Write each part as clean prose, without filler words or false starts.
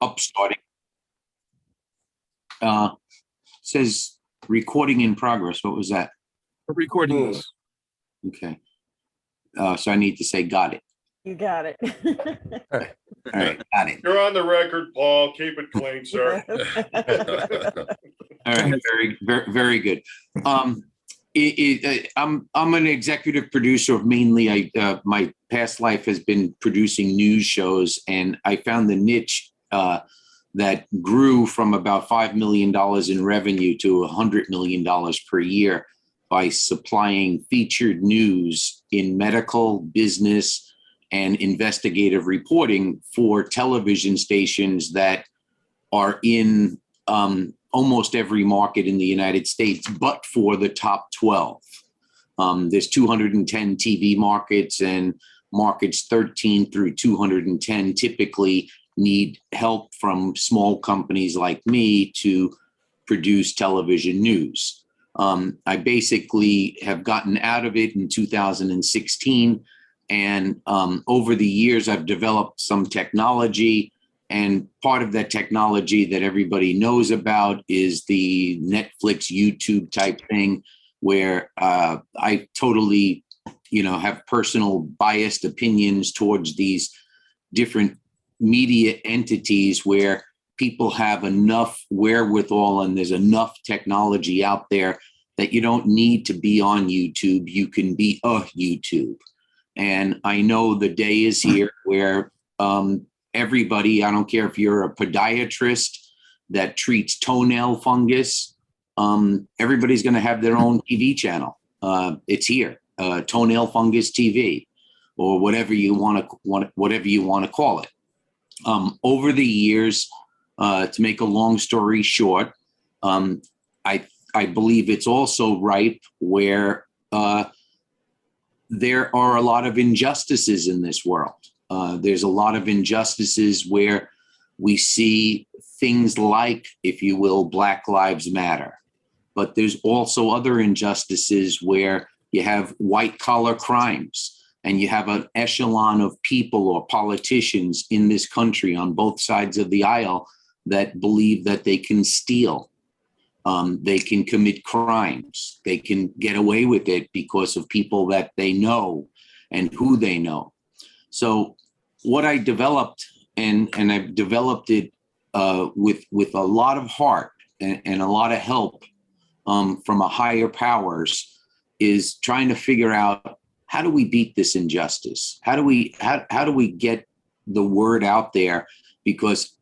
upstarting. Says recording in progress. What was that? We're recording this. Okay. So I need to say got it. You got it. All right, got it. You're on the record, Paul. Keep it clean, sir. All right, very good. I'm an executive producer of mainly. My past life has been producing news shows, and I found the niche that grew from about $5 million in revenue to $100 million per year by supplying featured news in medical, business, and investigative reporting for television stations that are in almost every market in the United States, but for the top 12. There's 210 TV markets, and markets 13 through 210 typically need help from small companies like me to produce television news. I basically have gotten out of it in 2016. And over the years, I've developed some technology. And part of that technology that everybody knows about is the Netflix, YouTube type thing, where I totally, have personal biased opinions towards these different media entities where people have enough wherewithal and there's enough technology out there that you don't need to be on YouTube. You can be a YouTube. And I know the day is here where everybody, I don't care if you're a podiatrist that treats toenail fungus, everybody's going to have their own TV channel. It's here, Toenail Fungus TV, or whatever you want to call it. Over the years, to make a long story short, I believe it's also ripe where there are a lot of injustices in this world. There's a lot of injustices where we see things like, if you will, Black Lives Matter. But there's also other injustices where you have white collar crimes and you have an echelon of people or politicians in this country on both sides of the aisle that believe that they can steal. They can commit crimes. They can get away with it because of people that they know and who they know. So what I developed, and I've developed it with a lot of heart and a lot of help from a higher powers, is trying to figure out, how do we beat this injustice? How do we get the word out there? Because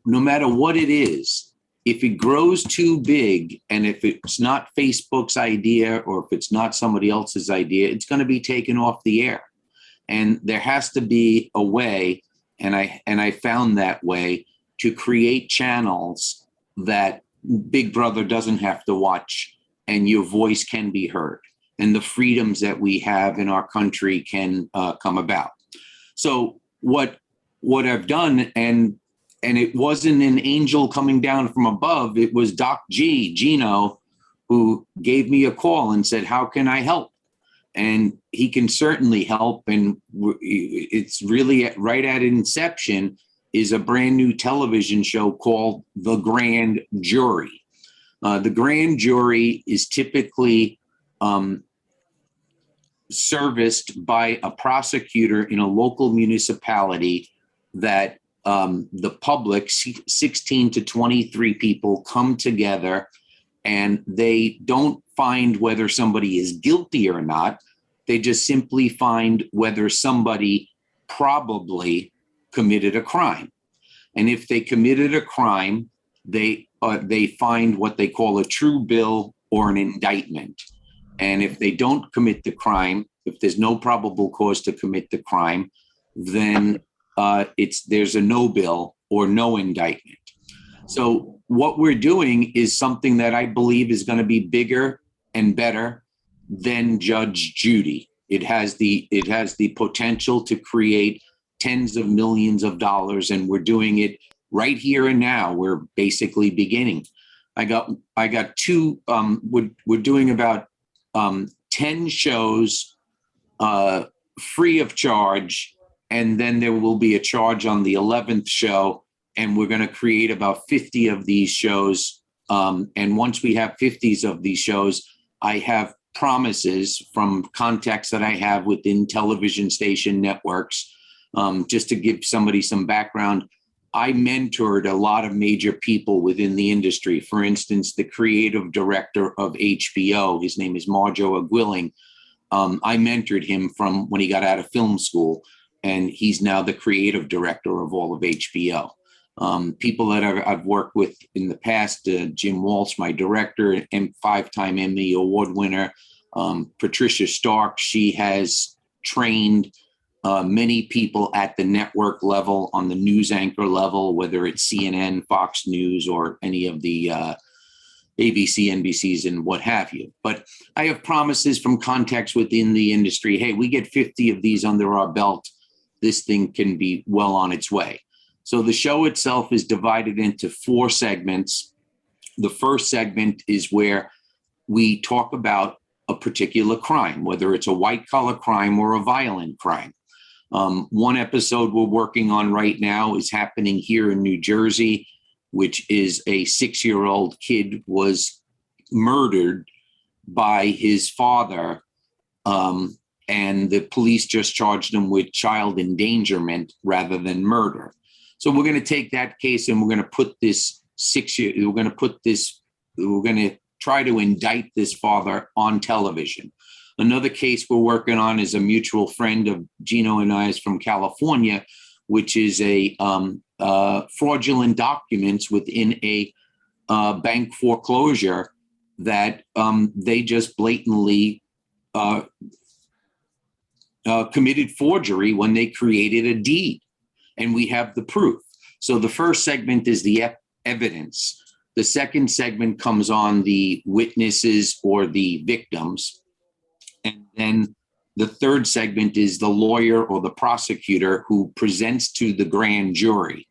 no matter what it is, if it grows too big, and if it's not Facebook's idea or if it's not somebody else's idea, it's going to be taken off the air. And there has to be a way, and I found that way, to create channels that Big Brother doesn't have to watch, and your voice can be heard, and the freedoms that we have in our country can come about. So what I've done, and it wasn't an angel coming down from above, it was Doc Gino, who gave me a call and said, how can I help? And he can certainly help. And it's really right at inception is a brand new television show called The Grand Jury. The Grand Jury is typically serviced by a prosecutor in a local municipality that the public, 16 to 23 people, come together, and they don't find whether somebody is guilty or not. They just simply find whether somebody probably committed a crime. And if they committed a crime, they find what they call a true bill or an indictment. And if they don't commit the crime, if there's no probable cause to commit the crime, then there's a no bill or no indictment. So what we're doing is something that I believe is going to be bigger and better than Judge Judy. It has the potential to create tens of millions of dollars, and we're doing it right here and now. We're basically beginning. I got two. We're doing about 10 shows free of charge, and then there will be a charge on the 11th show and we're going to create about 50 of these shows. And once we have 50 of these shows, I have promises from contacts that I have within television station networks. Just to give somebody some background, I mentored a lot of major people within the industry. For instance, the creative director of HBO, his name is Marjo Aguiling. I mentored him from when he got out of film school, and he's now the creative director of all of HBO. People that I've worked with in the past, Jim Walsh, my director, and 5-time Emmy Award winner, Patricia Stark, she has trained many people at the network level, on the news anchor level, whether it's CNN, Fox News, or any of the ABC, NBCs, and what have you. But I have promises from contacts within the industry. Hey, we get 50 of these under our belt, this thing can be well on its way. So the show itself is divided into 4 segments. The first segment is where we talk about a particular crime, whether it's a white-collar crime or a violent crime. One episode we're working on right now is happening here in New Jersey, which is a 6-year-old kid was murdered by his father, and the police just charged him with child endangerment rather than murder. So we're going to take that case and we're going to put this we're going to try to indict this father on television. Another case we're working on is a mutual friend of Gino and I is from California, which is a fraudulent documents within a bank foreclosure that they just blatantly committed forgery when they created a deed. And we have the proof. So the first segment is the evidence. The second segment comes on the witnesses or the victims. And then the third segment is the lawyer or the prosecutor who presents to the grand jury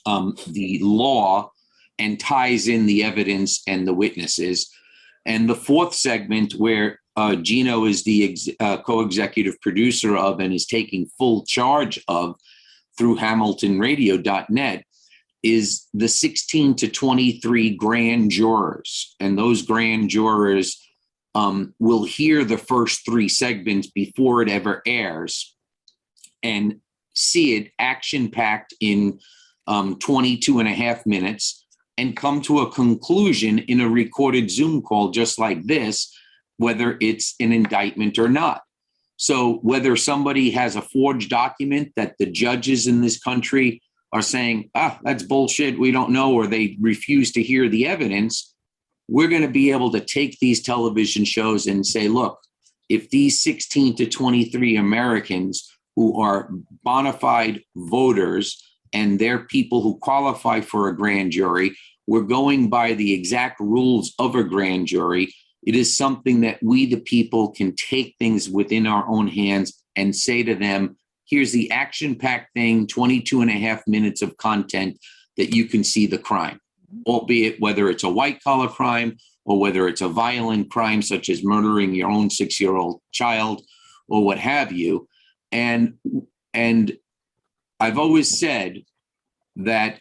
the law and ties in the evidence and the witnesses. And the fourth segment, where Gino is the co-executive producer of and is taking full charge of through hamiltonradio.net, is the 16 to 23 grand jurors. And those grand jurors will hear the first 3 segments before it ever airs and see it action-packed in 22 and a half minutes and come to a conclusion in a recorded Zoom call just like this, whether it's an indictment or not. So whether somebody has a forged document that the judges in this country are saying, that's bullshit, we don't know, or they refuse to hear the evidence, we're going to be able to take these television shows and say, look, if these 16 to 23 Americans who are bona fide voters and they're people who qualify for a grand jury, we're going by the exact rules of a grand jury, it is something that we, the people, can take things within our own hands and say to them, here's the action-packed thing, 22 and a half minutes of content that you can see the crime, albeit whether it's a white-collar crime or whether it's a violent crime, such as murdering your own 6-year-old child or what have you. And I've always said that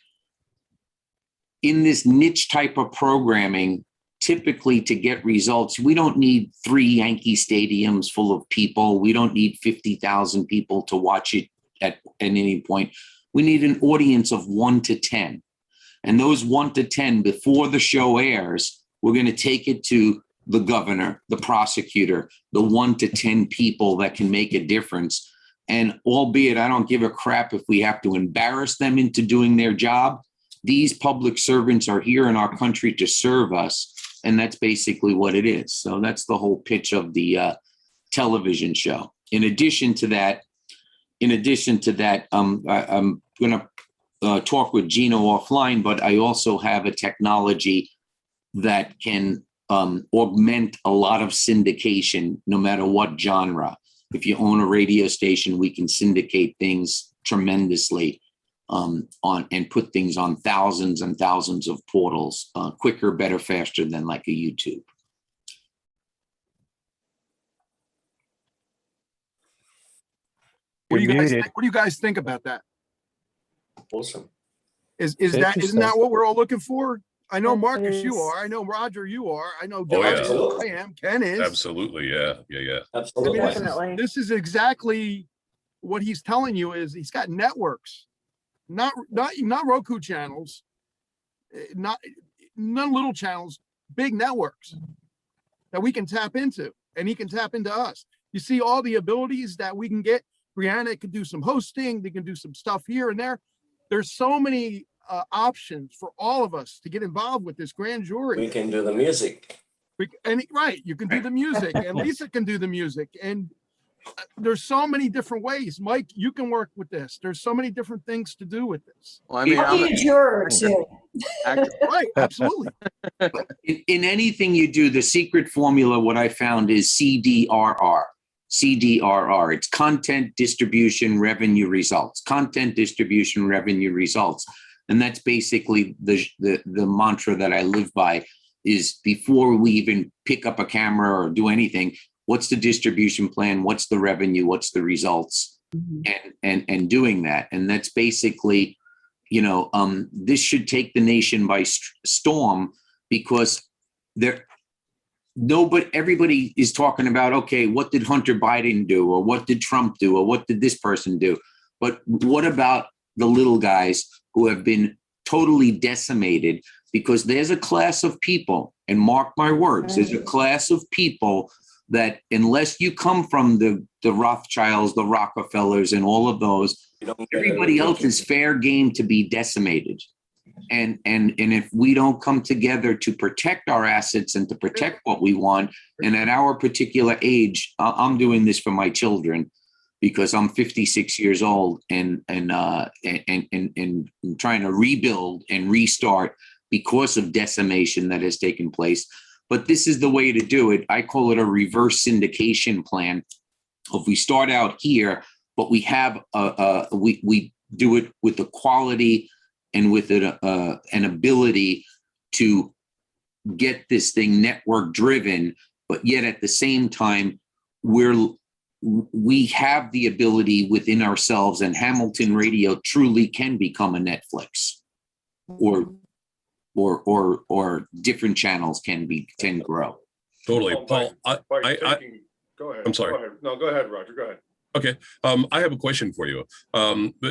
in this niche type of programming, typically to get results, we don't need 3 Yankee stadiums full of people. We don't need 50,000 people to watch it at any point. We need an audience of 1 to 10. And those 1 to 10, before the show airs, we're going to take it to the governor, the prosecutor, the 1 to 10 people that can make a difference. And albeit I don't give a crap if we have to embarrass them into doing their job, these public servants are here in our country to serve us. And that's basically what it is. So that's the whole pitch of the television show. In addition to that, I'm going to talk with Gino offline, but I also have a technology that can augment a lot of syndication, no matter what genre. If you own a radio station, we can syndicate things tremendously on and put things on thousands and thousands of portals quicker, better, faster than like a YouTube. What do you guys think about that? Awesome. Isn't Interesting. that what we're all looking for? I know That Marcus, you is- are. I know Roger, you are. I know Oh, Doug yeah. is. I am. Ken is. Absolutely. Yeah. Absolutely. Definitely. This is exactly what he's telling you is he's got networks, not Roku channels, not little channels, big networks that we can tap into, and he can tap into us. You see all the abilities that we can get. Brianna can do some hosting. They can do some stuff here and there. There's so many options for all of us to get involved with this grand jury. We can do the music. Right, you can do the music, and Lisa can do the music, and there's so many different ways. Mike, you can work with this. There's so many different things to do with this. Well, I mean, I'll be a juror too. Right, absolutely. In anything you do, the secret formula, what I found is CDRR. CDRR. It's content, distribution, revenue, results. Content, distribution, revenue, results. And that's basically the mantra that I live by is before we even pick up a camera or do anything, what's the distribution plan? What's the revenue? What's the results? And doing that. And that's basically, this should take the nation by storm because everybody is talking about, okay, what did Hunter Biden do? Or what did Trump do? Or what did this person do? But what about the little guys who have been totally decimated? Because there's a class of people, and mark my words, there's a class of people that unless you come from the Rothschilds, the Rockefellers, and all of those, everybody else is fair game to be decimated. And if we don't come together to protect our assets and to protect what we want, and at our particular age, I'm doing this for my children because I'm 56 years old and trying to rebuild and restart because of decimation that has taken place. But this is the way to do it. I call it a reverse syndication plan. If we start out here, but we have we do it with the quality and with an ability to get this thing network driven, but yet at the same time, we have the ability within ourselves, and Hamilton Radio truly can become a Netflix, or different channels can grow. Totally. Well, Paul, go ahead. I'm sorry. Go ahead. No, go ahead, Roger. Go ahead. Okay. I have a question for you.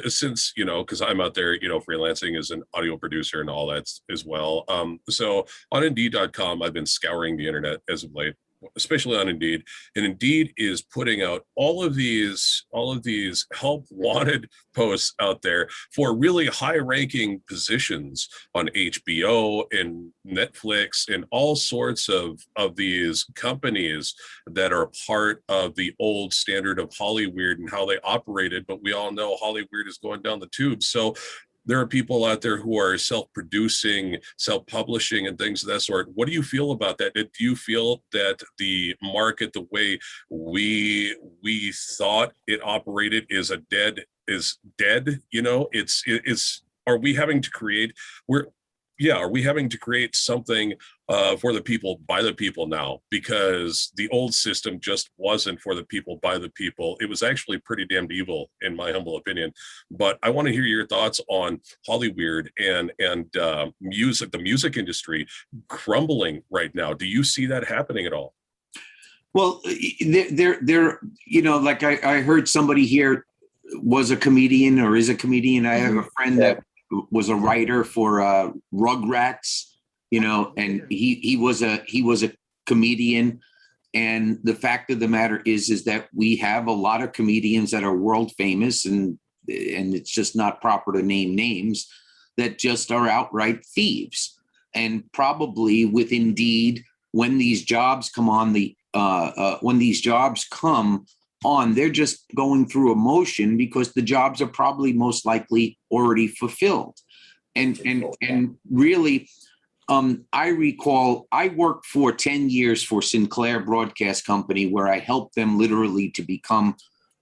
Since, because I'm out there, freelancing as an audio producer and all that as well. So on Indeed.com, I've been scouring the internet as of late, especially on Indeed, and Indeed is putting out all of these help wanted posts out there for really high ranking positions on HBO and Netflix and all sorts of these companies that are part of the old standard of Hollyweird and how they operated. But we all know Hollyweird is going down the tube. So there are people out there who are self-producing, self-publishing, and things of that sort. What do you feel about that? Do you feel that the market, the way we thought it operated, is dead? Are we having to create? Are we having to create something for the people, by the people now? Because the old system just wasn't for the people, by the people. It was actually pretty damned evil, in my humble opinion. But I want to hear your thoughts on Hollyweird and music, the music industry crumbling right now. Do you see that happening at all? Well, like I heard somebody here was a comedian or is a comedian. I have a friend that was a writer for Rugrats, and he was a comedian. And the fact of the matter is that we have a lot of comedians that are world famous, and it's just not proper to name names, that just are outright thieves. And probably with Indeed, when these jobs come on, they're just going through a motion because the jobs are probably most likely already fulfilled. And really, I recall I worked for 10 years for Sinclair Broadcast Company, where I helped them literally to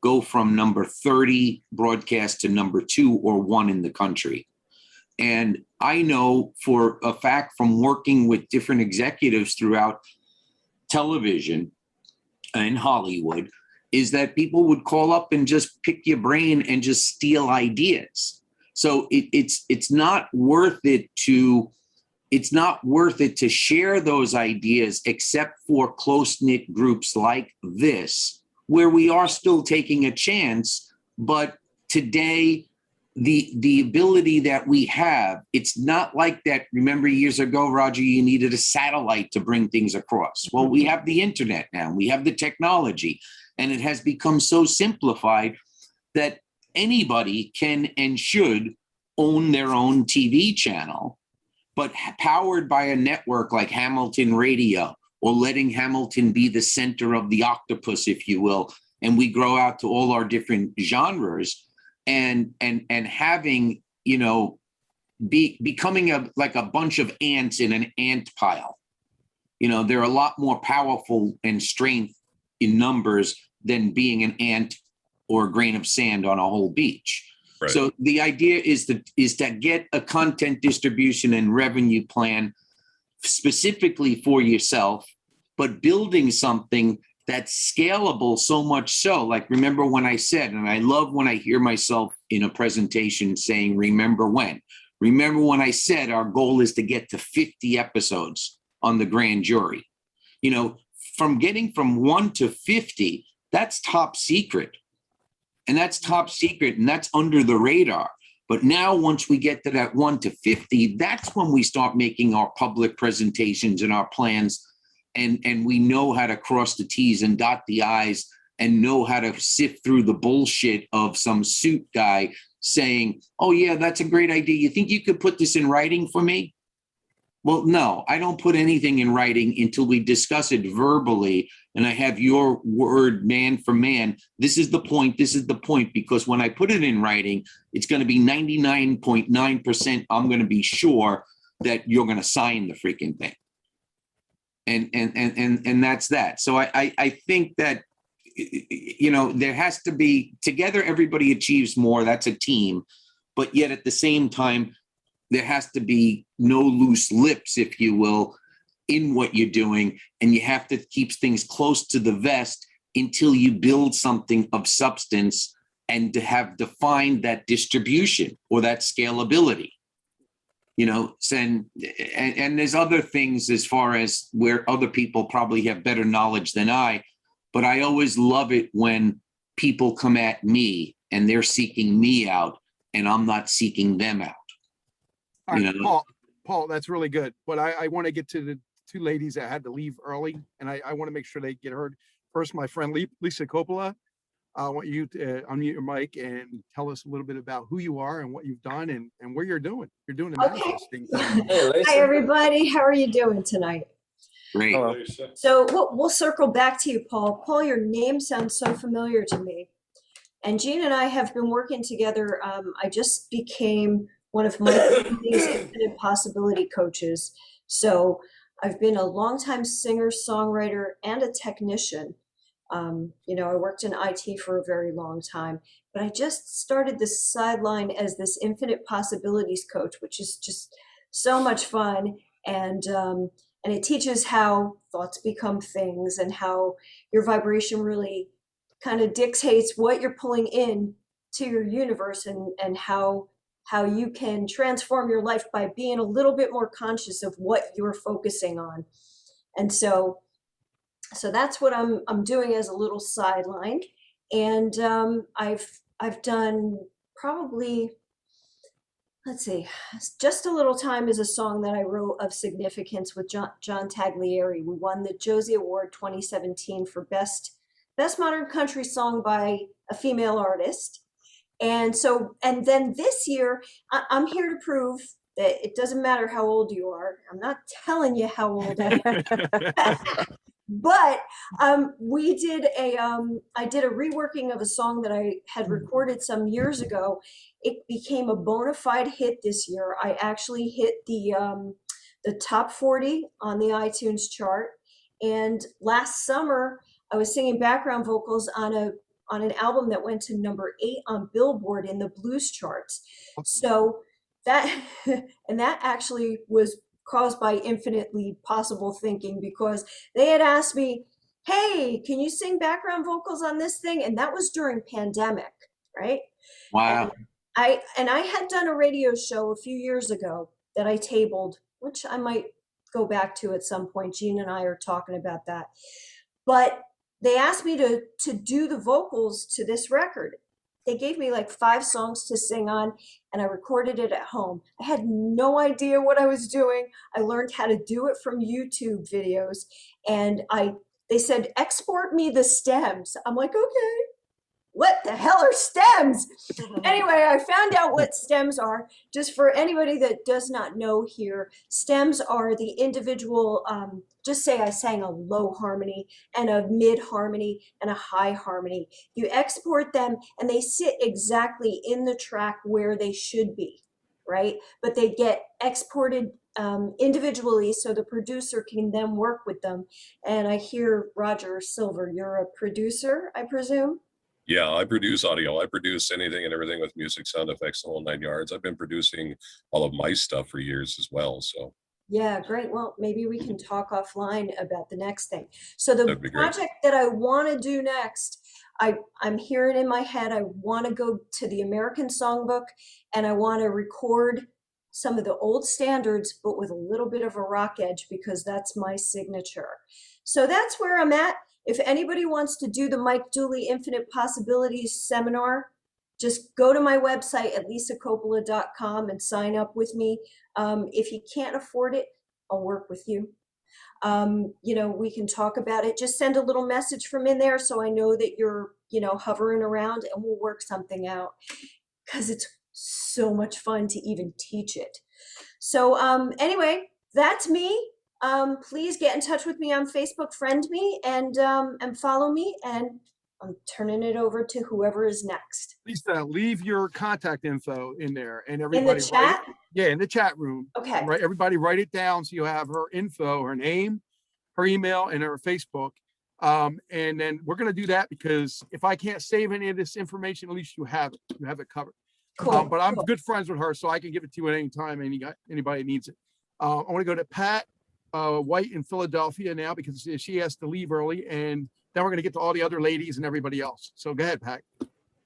go from number 30 broadcast to number 2 or 1 in the country. And I know for a fact from working with different executives throughout television and Hollywood is that people would call up and just pick your brain and just steal ideas. So it's not worth it to share those ideas except for close-knit groups like this, where we are still taking a chance. But today, the ability that we have, it's not like that. Remember years ago, Roger, you needed a satellite to bring things across. Well, we have the internet now, we have the technology, and it has become so simplified that anybody can and should own their own TV channel, but powered by a network like Hamilton Radio, or letting Hamilton be the center of the octopus, if you will, and we grow out to all our different genres, and having, you know, becoming like a bunch of ants in an ant pile. You know, they're a lot more powerful and strength in numbers than being an ant or a grain of sand on a whole beach. Right. So the idea is to get a content distribution and revenue plan specifically for yourself, but building something that's scalable, so much so. Like, remember when I said, and I love when I hear myself in a presentation saying, remember when I said our goal is to get to 50 episodes on the grand jury. You know, from getting from 1 to 50, that's top secret. And that's top secret, and that's under the radar. But now once we get to that 1 to 50, that's when we start making our public presentations and our plans, and we know how to cross the T's and dot the I's, and know how to sift through the bullshit of some suit guy saying, oh yeah, that's a great idea. You think you could put this in writing for me? Well, no, I don't put anything in writing until we discuss it verbally, and I have your word man for man. This is the point, because when I put it in writing, it's going to be 99.9%. I'm going to be sure that you're going to sign the freaking thing. And that's that. So I think that, you know, there has to be, together everybody achieves more. That's a team. But yet at the same time, there has to be no loose lips, if you will, in what you're doing. And you have to keep things close to the vest until you build something of substance and to have defined that distribution or that scalability. You know, and there's other things as far as where other people probably have better knowledge than I, but I always love it when people come at me and they're seeking me out and I'm not seeking them out. All right, You know? Paul, that's really good. But I want to get to the two ladies that had to leave early, and I want to make sure they get heard. First, my friend Lisa Coppola, I want you to unmute your mic and tell us a little bit about who you are and what you've done and where you're doing. You're doing a manifesting thing. Hey, Lisa. Hi, everybody. How are you doing tonight? Great. Hello. Lisa. So we'll circle back to you, Paul. Paul, your name sounds so familiar to me. And Jean and I have been working together. I just became one of my company's infinite possibility coaches. So I've been a longtime singer, songwriter, and a technician. You know, I worked in IT for a very long time, but I just started this sideline as this infinite possibilities coach, which is just so much fun. And it teaches how thoughts become things and how your vibration really kind of dictates what you're pulling in to your universe, and how you can transform your life by being a little bit more conscious of what you're focusing on. And so that's what I'm doing as a little sideline. And I've done probably, let's see, Just a Little Time is a song that I wrote of significance with John Taglieri. We won the Josie Award 2017 for Best Modern Country Song by a Female Artist. And then this year, I'm here to prove that it doesn't matter how old you are. I'm not telling you how old I am. But I did a reworking of a song that I had recorded some years ago. It became a bona fide hit this year. I actually hit the top 40 on the iTunes chart. And last summer, I was singing background vocals on an album that went to #8 on Billboard in the blues charts. So that actually was caused by infinitely possible thinking, because they had asked me, hey, can you sing background vocals on this thing? And that was during pandemic, right? Wow. And I had done a radio show a few years ago that I tabled, which I might go back to at some point. Gene and I are talking about that. But they asked me to do the vocals to this record. They gave me like 5 songs to sing on, and I recorded it at home. I had no idea what I was doing. I learned how to do it from YouTube videos, and they said, export me the stems. I'm like, okay, what the hell are stems? Anyway, I found out what stems are. Just for anybody that does not know here, stems are the individual, just say I sang a low harmony and a mid harmony and a high harmony. You export them and they sit exactly in the track where they should be, right? But they get exported individually so the producer can then work with them. And I hear Roger Silver, you're a producer, I presume? Yeah, I produce audio. I produce anything and everything with music, sound effects, the whole 9 yards. I've been producing all of my stuff for years as well. So Yeah, great. Well, maybe we can talk offline about the next thing. So the that'd be great. project that I want to do next, I'm hearing in my head, I want to go to the American Songbook and I want to record some of the old standards, but with a little bit of a rock edge because that's my signature. So that's where I'm at. If anybody wants to do the Mike Dooley Infinite Possibilities seminar, just go to my website at lisacoppola.com and sign up with me. If you can't afford it, I'll work with you. You know, we can talk about it. Just send a little message from in there so I know that you're, you know, hovering around, and we'll work something out because it's so much fun to even teach it. So anyway, that's me. Please get in touch with me on Facebook, friend me, and follow me. And I'm turning it over to whoever is next. Lisa, leave your contact info in there, and In everybody. the chat? Yeah, in the chat room. Okay. Right, everybody write it down so you have her info, her name, her email, and her Facebook. And then we're going to do that because if I can't save any of this information, at least you have it. You have it covered. Cool. But I'm cool. good friends with her, so I can give it to you at any time. Anybody needs it. I want to go to Pat White in Philadelphia now because she has to leave early, and then we're going to get to all the other ladies and everybody else. So go ahead, Pat.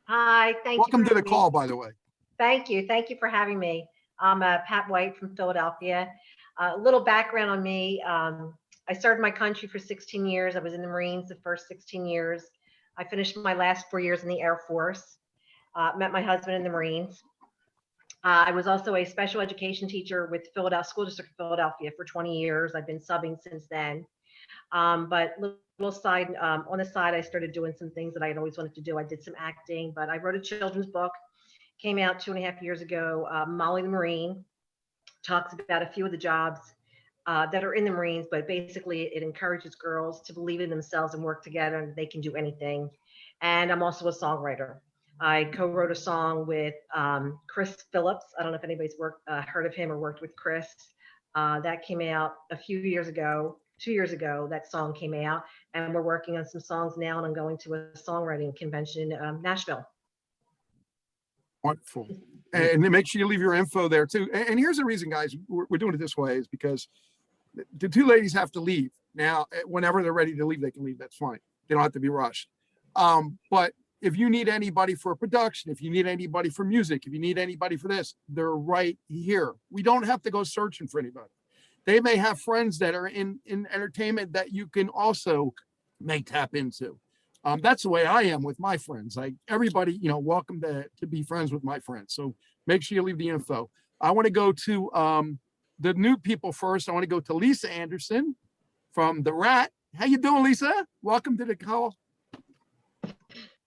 Hi, thank you. Welcome to for the having call, me. by the way. Thank you. Thank you for having me. I'm Pat White from Philadelphia. A little background on me. I served my country for 16 years. I was in the Marines the first 16 years. I finished my last 4 years in the Air Force. Met my husband in the Marines. I was also a special education teacher with Philadelphia School District of Philadelphia for 20 years. I've been subbing since then. But little side, on the side, I started doing some things that I had always wanted to do. I did some acting, but I wrote a children's book, came out 2.5 years ago. Molly the Marine talks about a few of the jobs that are in the Marines, but basically it encourages girls to believe in themselves and work together and they can do anything. And I'm also a songwriter. I co-wrote a song with Chris Phillips. I don't know if anybody's heard of him or worked with Chris. That came out a few years ago. 2 years ago, that song came out, and we're working on some songs now, and I'm going to a songwriting convention in Nashville. Wonderful. And then make sure you leave your info there too. And here's the reason, guys, we're doing it this way is because the 2 ladies have to leave. Now, whenever they're ready to leave, they can leave. That's fine. They don't have to be rushed. But if you need anybody for production, if you need anybody for music, if you need anybody for this, they're right here. We don't have to go searching for anybody. They may have friends that are in entertainment that you can also may tap into. That's the way I am with my friends. Like everybody, you know, welcome to be friends with my friends. So make sure you leave the info. I want to go to the new people first. I want to go to Lisa Anderson from The Rat. How you doing, Lisa? Welcome to the call.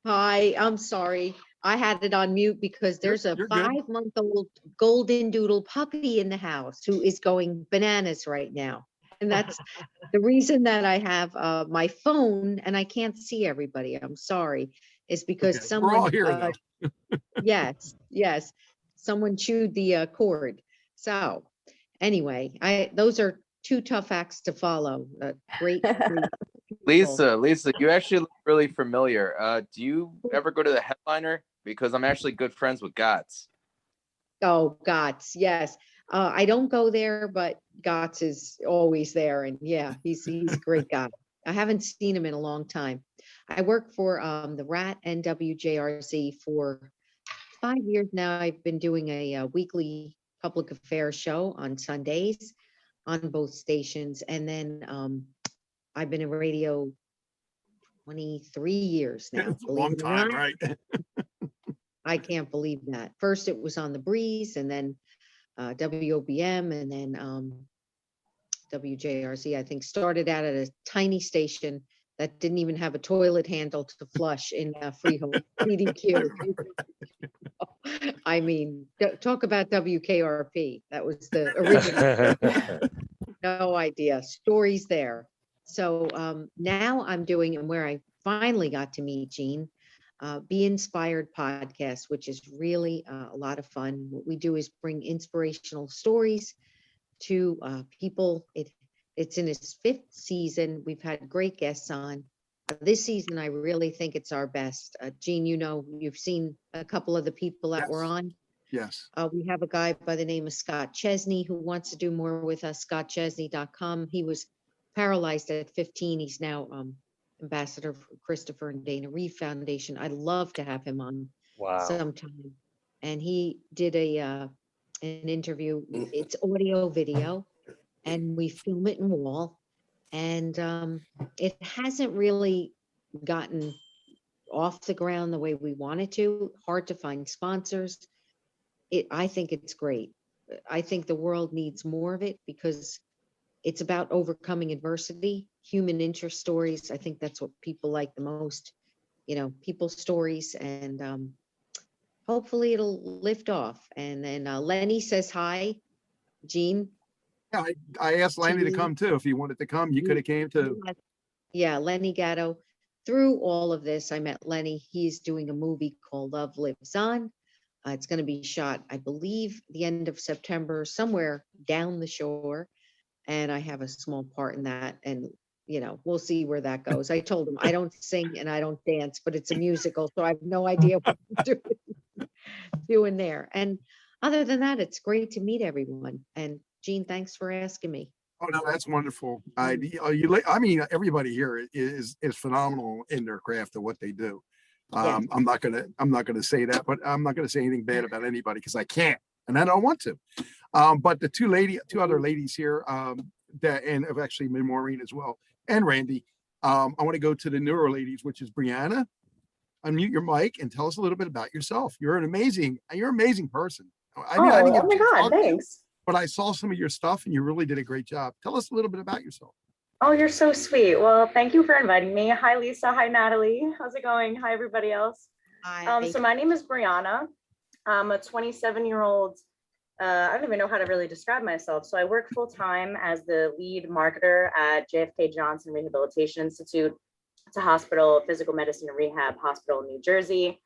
Hi, I'm sorry. I had it on mute because there's a You're good. 5-month-old golden doodle puppy in the house who is going bananas right now. And that's the reason that I have my phone and I can't see everybody. I'm sorry. Is because Okay, we're all someone, here though. yes, someone chewed the cord. So anyway, those are 2 tough acts to follow. Great. Lisa, you actually look really familiar. Do you ever go to the Headliner? Because I'm actually good friends with Gotts. Oh, Gotts, yes. I don't go there, but Gotts is always there, and yeah, he's a great guy. I haven't seen him in a long time. I worked for the Rat and WJRZ for 5 years now, I've been doing a weekly public affairs show on Sundays on both stations. And then I've been in radio 23 years now. It's a believe long it or time, not. right? I can't believe that. First it was on the Breeze, and then WOBM, and then WJRZ, I think, started out at a tiny station that didn't even have a toilet handle to flush in Freehold, PDQ. I mean, talk about WKRP. That was the original. No idea. Stories there. So now I'm doing, and where I finally got to meet Gene, Be Inspired podcast, which is really a lot of fun. What we do is bring inspirational stories to people. It's in its 5th season. We've had great guests on. This season, I really think it's our best. Gene, you know, you've seen a couple of the people that were Yes. on. Yes. We have a guy by the name of Scott Chesney who wants to do more with us, scottchesney.com. He was paralyzed at 15. He's now ambassador for Christopher and Dana Reeve Foundation. I'd love to have him on sometime. And he did an interview. It's audio, video, and we film it in wall. And it hasn't really gotten off the ground the way we wanted to. Hard to find sponsors. I think it's great. I think the world needs more of it because it's about overcoming adversity, human interest stories. I think that's what people like the most, you know, people's stories, and hopefully it'll lift off. And then Lenny says hi, Gene. Yeah, I asked Lanny to come too. If he wanted to come, you could have came too. Yeah, Lenny Gatto. Through all of this, I met Lenny. He's doing a movie called Love Lives On. It's going to be shot, I believe, the end of September, somewhere down the shore. And I have a small part in that. And, you know, we'll see where that goes. I told him I don't sing and I don't dance, but it's a musical. So I have no idea what I'm doing there. And other than that, it's great to meet everyone. And Gene, thanks for asking me. Oh no, that's wonderful. I mean, everybody here is phenomenal in their craft of what they do. Yes. I'm not gonna say that, but I'm not gonna say anything bad about anybody because I can't, and I don't want to. But the two other ladies here, that, and have actually been Maureen as well, and Randy. I want to go to the newer ladies, which is Brianna. Unmute your mic and tell us a little bit about yourself. You're an amazing person. I mean, I didn't get oh my to talk God, to you, thanks. but I saw some of your stuff and you really did a great job. Tell us a little bit about yourself. Oh, you're so sweet. Well, thank you for inviting me. Hi, Lisa. Hi, Natalie. How's it going? Hi, everybody else. Hi. So my name is Brianna. I'm a 27-year-old. I don't even know how to really describe myself. So I work full time as the lead marketer at JFK Johnson Rehabilitation Institute. It's a hospital, physical medicine and rehab hospital in New Jersey.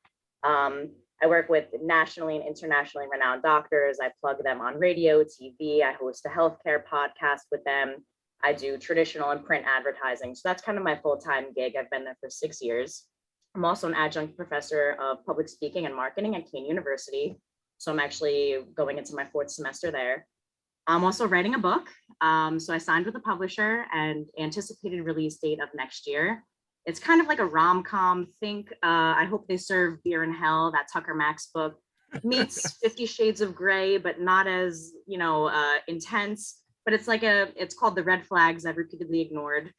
I work with nationally and internationally renowned doctors. I plug them on radio, TV. I host a healthcare podcast with them. I do traditional and print advertising. So that's kind of my full-time gig. I've been there for 6 years. I'm also an adjunct professor of public speaking and marketing at Kean University. So I'm actually going into my 4th semester there. I'm also writing a book. So I signed with a publisher and anticipated release date of next year. It's kind of like a rom-com. Think, I Hope They Serve Beer in Hell, that Tucker Max book, meets 50 Shades of Grey, but not as, intense. But it's called The Red Flags I've Repeatedly Ignored.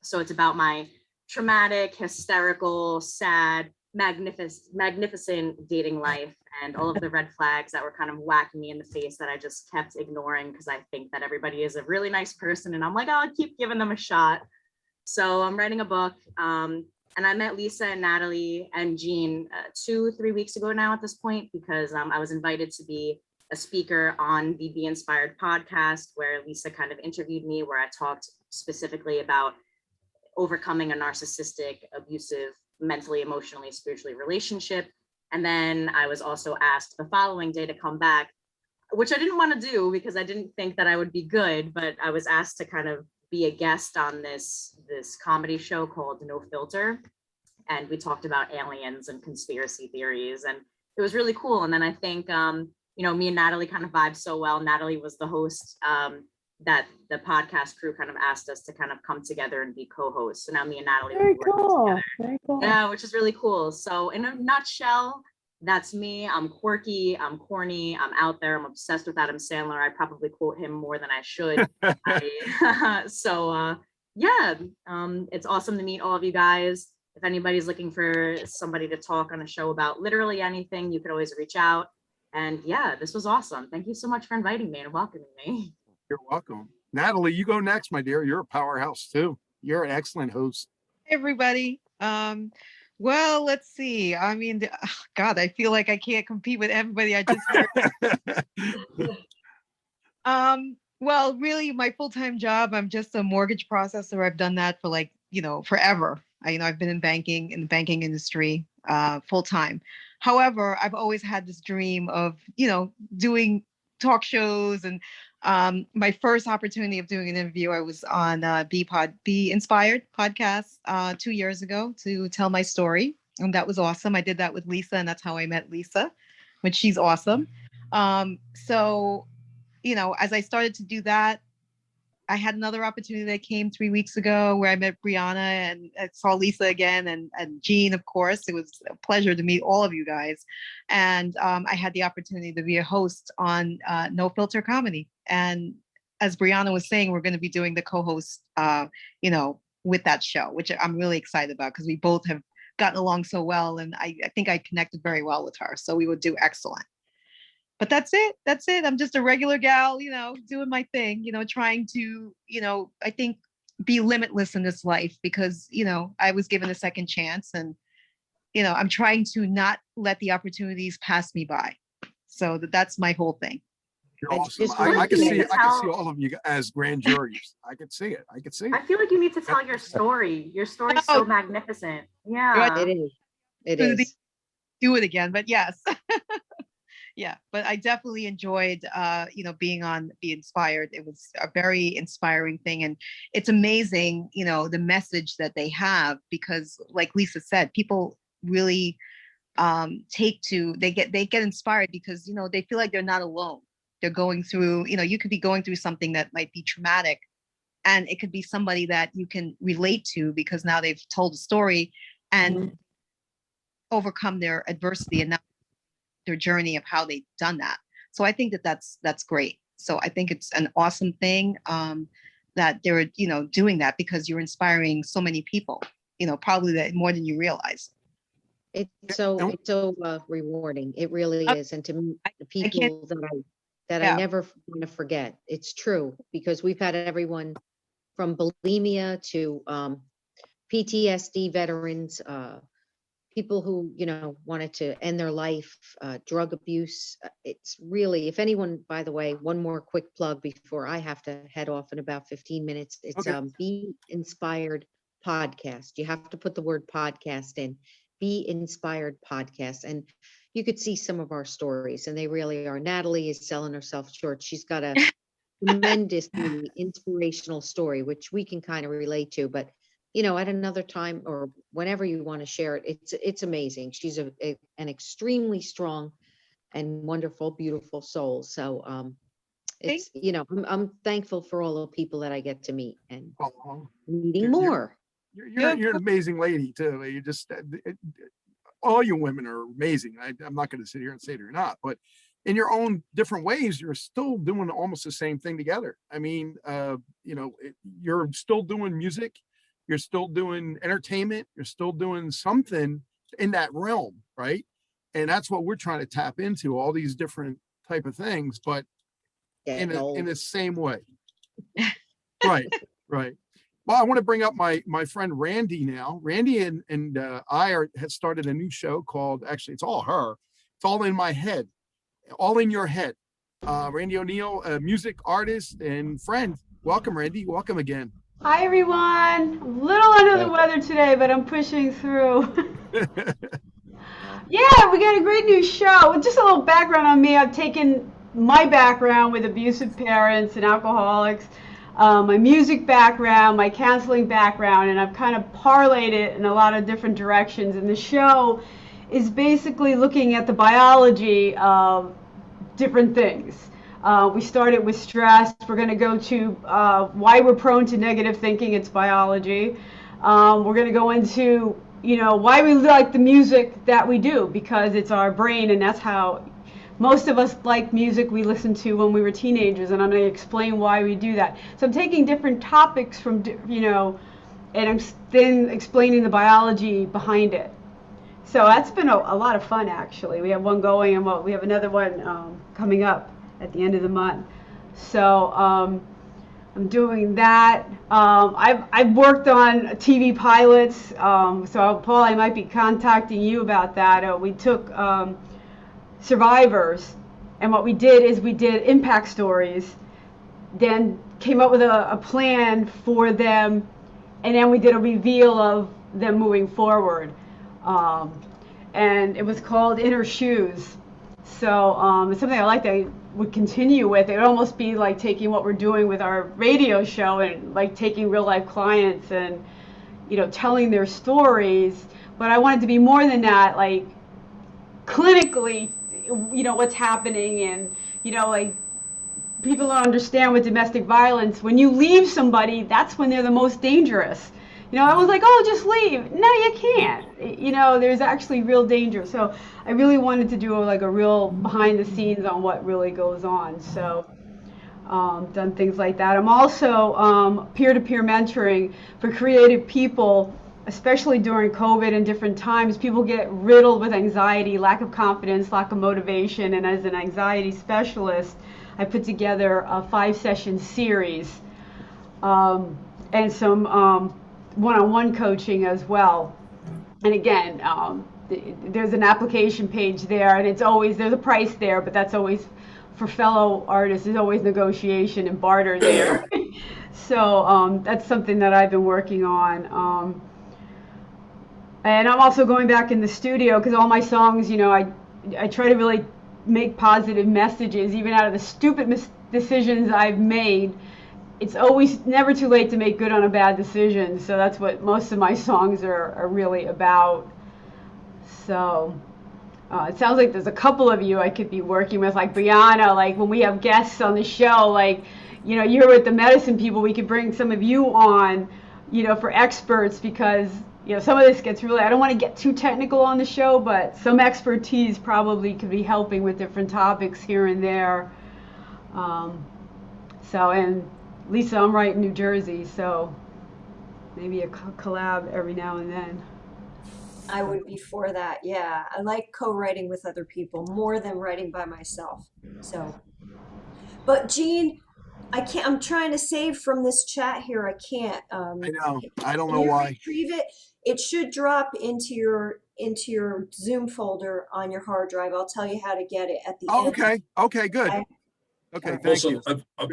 So it's about my traumatic, hysterical, sad, magnificent dating life and all of the red flags that were kind of whacking me in the face that I just kept ignoring because I think that everybody is a really nice person and I'm like, oh, I'll keep giving them a shot. So I'm writing a book, and I met Lisa and Natalie and Jean 2-3 weeks ago now at this point because I was invited to be a speaker on the Be Inspired podcast where Lisa kind of interviewed me, where I talked specifically about overcoming a narcissistic, abusive, mentally, emotionally, spiritually relationship. And then I was also asked the following day to come back, which I didn't want to do because I didn't think that I would be good, but I was asked to kind of be a guest on this comedy show called No Filter. And we talked about aliens and conspiracy theories, and it was really cool. And then I think, me and Natalie kind of vibed so well. Natalie was the host that the podcast crew kind of asked us to kind of come together and be co-hosts. So now me and Natalie Very will be working cool. together. Very cool. Yeah, which is really cool. So in a nutshell, That's me. I'm quirky, I'm corny, I'm out there, I'm obsessed with Adam Sandler. I probably quote him more than I should. Yeah, it's awesome to meet all of you guys. If anybody's looking for somebody to talk on a show about literally anything, you could always reach out. And yeah, this was awesome. Thank you so much for inviting me and welcoming me. You're welcome. Natalie, you go next, my dear. You're a powerhouse too. You're an excellent host. Everybody. Well, let's see. I mean, God, I feel like I can't compete with everybody I just heard. Well, really, my full-time job, I'm just a mortgage processor. I've done that for like, forever. I've been in the banking industry, full-time. However, I've always had this dream of, doing talk shows, and my first opportunity of doing an interview, I was on Be Inspired podcast 2 years ago to tell my story, and that was awesome. I did that with Lisa, and that's how I met Lisa, which she's awesome. So, as I started to do that, I had another opportunity that came 3 weeks ago where I met Brianna and I saw Lisa again, and Jean, of course. It was a pleasure to meet all of you guys. And I had the opportunity to be a host on No Filter Comedy. And as Brianna was saying, we're going to be doing the co-host, with that show, which I'm really excited about because we both have gotten along so well. And I think I connected very well with her. So we would do excellent. But that's it. I'm just a regular gal, doing my thing, trying to, I think be limitless in this life because, I was given a second chance and, I'm trying to not let the opportunities pass me by. So that's my whole thing. You're awesome. I can see all of you as grand juries. I could see it. I feel like you need to tell your story. Your story is so magnificent. Yeah. It is. Do it again, but yes. Yeah, but I definitely enjoyed, being on Be Inspired. It was a very inspiring thing. And it's amazing, the message that they have, because like Lisa said, people really they get inspired because, they feel like they're not alone. They're going through, you could be going through something that might be traumatic, and it could be somebody that you can relate to because now they've told a story and overcome their adversity and now their journey of how they've done that. So I think that's great. So I think it's an awesome thing that they're, doing that because you're inspiring so many people, probably that more than you realize. It's so rewarding. It really is. And to meet the people that I never want to forget. It's true because we've had everyone from bulimia to PTSD veterans, people who, wanted to end their life, drug abuse. It's really, if anyone, by the way, one more quick plug before I have to head off in about 15 minutes. It's Be Inspired Podcast. You have to put the word podcast in, Be Inspired Podcast. And you could see some of our stories and they really are. Natalie is selling herself short. She's got a tremendously inspirational story, which we can kind of relate to, but at another time or whenever you want to share it, it's amazing. She's an extremely strong and wonderful, beautiful soul. So it's, I'm thankful for all the people that I get to meet and meeting more. You're an amazing lady too. You just, all you women are amazing. I'm not going to sit here and say they're not, but in your own different ways, you're still doing almost the same thing together. I mean, you're still doing music. You're still doing entertainment. You're still doing something in that realm, right? And that's what we're trying to tap into, all these different type of things, but in the same way. Right. Well, I want to bring up my friend Randy now. Randy and I have started a new show called, actually, it's all her. It's all in my head, all in your head. Randy O'Neill, a music artist and friend. Welcome, Randy. Welcome again. Hi, everyone. A little under the weather today, but I'm pushing through. Yeah, we got a great new show. Just a little background on me. I've taken my background with abusive parents and alcoholics, my music background, my counseling background, and I've kind of parlayed it in a lot of different directions. And the show is basically looking at the biology of different things. We started with stress. We're going to go to why we're prone to negative thinking. It's biology. We're going to go into, why we like the music that we do, because it's our brain, and that's how most of us like music we listened to when we were teenagers, and I'm going to explain why we do that. So I'm taking different topics from, and I'm then explaining the biology behind it. So that's been a lot of fun, actually. We have one going, and we have another one coming up at the end of the month. So I'm doing that. I've worked on TV pilots. So Paul, I might be contacting you about that. We took survivors, and what we did is we did impact stories, then came up with a plan for them, and then we did a reveal of them moving forward. And it was called Inner Shoes. So it's something I like that I would continue with. It would almost be like taking what we're doing with our radio show and like taking real life clients and telling their stories. But I wanted to be more than that, like clinically, what's happening, and like people don't understand with domestic violence. When you leave somebody, that's when they're the most dangerous. I was like, oh, just leave. No, you can't. There's actually real danger. So I really wanted to do like a real behind the scenes on what really goes on. So done things like that. I'm also peer-to-peer mentoring for creative people, especially during COVID and different times. People get riddled with anxiety, lack of confidence, lack of motivation. And as an anxiety specialist, I put together a 5-session series and some one-on-one coaching as well. And again, there's an application page there, and there's a price there, but that's always for fellow artists. There's always negotiation and barter there. So that's something that I've been working on. And I'm also going back in the studio, because all my songs, I try to really make positive messages, even out of the stupid decisions I've made. It's always never too late to make good on a bad decision. So that's what most of my songs are really about. So it sounds like there's a couple of you I could be working with, like Brianna, like when we have guests on the show, like, you're with the medicine people, we could bring some of you on, for experts, because, some of this gets really, I don't want to get too technical on the show, but some expertise probably could be helping with different topics here and there. And Lisa, I'm right in New Jersey, so maybe a collab every now and then. I would be for that. Yeah, I like co-writing with other people more than writing by myself. So, but Jean, I can't. I'm trying to save from this chat here. I can't. I know. I don't know Can you why. retrieve it? It should drop into your Zoom folder on your hard drive. I'll tell you how to get it at the Oh, end. okay. Okay, good. Okay, thank you.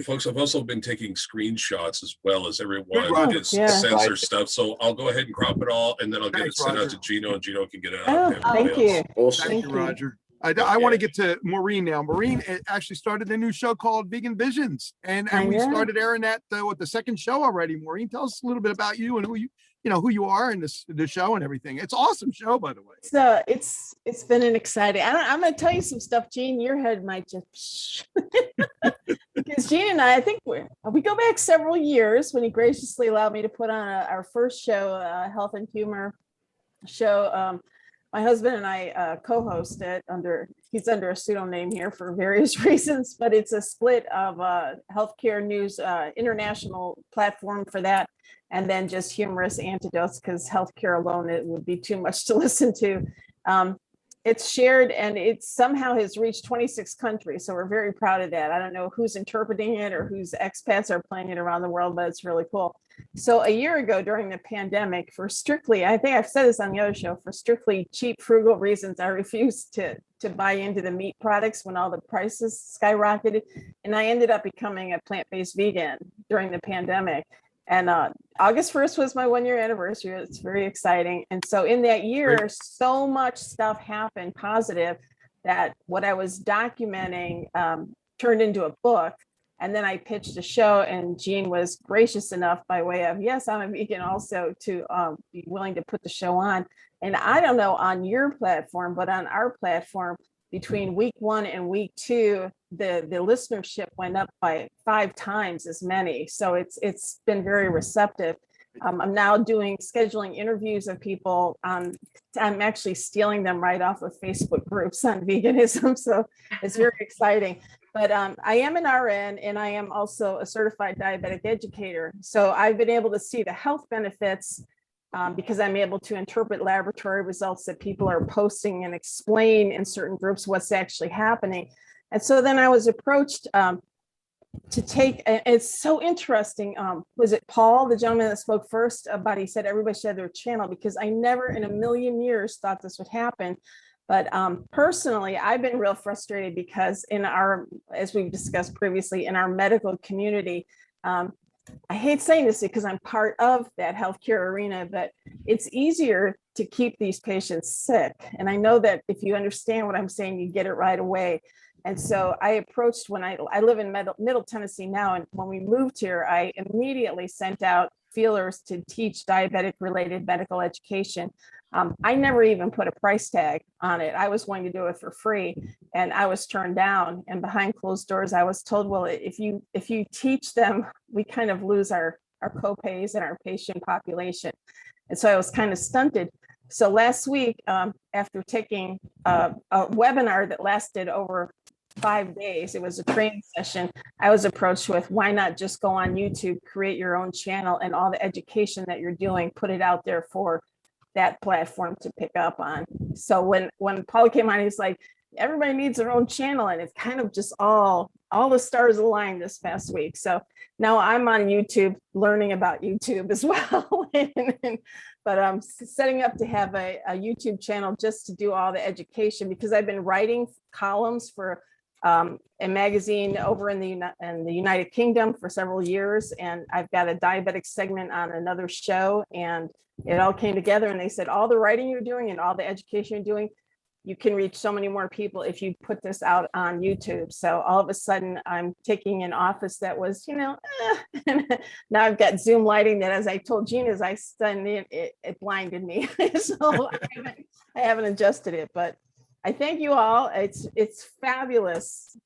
Folks, I've also been taking screenshots as well as everyone Roger. is censor stuff. So I'll go ahead and crop it all, and then I'll get Thanks, it sent out Roger. to Gino, and Gino can get it Oh, out to everybody thank you. else. Awesome. Thank you, Roger. I want to get to Maureen now. Maureen actually started a new show called Vegan Visions, and we started airing that with the second show already. Maureen, tell us a little bit about you and who you are and the show and everything. It's an awesome show, by the way. So it's been an exciting. I'm going to tell you some stuff, Gene. Your head might just because Gene and I think we go back several years when he graciously allowed me to put on our first show, Health and Humor show. My husband and I co-host it he's under a pseudonym here for various reasons, but it's a split of healthcare news, international platform for that, and then just humorous anecdotes, because healthcare alone, it would be too much to listen to. It's shared, and it somehow has reached 26 countries. So we're very proud of that. I don't know who's interpreting it or whose expats are playing it around the world, but it's really cool. So a year ago during the pandemic, I think I've said this on the other show, for strictly cheap, frugal reasons, I refused to buy into the meat products when all the prices skyrocketed. And I ended up becoming a plant-based vegan during the pandemic. And August 1st was my 1-year anniversary. It's very exciting. And so in that year, so much stuff happened positive that what I was documenting turned into a book. And then I pitched a show, and Gene was gracious enough, by way of, yes, I'm a vegan also, to be willing to put the show on. And I don't know on your platform, but on our platform, between week 1 and week 2, the listenership went up by 5 times as many. So it's been very receptive. I'm now scheduling interviews of people. I'm actually stealing them right off of Facebook groups on veganism. So it's very exciting. But I am an RN and I am also a certified diabetic educator. So I've been able to see the health benefits because I'm able to interpret laboratory results that people are posting and explain in certain groups what's actually happening. And so then I was approached to take, it's so interesting. Was it Paul, the gentleman that spoke first about, he said everybody should have their channel, because I never in a million years thought this would happen. But personally, I've been real frustrated because in our, as we've discussed previously, in our medical community, I hate saying this because I'm part of that healthcare arena, but it's easier to keep these patients sick. And I know that if you understand what I'm saying, you get it right away. And so I approached, when I live in Middle Tennessee now, and when we moved here, I immediately sent out feelers to teach diabetic related medical education. I never even put a price tag on it. I was going to do it for free and I was turned down. And behind closed doors, I was told, well, if you teach them, we kind of lose our co-pays and our patient population. And so I was kind of stunted. So last week, after taking a webinar that lasted over 5 days, it was a training session, I was approached with, why not just go on YouTube, create your own channel, and all the education that you're doing, put it out there for that platform to pick up on. So when Paul came on, he's like, everybody needs their own channel. And it's kind of just all the stars aligned this past week. So now I'm on YouTube learning about YouTube as well. But I'm setting up to have a YouTube channel just to do all the education, because I've been writing columns for a magazine over in the United Kingdom for several years. And I've got a diabetic segment on another show, and it all came together. And they said, all the writing you're doing and all the education you're doing, you can reach so many more people if you put this out on YouTube. So all of a sudden I'm taking an office that was, now I've got Zoom lighting that, as I told Gene, as I studied it blinded me. So I haven't adjusted it, but I thank you all. It's fabulous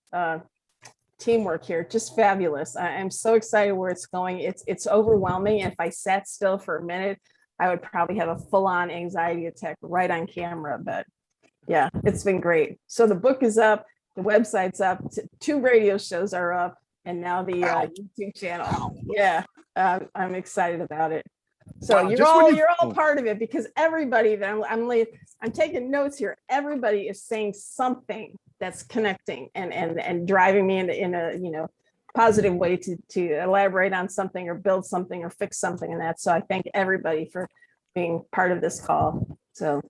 teamwork here, just fabulous. I'm so excited where it's going. It's overwhelming. If I sat still for a minute, I would probably have a full-on anxiety attack right on camera, but yeah, it's been great. So the book is up, the website's up, 2 radio shows are up, and now the YouTube channel. Yeah, I'm excited about it. So Wow, you're all part of it, because everybody that I'm taking notes here. Everybody is saying something that's connecting and driving me in a positive way to elaborate on something or build something or fix something in that. So I thank everybody for being part of this call. So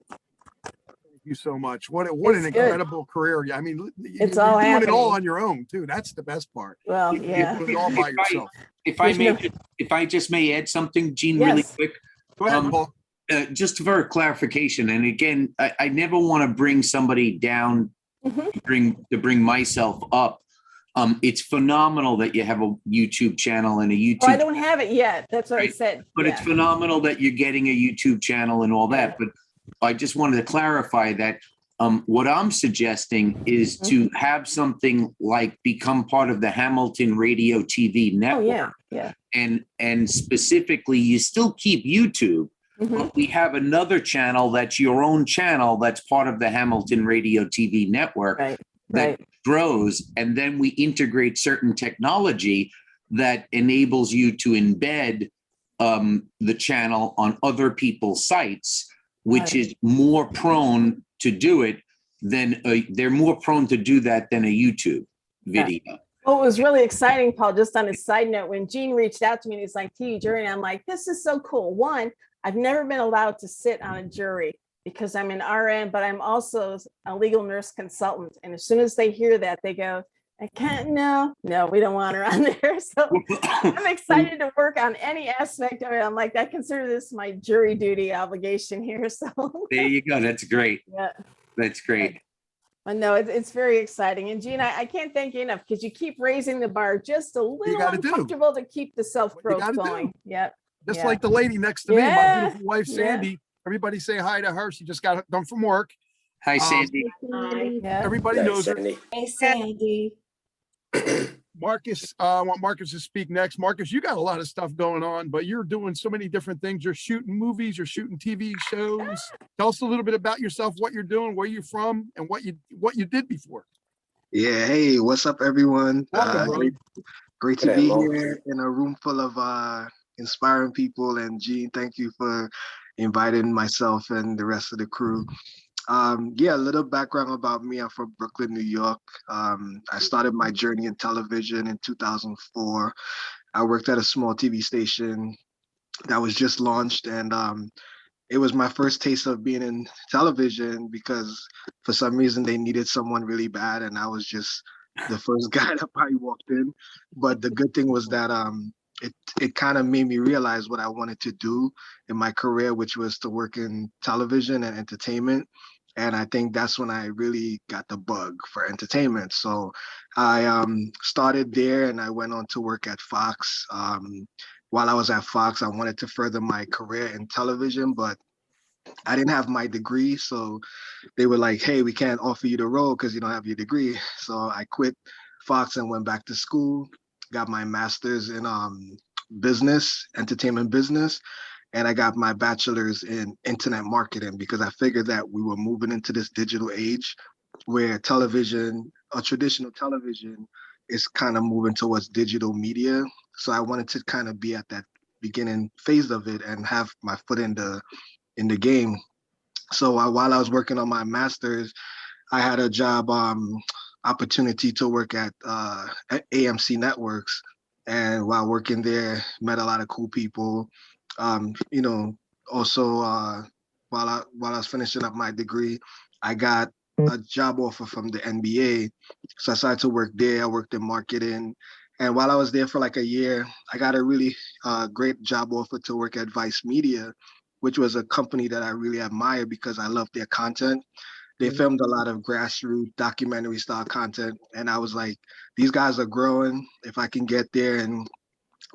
thank you so much. What an It's good. incredible career. I mean, It's you're all doing it all happening. on your own too. That's the best part. Well, You're yeah. doing it all by yourself. If I There's may, if I just may add something, Gene, really Yes. quick. Go ahead, Paul. Just for clarification, and again, I never want to bring somebody down, to bring myself up. It's phenomenal that you have a YouTube channel and a YouTube. Oh, I don't have it yet. That's what I Right. said. But it's phenomenal that you're getting a YouTube channel and all that. But I just wanted to clarify that what I'm suggesting is to have something like become part of the Hamilton Radio TV network. Oh, yeah. And specifically, you still keep YouTube, but we have another channel that's your own channel that's part of the Hamilton Radio TV network that grows. And then we integrate certain technology that enables you to embed the channel on other people's sites, which is more prone to do it than they're more prone to do that than a YouTube video. Well, it was really exciting, Paul, just on a side note, when Gene reached out to me and he's like, "Hey, jury," and I'm like, this is so cool. One, I've never been allowed to sit on a jury because I'm an RN, but I'm also a legal nurse consultant. And as soon as they hear that, they go, I can't, no, we don't want her on there. So I'm excited to work on any aspect of it. I'm like, I consider this my jury duty obligation here. So there you go. That's great. Yeah. That's great. I know it's very exciting. And Gene, I can't thank you enough because you keep raising the bar just a little uncomfortable to keep the self-growth going. Yep. Just like the lady next to me, my Yeah. beautiful wife, Sandy. Everybody say hi to her. She just got done from work. Hi, Sandy. Yeah. Everybody knows her. Hey, Sandy. Marcus, I want Marcus to speak next. Marcus, you got a lot of stuff going on, but you're doing so many different things. You're shooting movies, you're shooting TV shows. Tell us a little bit about yourself, what you're doing, where you're from, and what you did before. Yeah, hey, what's up, everyone? Welcome, bro. Great to G'day, be Mo. here in a room full of inspiring people. And Gene, thank you for inviting myself and the rest of the crew. Yeah, a little background about me. I'm from Brooklyn, New York. I started my journey in television in 2004. I worked at a small TV station that was just launched, and it was my first taste of being in television because for some reason they needed someone really bad, and I was just the first guy that probably walked in. But the good thing was that it kind of made me realize what I wanted to do in my career, which was to work in television and entertainment. And I think that's when I really got the bug for entertainment. So I started there and I went on to work at Fox. While I was at Fox, I wanted to further my career in television, but I didn't have my degree. So they were like, hey, we can't offer you the role because you don't have your degree. So I quit Fox and went back to school, got my master's in entertainment business, and I got my bachelor's in internet marketing because I figured that we were moving into this digital age where television, or traditional television, is kind of moving towards digital media. So I wanted to kind of be at that beginning phase of it and have my foot in the game. So while I was working on my master's, I had a job opportunity to work at AMC Networks, and while working there, met a lot of cool people. Also while I was finishing up my degree, I got a job offer from the NBA, so I started to work there. I worked in marketing, and while I was there for like a year, I got a really great job offer to work at Vice Media, which was a company that I really admire because I love their content. They filmed a lot of grassroots documentary style content. And I was like, these guys are growing. If I can get there and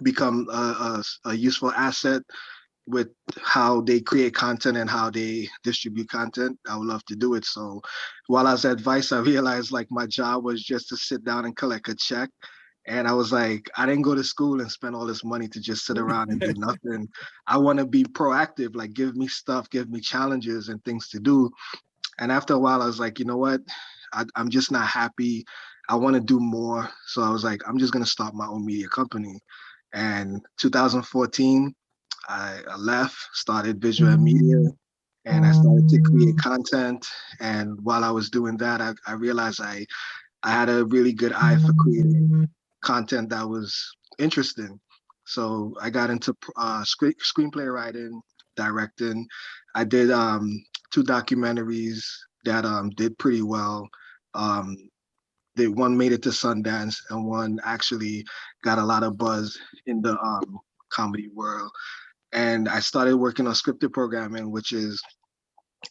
become a useful asset with how they create content and how they distribute content, I would love to do it. So while I was at Vice, I realized like my job was just to sit down and collect a check. And I was like, I didn't go to school and spend all this money to just sit around and do nothing. I want to be proactive, like give me stuff, give me challenges and things to do. And after a while, I was like, you know what? I'm just not happy. I want to do more. So I was like, I'm just going to start my own media company. And 2014, I left, started Visual Media, and I started to create content. And while I was doing that, I realized I had a really good eye for creating content that was interesting. So I got into screenplay writing, directing. I did 2 documentaries that did pretty well. One made it to Sundance, and one actually got a lot of buzz in the comedy world. And I started working on scripted programming, which is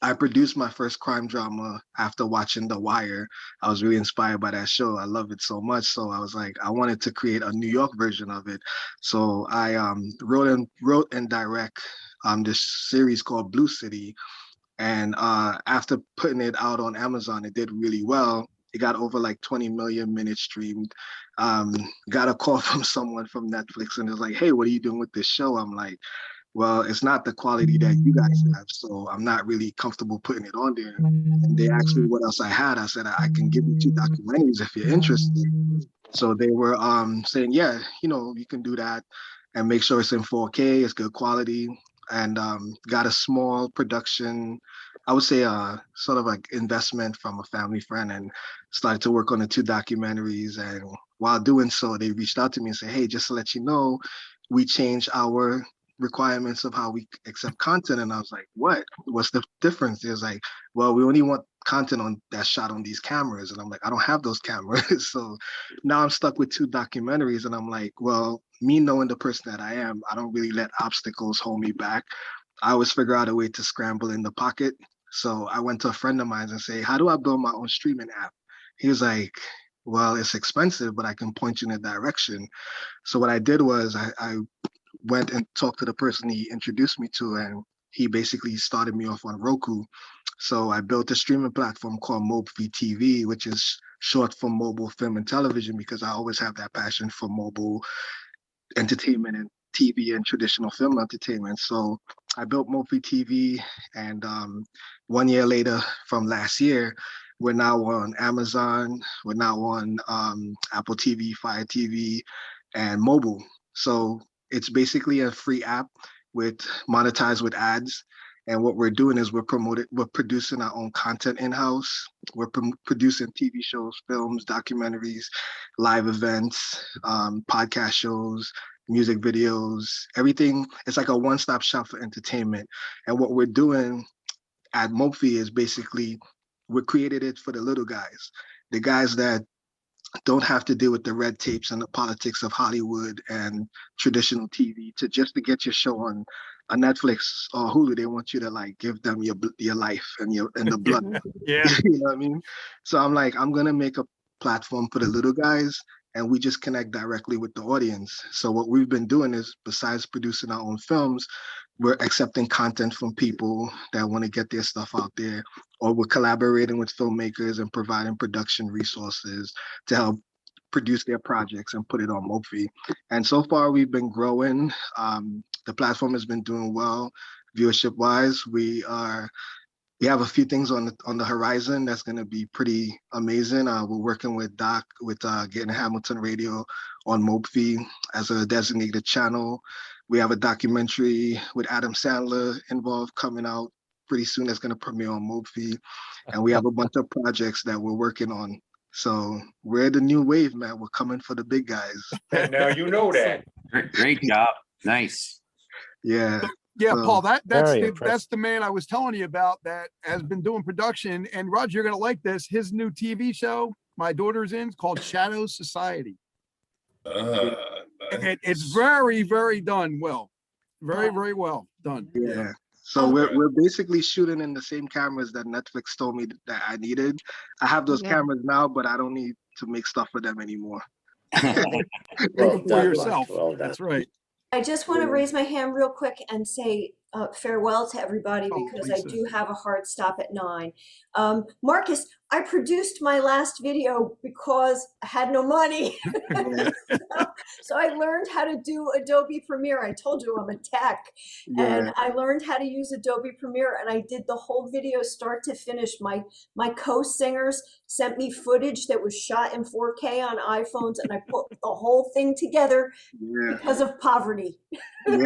I produced my first crime drama after watching The Wire. I was really inspired by that show. I love it so much. So I was like, I wanted to create a New York version of it. So I wrote and direct this series called Blue City. And after putting it out on Amazon, it did really well. It got over like 20 million minutes streamed. Got a call from someone from Netflix and it was like, hey, what are you doing with this show? I'm like, well, it's not the quality that you guys have, so I'm not really comfortable putting it on there. And they asked me what else I had. I said, I can give you 2 documentaries if you're interested. So they were saying, yeah, you can do that and make sure it's in 4K, it's good quality, and got a small production, I would say sort of like investment from a family friend, and started to work on the 2 documentaries. And while doing so, they reached out to me and said, hey, just to let you know, we changed our requirements of how we accept content. And I was like, what's the difference? It was like, well, we only want content on that's shot on these cameras. And I'm like, I don't have those cameras. So now I'm stuck with 2 documentaries. And I'm like, well, me knowing the person that I am, I don't really let obstacles hold me back. I always figure out a way to scramble in the pocket. So I went to a friend of mine and say, how do I build my own streaming app? He was like, well, it's expensive, but I can point you in a direction. So what I did was I went and talked to the person he introduced me to, and he basically started me off on Roku. So I built a streaming platform called Mobfee TV, which is short for mobile film and television, because I always have that passion for mobile entertainment and TV and traditional film entertainment. So I built Mobfee TV, and 1 year later, from last year, we're now on Amazon. We're now on Apple TV, Fire TV, and mobile. So it's basically a free app with monetized with ads. And what we're doing is we're producing our own content in-house. We're producing TV shows, films, documentaries, live events, podcast shows, music videos, everything. It's like a one-stop shop for entertainment. And what we're doing at Mophi is basically, we created it for the little guys, the guys that don't have to deal with the red tapes and the politics of Hollywood and traditional TV to get your show on Netflix or Hulu. They want you to like give them your life and the blood. Yeah. You know what I mean? So I'm like, I'm gonna make a platform for the little guys, and we just connect directly with the audience. So what we've been doing is, besides producing our own films, we're accepting content from people that want to get their stuff out there, or we're collaborating with filmmakers and providing production resources to help produce their projects and put it on Mophie. And so far we've been growing. The platform has been doing well viewership wise. We have a few things on the horizon that's going to be pretty amazing. We're working with getting Hamilton Radio on Mopefee as a designated channel. We have a documentary with Adam Sandler involved coming out pretty soon that's going to premiere on Mopefee. And we have a bunch of projects that we're working on. So we're the new wave, man. We're coming for the big guys. And now you know that. Great job. Nice. Yeah. Yeah, So- Paul, that's Very that's the man I was telling you about that has been doing production. And Roger, you're gonna like this. His new TV show, my daughter's in, it's called Shadow Society. And it's very, very done well. Very, very well done. Yeah. So we're basically shooting in the same cameras that Netflix told me that I needed. I have those cameras now, but I don't need to make stuff for them anymore. For yourself. That's right. I just want to raise my hand real quick and say farewell to everybody because I do have a hard stop at 9. Marcus, I produced my last video because I had no money. So I learned how to do Adobe Premiere. I told you I'm a tech. And I learned how to use Adobe Premiere, and I did the whole video start to finish. My co-singers sent me footage that was shot in 4K on iPhones, and I put the whole thing together because of poverty. I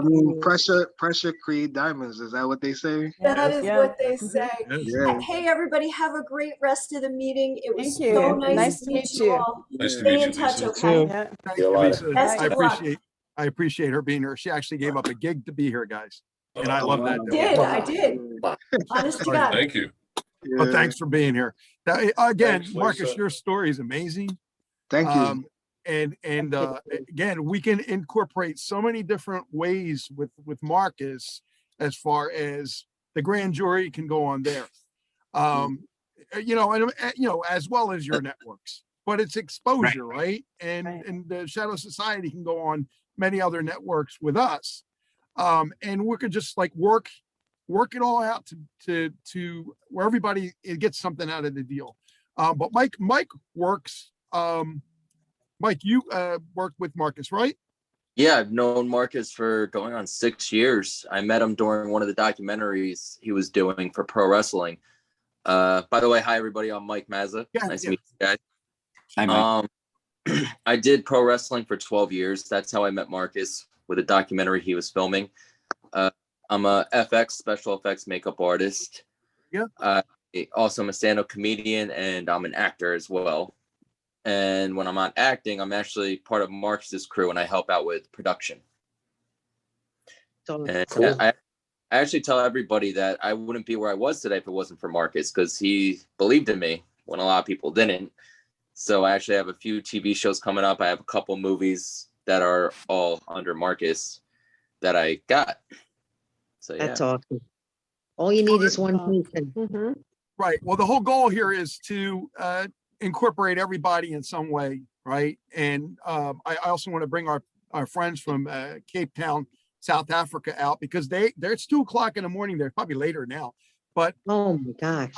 mean, pressure create diamonds. Is that what they say? That is what they say. Yeah. Hey, everybody, have a great rest of the meeting. It was Thank you. so nice, Nice to meet you all. Nice to Stay meet in you, touch, Lisa. okay? Yeah. Thank you, Lisa. Best I of luck. appreciate her being here. She actually gave up a gig to be here, guys. And I love that. I did. Honest to God. Thank you. But thanks for being here. Now, again, Thanks, Marcus, Lisa. your story is amazing. Thank you. And again, we can incorporate so many different ways with Marcus as far as the grand jury can go on there. As well as your networks, but it's exposure, right? And the Shadow Society can go on many other networks with us. And we could just like work it all out to where everybody gets something out of the deal. But Mike works, Mike, you worked with Marcus, right? Yeah, I've known Marcus for going on 6 years. I met him during one of the documentaries he was doing for pro wrestling. By the way, hi everybody. I'm Mike Mazza. Nice to meet you guys. Hi, Mike. I did pro wrestling for 12 years. That's how I met Marcus, with a documentary he was filming. I'm a FX, special effects makeup artist. Yeah. Also, I'm a stand-up comedian, and I'm an actor as well. And when I'm not acting, I'm actually part of Marcus's crew, and I help out with production. And Cool. I actually tell everybody that I wouldn't be where I was today if it wasn't for Marcus, because he believed in me when a lot of people didn't. So I actually have a few TV shows coming up. I have a couple movies that are all under Marcus that I got. So yeah. That's awesome. All you need is one person. Right. Well, the whole goal here is to incorporate everybody in some way, right? And I also want to bring our friends from Cape Town South Africa out because it's 2 o'clock in the morning. They're probably later now, but Oh my gosh.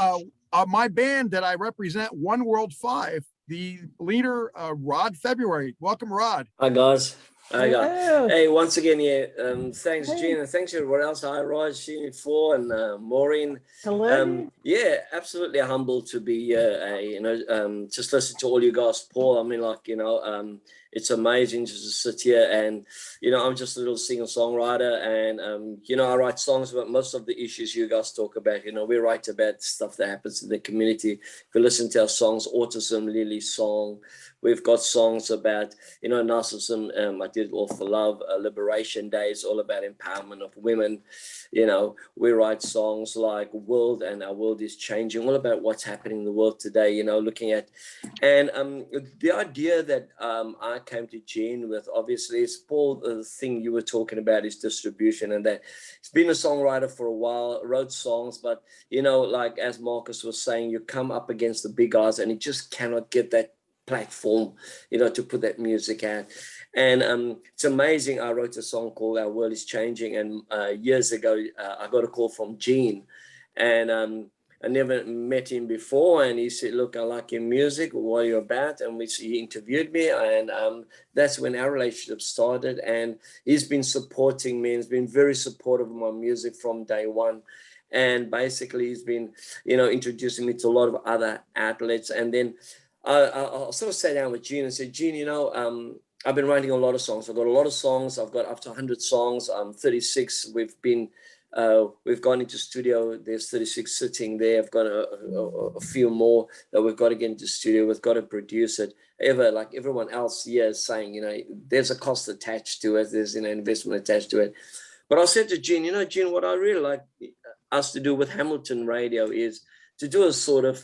my band that I represent, One World 5, the leader, Rod February. Welcome, Rod. Hi guys. Hi guys. Hello. Hey, once again, yeah. Thanks, Hey. Gene, and thanks everyone else. Hi, Raj, Unit 4, and Maureen. Hello. Yeah, absolutely humbled to be just listen to all you guys, Paul. I mean, like, it's amazing just to sit here and, I'm just a little singer-songwriter, and I write songs about most of the issues you guys talk about. We write about stuff that happens in the community. If you listen to our songs, Autism, Lily's song, we've got songs about, narcissism. I did All for Love, Liberation Day is all about empowerment of women. We write songs like World and Our World is Changing, all about what's happening in the world today, looking at. And the idea that I came to Gene with, obviously, is Paul, the thing you were talking about is distribution, and that he's been a songwriter for a while, wrote songs, but, like as Marcus was saying, you come up against the big guys and you just cannot get that platform, to put that music out. And it's amazing. I wrote a song called Our World is Changing, and years ago I got a call from Gene, and I never met him before, and he said, look, I like your music, what are you about? And he interviewed me, and that's when our relationship started, and he's been supporting me, and he's been very supportive of my music from day one. And basically he's been, introducing me to a lot of other outlets. And then I sort of sat down with Gene and said, Gene, I've been writing a lot of songs. I've got a lot of songs. I've got up to 100 songs. 36. We've gone into studio. There's 36 sitting there. I've got a few more that we've got to get into studio. We've got to produce it. Like everyone else here is saying, there's a cost attached to it. There's an investment attached to it. But I said to Gene, Gene, what I really like us to do with Hamilton Radio is to do a sort of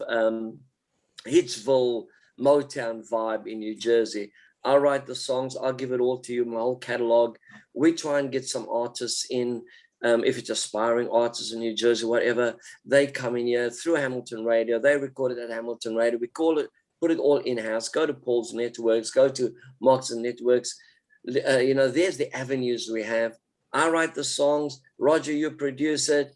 Hitsville Motown vibe in New Jersey. I'll write the songs. I'll give it all to you, my whole catalog. We try and get some artists in, if it's aspiring artists in New Jersey, whatever, they come in here through Hamilton Radio. They record it at Hamilton Radio. We put it all in-house. Go to Paul's Networks, go to Mark's and Networks. There's the avenues we have. I write the songs. Roger, you produce it.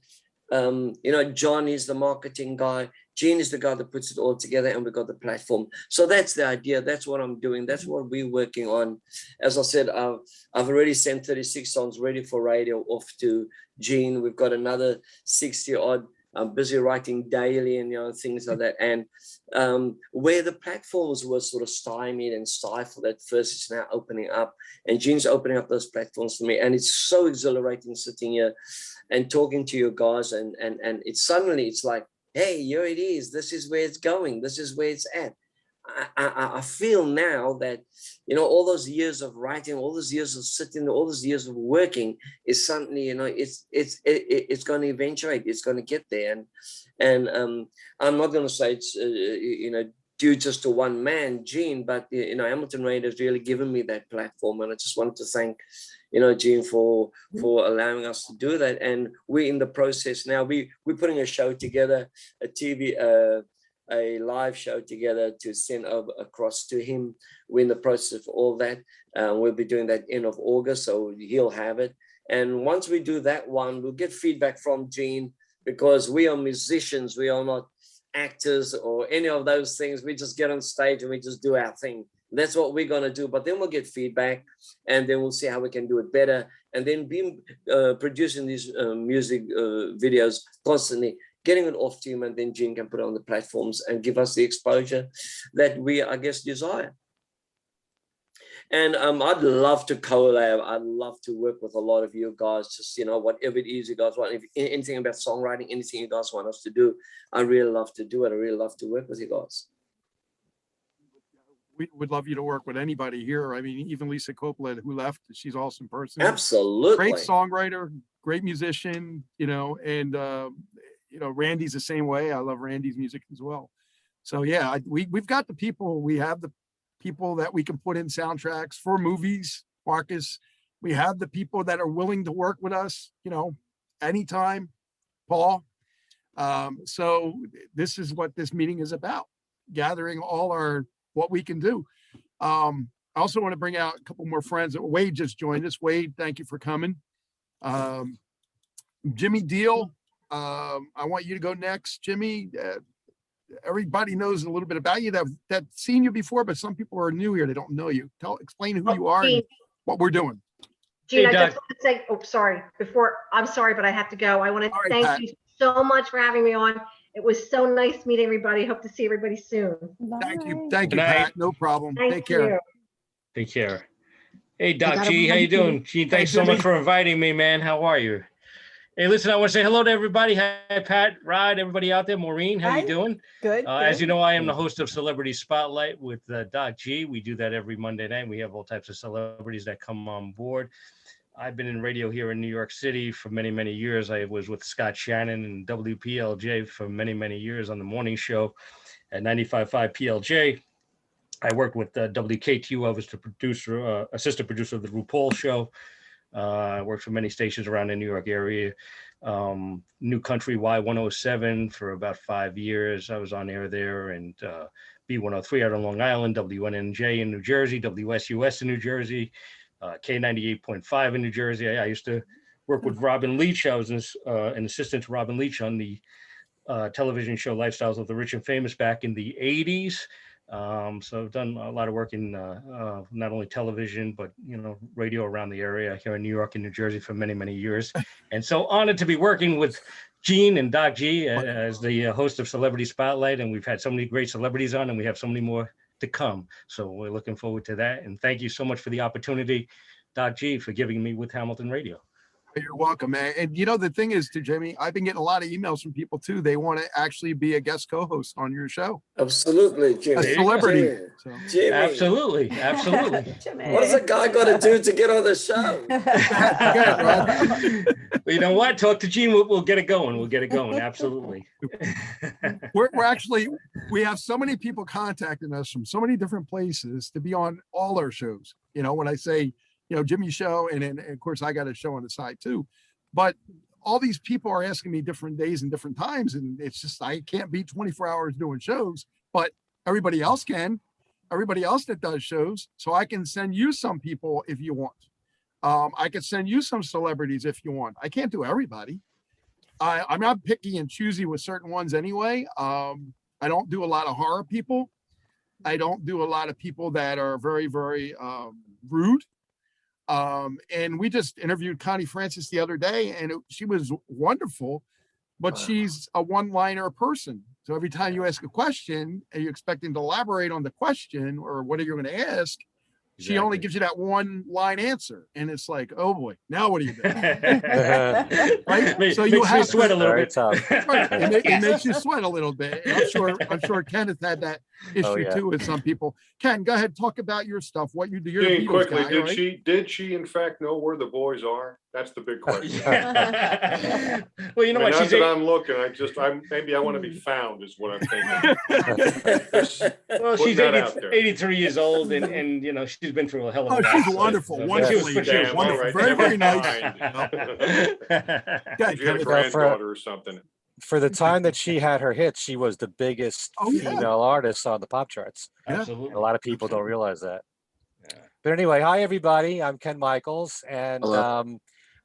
John is the marketing guy. Gene is the guy that puts it all together, and we got the platform. So that's the idea. That's what I'm doing. That's what we're working on. As I said, I've already sent 36 songs ready for radio off to Gene. We've got another 60 odd. I'm busy writing daily and things like that. And where the platforms were sort of stymied and stifled at first, it's now opening up. And Gene's opening up those platforms for me. And it's so exhilarating sitting here and talking to you guys. And it's like, hey, here it is. This is where it's going. This is where it's at. I feel now that, all those years of writing, all those years of sitting, all those years of working is suddenly, it's going to eventuate. It's going to get there. And I'm not going to say it's, due just to one man, Gene, but, Hamilton Radio has really given me that platform. And I just wanted to thank, Gene, for allowing us to do that. And we're in the process now. We're putting a show together, a live show together to send across to him. We're in the process of all that. We'll be doing that end of August, so he'll have it. And once we do that one, we'll get feedback from Gene, because we are musicians. We are not actors or any of those things. We just get on stage and we just do our thing. That's what we're going to do. But then we'll get feedback, and then we'll see how we can do it better. And then be producing these music videos constantly, getting it off to him, and then Gene can put it on the platforms and give us the exposure that we, I guess, desire. And I'd love to collab. I'd love to work with a lot of you guys, just, whatever it is you guys want. If anything about songwriting, anything you guys want us to do, I really love to do it. I really love to work with you guys. We would love you to work with anybody here. I mean, even Lisa Copeland, who left, she's an awesome person. Absolutely. Great songwriter, great musician, and Randy's the same way. I love Randy's music as well. So yeah, we've got the people. We have the people that we can put in soundtracks for movies, Marcus. We have the people that are willing to work with us, anytime, Paul. So this is what this meeting is about, gathering all what we can do. I also want to bring out a couple more friends. Wade just joined us. Wade, thank you for coming. Jimmy Deal, I want you to go next. Jimmy, everybody knows a little bit about you that seen you before, but some people are new here. They don't know you. Explain who you are and what we're doing. Gene, Hey, I Doug. just want to say, oh, sorry, I'm sorry, but I have to go. I want to right, thank Pat. you so much for having me on. It was so nice meeting everybody. Hope to see everybody soon. Thank you. Bye. Thank you, Good night. Pat. No problem. Thank Take care. you. Take care. Hey, I Doc gotta G, how run you too. doing? Gene, thanks so much Jimmy. for inviting me, man. How are you? Hey, listen, I want to say hello to everybody. Hi, Pat, Rod, everybody out there. Maureen, how Hi. you doing? Good. As you good. know, I am the host of Celebrity Spotlight with Doc G. We do that every Monday night. We have all types of celebrities that come on board. I've been in radio here in New York City for many, many years. I was with Scott Shannon and WPLJ for many, many years on the morning show at 95.5 PLJ. I worked with WKTU. I was the producer, assistant producer of the RuPaul show. I worked for many stations around the New York area. New Country Y107 for about 5 years. I was on air there, and B103 out on Long Island, WNNJ in New Jersey, WSUS in New Jersey, K98.5 in New Jersey. I used to work with Robin Leach. I was an assistant to Robin Leach on the television show Lifestyles of the Rich and Famous back in the 80s. So I've done a lot of work in not only television, but, radio around the area here in New York and New Jersey for many, many years. And so honored to be working with Gene and Doc G as the host of Celebrity Spotlight. And we've had so many great celebrities on, and we have so many more to come. So we're looking forward to that. And thank you so much for the opportunity, Doc G, for giving me with Hamilton Radio. You're welcome, man. And the thing is, too, Jamie, I've been getting a lot of emails from people too. They want to actually be a guest co-host on your show. Absolutely, Jimmy. A celebrity. Jimmy. So. Jimmy. Absolutely. Jimmy. What does a guy got to do to get on the show? Well, you know what? Talk to Gene. We'll get it going. We'll get it going. Absolutely. We have so many people contacting us from so many different places to be on all our shows. When I say, Jimmy's show, and then of course I got a show on the side too, but all these people are asking me different days and different times, and it's just, I can't be 24 hours doing shows, but everybody else can, everybody else that does shows. So I can send you some people if you want. I could send you some celebrities if you want. I can't do everybody. I'm not picky and choosy with certain ones anyway. I don't do a lot of horror people. I don't do a lot of people that are very, very rude. And we just interviewed Connie Francis the other day, and she was wonderful, but she's a one-liner person. So every time you ask a question and you're expecting to elaborate on the question or what are you going to ask, she only gives you that one line answer. And it's like, oh boy, now what do you do? Right? So you have to sweat a little bit. Right. It makes you sweat a little bit. And I'm sure Kenneth had that issue too with some people. Ken, go ahead, talk about your stuff, what you do. You're the Gene, Beatles quickly, guy, did right? she in fact know where the boys are? That's the big question. Well, you know what? Not that I'm looking. Maybe I want to be found is what I'm thinking. Well, she's Putting that out there. 83 years old, and she's been through a hell of a lot. She's wonderful, wonderfully. She was Damn, all wonderful. right, Very, never very nice. mind. If you had a Kenneth. granddaughter or something. For the time that she had her hits, she was the biggest female artist on the pop charts. Absolutely. A lot of people don't realize that. But anyway, hi everybody. I'm Ken Michaels, and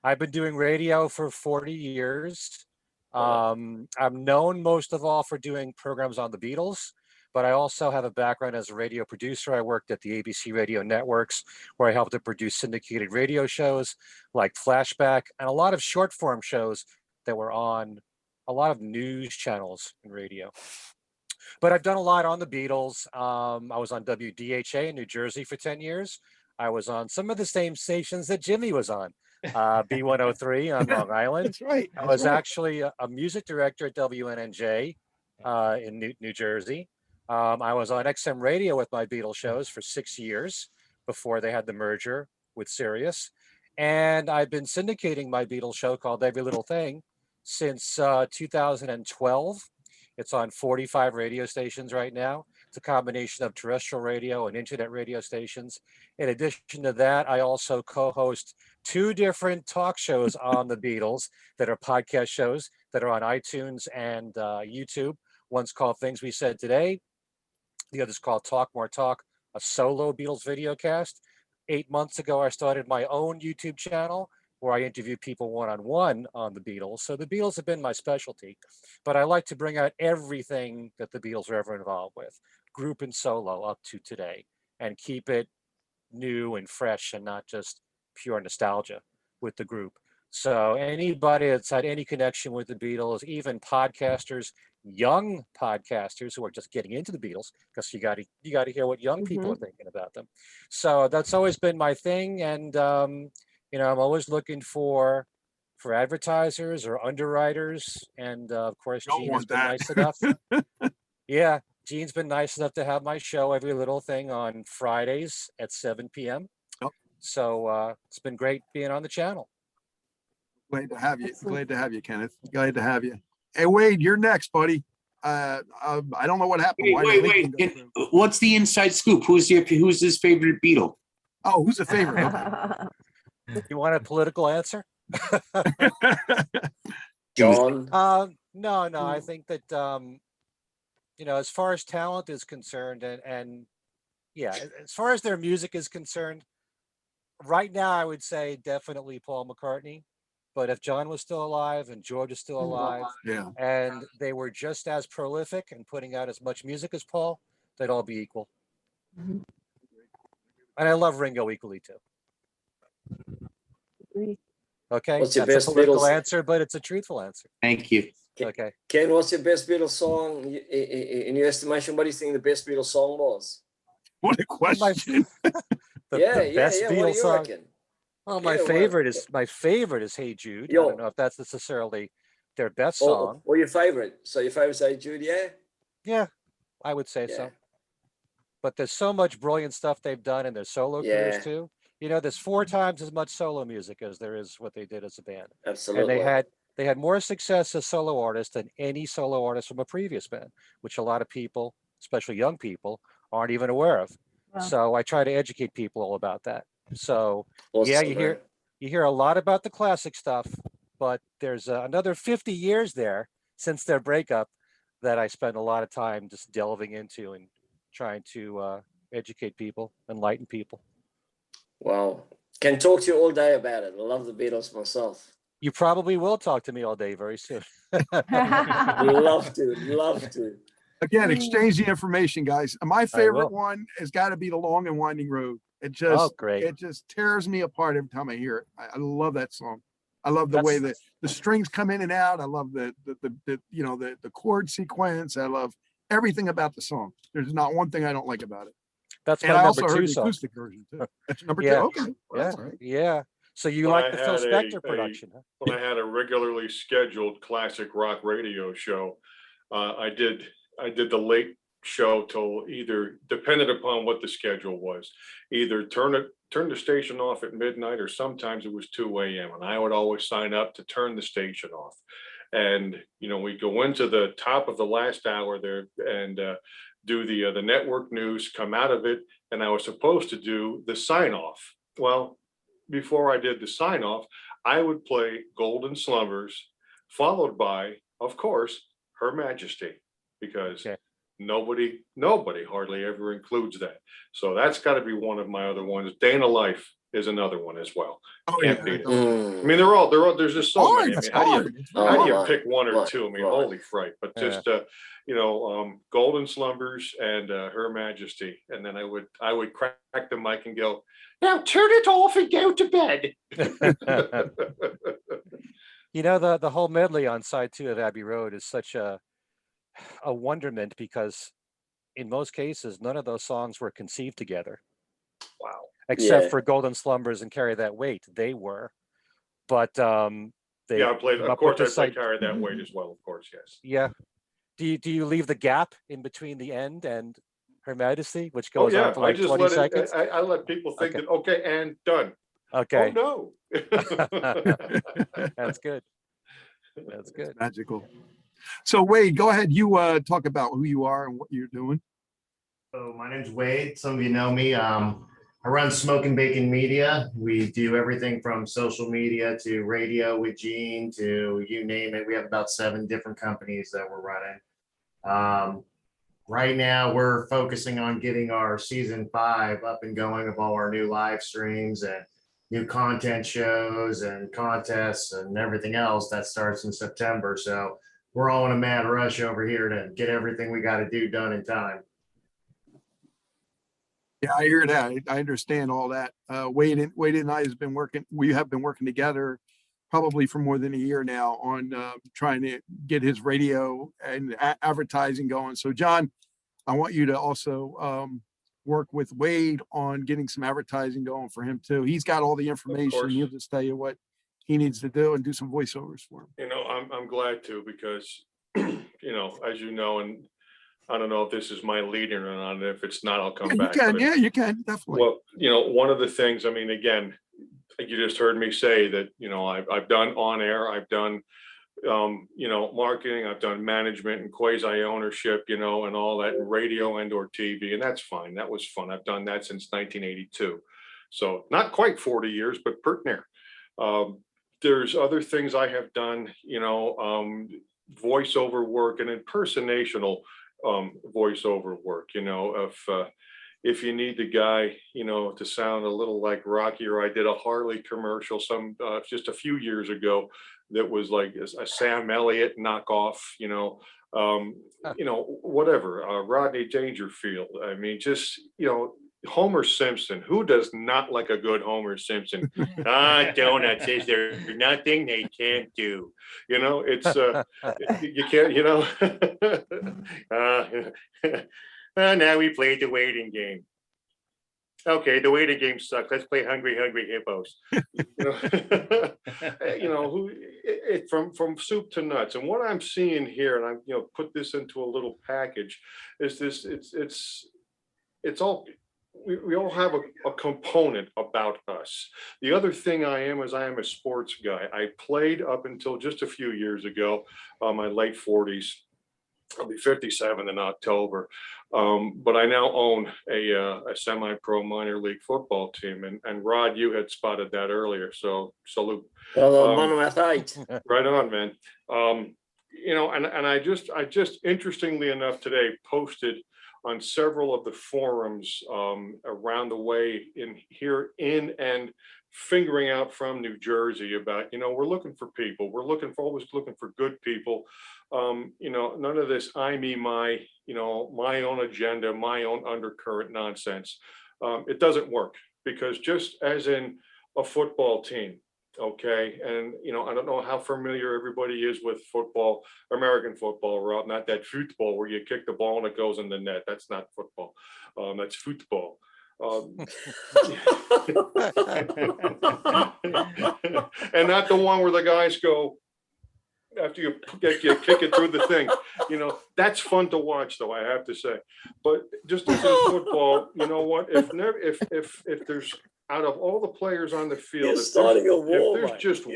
I've been doing radio for 40 years. I'm known most of all for doing programs on the Beatles, but I also have a background as a radio producer. I worked at the ABC radio networks, where I helped to produce syndicated radio shows like Flashback and a lot of short form shows that were on a lot of news channels in radio. But I've done a lot on the Beatles. I was on WDHA in New Jersey for 10 years. I was on some of the same stations that Jimmy was on, B103 on Long Island. That's right. I was actually a music director at WNNJ in New Jersey. I was on XM radio with my Beatles shows for 6 years before they had the merger with Sirius. And I've been syndicating my Beatles show called Every Little Thing since 2012. It's on 45 radio stations right now. It's a combination of terrestrial radio and internet radio stations. In addition to that, I also co-host 2 different talk shows on the Beatles that are podcast shows that are on iTunes and YouTube. One's called Things We Said Today. The other's called Talk More Talk, a solo Beatles video cast. 8 months ago, I started my own YouTube channel where I interview people one-on-one on the Beatles. So the Beatles have been my specialty, but I like to bring out everything that the Beatles are ever involved with, group and solo up to today, and keep it new and fresh and not just pure nostalgia with the group. So anybody that's had any connection with the Beatles, even podcasters, young podcasters who are just getting into the Beatles, because you got to hear what young people are thinking about them. So that's always been my thing, and I'm always looking for advertisers or underwriters, and of course, Don't Gene has want been that. nice enough. Yeah, Gene's been nice enough to have my show, Every Little Thing, on Fridays at 7 p.m. Yep. So it's been great being on the channel. Glad to have you. Glad to have you, Kenneth. Glad to have you. Hey, Wade, you're next, buddy. I don't know what happened. Why the link didn't go through? What's the inside scoop? Who's his favorite Beatle? Oh, who's the favorite? Okay. You want a political answer? John. No, I think that as far as talent is concerned, and yeah, as far as their music is concerned, right now I would say definitely Paul McCartney. But if John was still alive and George is still alive, yeah, and they were just as prolific and putting out as much music as Paul, they'd all be equal. And I love Ringo equally too. Okay, What's your that's best a political Beatles? answer, but it's a truthful answer. Thank you. Okay. Ken, what's your best Beatles song? In your estimation, what do you think the best Beatles song was? What a question. The best What do Beatles you song. reckon? Well, my Yeah, favorite is Hey Jude. I Yo. don't know if that's necessarily their best song. Or your favorite? So your favorite is Hey Jude, yeah? Yeah, I would say so. But there's so much brilliant stuff they've done in their solo careers too. There's 4 times as much solo music as there is what they did as a band. Absolutely. And they had more success as solo artists than any solo artist from a previous band, which a lot of people, especially young people, aren't even aware of. Wow. So I try to educate people all about that. So Awesome, yeah, man. you hear a lot about the classic stuff, but there's another 50 years there since their breakup that I spend a lot of time just delving into and trying to educate people, enlighten people. Wow. Can talk to you all day about it. I love the Beatles myself. You probably will talk to me all day very soon. Love to. Again, exchange the information, guys. My favorite will. one has got to be The Long and Winding Road. It just, great. it just tears me apart every time I hear it. I love that song. I love the way that the strings come in and out. I love the chord sequence. I love everything about the song. There's not one thing I don't like about it. That's And my I number also 2 heard the song. acoustic version too. That's number Yeah. 2. Okay. Well, Yeah. that's all right. Yeah. So you When like I the Phil had Spector production, huh? When I had a regularly scheduled classic rock radio show, I did the late show till either, depended upon what the schedule was, either turn the station off at midnight, or sometimes it was 2 a.m. and I would always sign up to turn the station off. And we'd go into the top of the last hour there and do the network news, come out of it, and I was supposed to do the sign off. Well, before I did the sign off, I would play Golden Slumbers, followed by, of course, Her Majesty, because nobody hardly ever includes that. So that's got to be one of my other ones. Dana Life is another one as well. Oh, Can't yeah. beat it. I mean, they're all, there's just so many. I mean, how do you pick one or two? I mean, holy fright. But just, Golden Slumbers and Her Majesty. And then I would crack the mic and go, now turn it off and go to bed. The whole medley on side 2 of Abbey Road is such a wonderment, because in most cases, none of those songs were conceived together. Wow. Except for Golden Slumbers and Carry That Weight, they were. But they I played, came of up with course, I this Carry That Weight as well, of course, yes. Yeah. Do you leave the gap in between the end and Her Majesty, which goes on for like 20 seconds? I let people think that, okay, and done. Okay. Oh, no. That's good. That's good. Magical. So Wade, go ahead. You talk about who you are and what you're doing. So my name's Wade. Some of you know me. I run Smoke and Bacon Media. We do everything from social media to radio with Gene to you name it. We have about 7 different companies that we're running. Right now, we're focusing on getting our season 5 up and going of all our new live streams, and new content shows and contests and everything else that starts in September. So we're all in a mad rush over here to get everything we got to do done in time. Yeah, I hear that. I understand all that. Wade and I we have been working together probably for more than a year now on trying to get his radio and advertising going. So John, I want you to also work with Wade on getting some advertising going for him too. He's got all the information. He'll just tell you what he needs to do and do some voiceovers for him. You know, I'm glad to, because, you know, as you know, and I don't know if this is my lead in or not, and if it's not, I'll come back. You can, definitely. Well, you know, one of the things, I mean, again, you just heard me say that, you know, I've done on air, I've done, you know, marketing, I've done management and quasi ownership, you know, and all that, and radio and or TV, and that's fine. That was fun. I've done that since 1982. So not quite 40 years, but pert near. There's other things I have done, you know, voiceover work and impersonational voiceover work, you know, if you need the guy, you know, to sound a little like Rocky, or I did a Harley commercial just a few years ago that was like a Sam Elliott knockoff, you know, whatever, Rodney Dangerfield. I mean, just, you know, Homer Simpson. Who does not like a good Homer Simpson? Donuts, is there nothing they can't do? You know, it's you can't, you know. Now we played the waiting game. Okay, the waiting game sucks. Let's play Hungry Hungry Hippos. You know, from soup to nuts. And what I'm seeing here, and I'm, you know, put this into a little package, is this. It's all. We all have a component about us. The other thing I am a sports guy. I played up until just a few years ago, my late 40s. I'll be 57 in October. But I now own a semi-pro minor league football team. And Rod, you had spotted that earlier. So salute. Right on, man. You know, and I just interestingly enough today posted on several of the forums around the way and figuring out from New Jersey about, you know, we're looking for people. We're always looking for good people. You know, none of this I, me, my, you know, my own agenda, my own undercurrent nonsense. It doesn't work, because just as in a football team, okay, and you know, I don't know how familiar everybody is with football, American football, Rob, not that football where you kick the ball and it goes in the net. That's not football. That's football. And not the one where the guys go after you kick it through the thing. You know, that's fun to watch, though, I have to say. But just as in football, you know what? If there's, out of all the players on the field, if there's just one,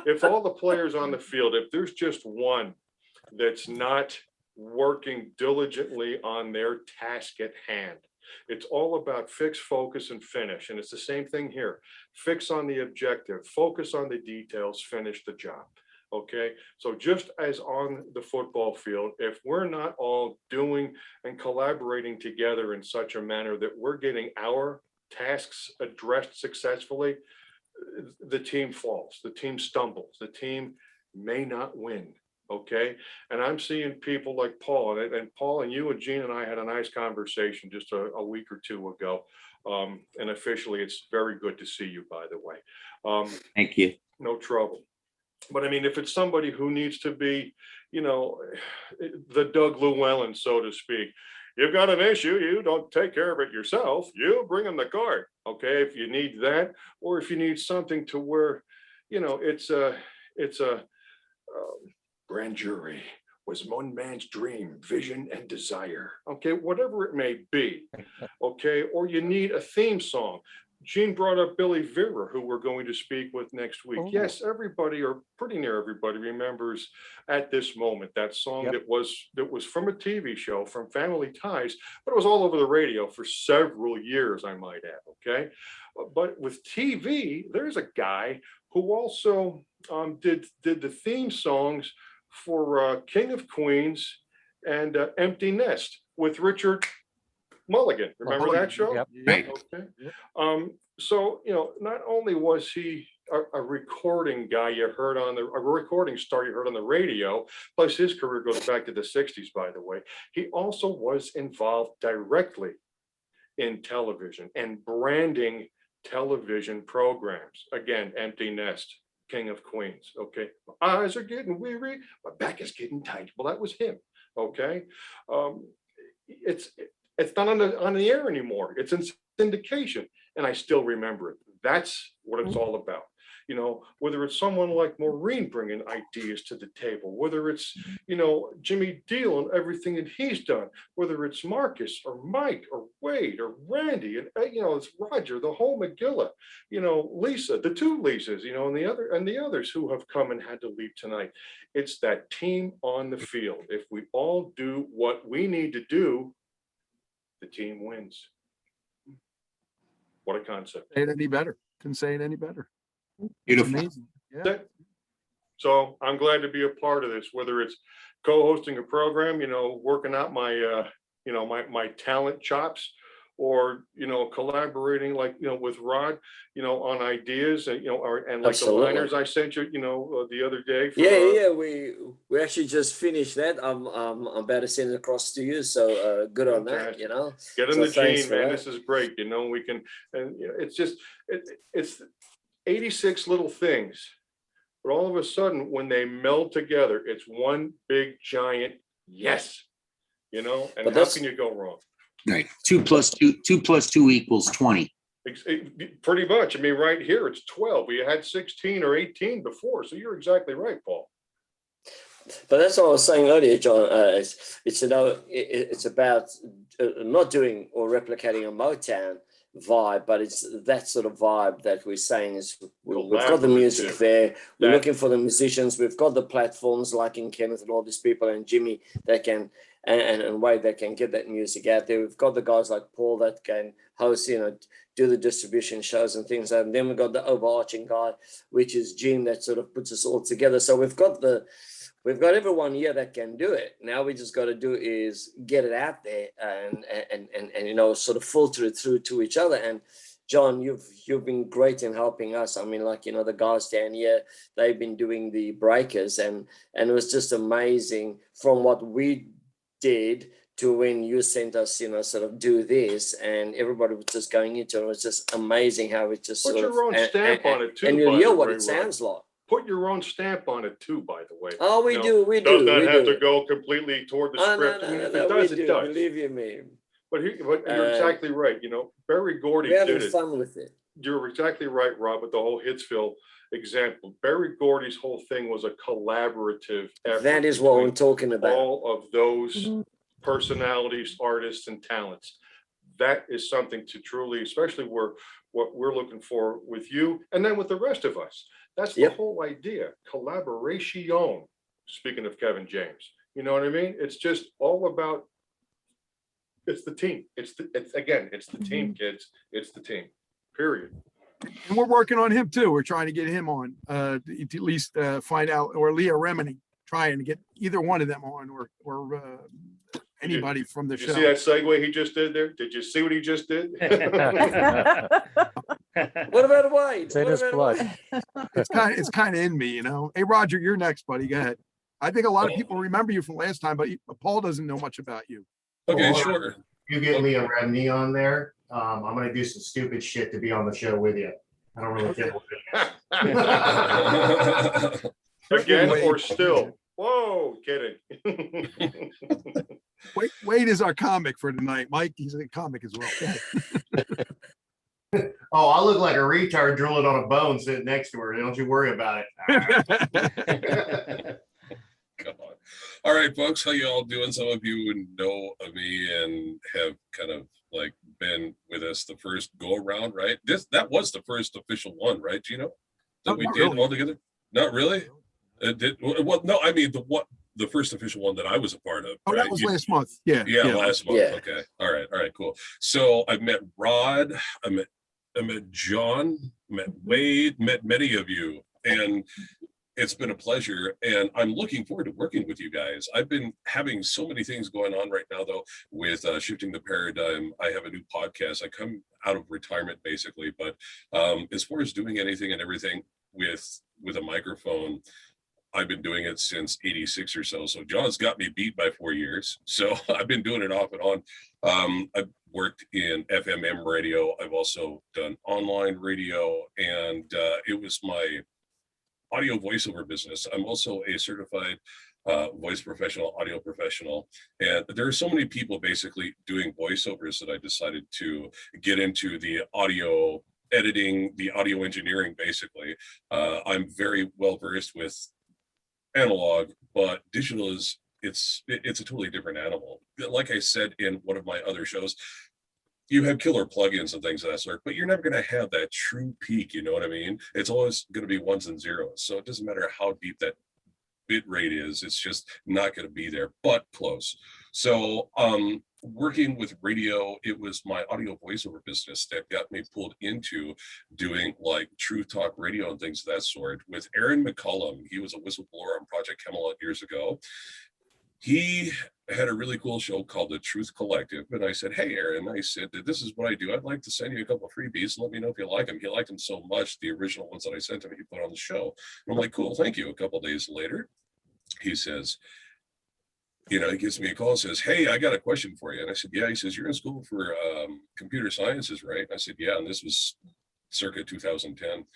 if all the players on the field, if there's just one that's not working diligently on their task at hand, it's all about fix, focus, and finish. And it's the same thing here. Fix on the objective, focus on the details, finish the job. Okay, so just as on the football field, if we're not all doing and collaborating together in such a manner that we're getting our tasks addressed successfully, the team falls, the team stumbles, the team may not win. Okay, and I'm seeing people like Paul, and Paul and you and Gene and I had a nice conversation just a week or two ago. And officially, it's very good to see you, by the way. Thank you. No trouble. But I mean, if it's somebody who needs to be, you know, the Doug Llewellyn, so to speak, you've got an issue, you don't take care of it yourself, you bring them the card. Okay, if you need that, or if you need something to where, you know, it's a grand jury was one man's dream, vision, and desire. Okay, whatever it may be. Okay, or you need a theme song. Gene brought up Billy Vera, who we're going to speak with next week. Oh. Yes, everybody, or pretty near everybody, remembers At This Moment, that song. Yep. that was from a TV show, from Family Ties, but it was all over the radio for several years, I might add. Okay, but with TV, there's a guy who also did the theme songs for King of Queens and Empty Nest with Richard Mulligan. Remember that show? Yep. Right. Okay. So, not only was he a recording guy you heard a recording star you heard on the radio, plus his career goes back to the 60s, by the way, he also was involved directly in television and branding television programs. Again, Empty Nest, King of Queens, okay? My eyes are getting weary, my back is getting tight. Well, that was him, okay? It's not on the air anymore. It's in syndication, and I still remember it. That's what it's all about. Whether it's someone like Maureen bringing ideas to the table, whether it's, Jimmy Deal and everything that he's done, whether it's Marcus or Mike or Wade or Randy, and, it's Roger, the whole Megillah, Lisa, the two Lisas, and the others who have come and had to leave tonight. It's that team on the field. If we all do what we need to do, the team wins. What a concept. Say it any better. Couldn't say it any better. Beautiful. Amazing. Yeah. So I'm glad to be a part of this, whether it's co-hosting a program, working out my, my talent chops, or, collaborating with Rod, on ideas and, and like Absolutely. the liners I sent you, the other day. For, Yeah. We actually just finished that. I'm about to send it across to you. So good on that, Get in So the thanks gene, for man. that. This is great. We can, and it's just, it's 86 little things, but all of a sudden when they meld together, it's one big giant yes, and But how can you go wrong? Right. 2 + 2 equals 20. Pretty much. I mean, right here it's 12. We had 16 or 18 before, so you're exactly right, Paul. But that's what I was saying earlier, John. It's about not doing or replicating a Motown vibe, but it's that sort of vibe that we're saying is we've got the music there. We're looking for the musicians. We've got the platforms like in Kenneth and all these people and Jimmy that can and Wade that can get that music out there. We've got the guys like Paul that can host, do the distribution shows and things. And then we've got the overarching guy, which is Gene, that sort of puts us all together. So we've got everyone here that can do it. Now we just got to do is get it out there and sort of filter it through to each other. And John, you've been great in helping us. I mean, the guys down here, they've been doing the breakers, and it was just amazing from what we did to when you sent us, sort of do this, and everybody was just going into it. It was just amazing how it just Put sort your of, own stamp on it too. and you'll by hear the what way, it sounds like. Put your own stamp on it too, by the way. Oh, we do. Does not have to go completely toward the Oh, script. no, I mean, no, if no, it does, we it do. does. Believe you me. But you're exactly right. Barry Gordy We're did having it. fun with it. You're exactly right, Rob, with the whole Hitsville example. Barry Gordy's whole thing was a collaborative effort. That is what I'm talking about. All of those personalities, artists, and talents. That is something to truly, especially what we're looking for with you, and then with the rest of us. That's the whole idea. Collaboration. Speaking of Kevin James, you know what I mean? It's just all about. It's the team. It's the team, kids. It's the team. Period. And we're working on him too. We're trying to get him on, at least find out, or Leah Remini, trying to get either one of them on, or anybody from the Did show. you see that segue he just did there? Did you see what he just did? What about Wade? Say this blood. It's kind of in me, Hey, Roger, you're next, buddy. Go ahead. I think a lot of people remember you from last time, but Paul doesn't know much about you. Okay, sure. You get Leah Remini on there. I'm going to do some stupid shit to be on the show with you. I don't really care what it is. Again, or still? Whoa, kidding. Wade is our comic for tonight. Mike, he's a comic as well. Oh, I look like a retard drooling on a bone sitting next to her. Don't you worry about it. Come on. All right, folks, how you all doing? Some of you know of me and have kind of been with us the first go around, right? That was the first official one, right, Gino? That we did all together? Not really? It did. Well, no, I mean the first official one that I was a part of. Oh, right? that was last month. Yeah. Last month. Yeah. Okay. All right, cool. So I met Rod, I met John, met Wade, met many of you, and It's been a pleasure, and I'm looking forward to working with you guys. I've been having so many things going on right now, though, with Shifting the Paradigm. I have a new podcast. I come out of retirement, basically, but as far as doing anything and everything with a microphone, I've been doing it since '86 or so. So John's got me beat by 4 years. So I've been doing it off and on. I've worked in FMM radio. I've also done online radio, and it was my audio voiceover business. I'm also a certified voice professional, audio professional. And there are so many people basically doing voiceovers that I decided to get into the audio editing, the audio engineering, basically. I'm very well versed with analog, but digital it's a totally different animal. Like I said in one of my other shows, you have killer plugins and things of that sort, but you're never going to have that true peak. You know what I mean? It's always going to be ones and zeros. So it doesn't matter how deep that bit rate is, it's just not going to be there, but close. So working with radio, it was my audio voiceover business that got me pulled into doing like Truth Talk Radio and things of that sort with Aaron McCullum. He was a whistleblower on Project Camelot years ago. He had a really cool show called The Truth Collective. And I said, hey, Aaron, I said, this is what I do. I'd like to send you a couple of freebies and let me know if you like them. He liked them so much, the original ones that I sent him, he put on the show. And I'm like, cool, thank you. A couple of days later, he says, he gives me a call and says, hey, I got a question for you. And I said, yeah. He says, you're in school for computer sciences, right? And I said, yeah. And this was circa 2010. And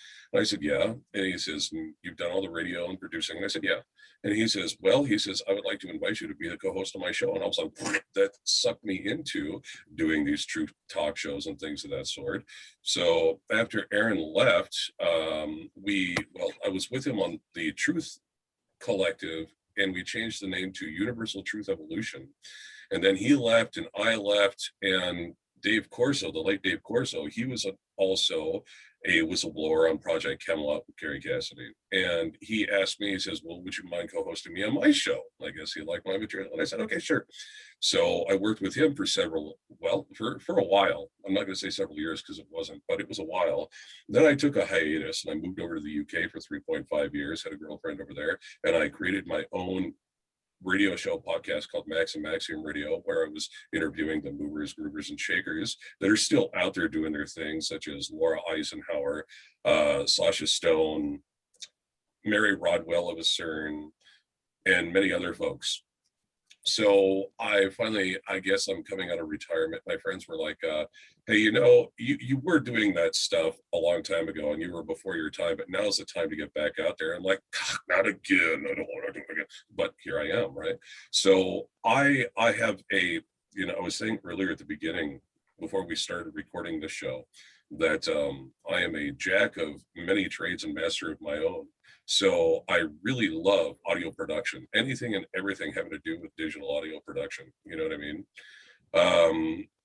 I said, yeah. And he says, you've done all the radio and producing. And I said, yeah. And he says, well, I would like to invite you to be the co-host of my show. And I was like, that sucked me into doing these true talk shows and things of that sort. So after Aaron left, I was with him on the Truth Collective, and we changed the name to Universal Truth Evolution. And then he left and I left, and Dave Corso, the late Dave Corso, he was also a whistleblower on Project Camelot with Gary Cassidy. And he asked me, he says, well, would you mind co-hosting me on my show? I guess he liked my material. And I said, okay, sure. So I worked with him for a while. I'm not going to say several years because it wasn't, but it was a while. Then I took a hiatus and I moved over to the UK for 3.5 years, had a girlfriend over there, and I created my own radio show podcast called Max and Maxium Radio, where I was interviewing the movers, groovers, and shakers that are still out there doing their things, such as Laura Eisenhower, Sasha Stone, Mary Rodwell of CERN, and many other folks. So I guess I'm coming out of retirement. My friends were like, hey, you were doing that stuff a long time ago and you were before your time, but now's the time to get back out there. I'm like, not again. I don't want to do it again. But here I am, right? So I have I was saying earlier at the beginning, before we started recording the show, that I am a jack of many trades and master of my own. So I really love audio production, anything and everything having to do with digital audio production. You know what I mean?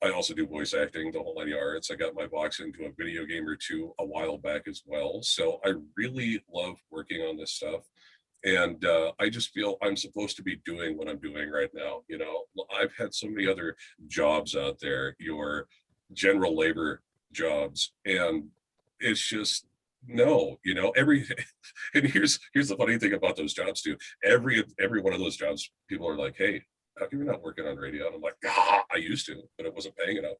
I also do voice acting, the whole 90 yards. I got my box into a video game or two a while back as well. So I really love working on this stuff. And I just feel I'm supposed to be doing what I'm doing right now. I've had so many other jobs out there, your general labor jobs, and it's just, no, and here's the funny thing about those jobs too. Every one of those jobs, people are like, hey, how come you're not working on radio? And I'm like, I used to, but it wasn't paying enough,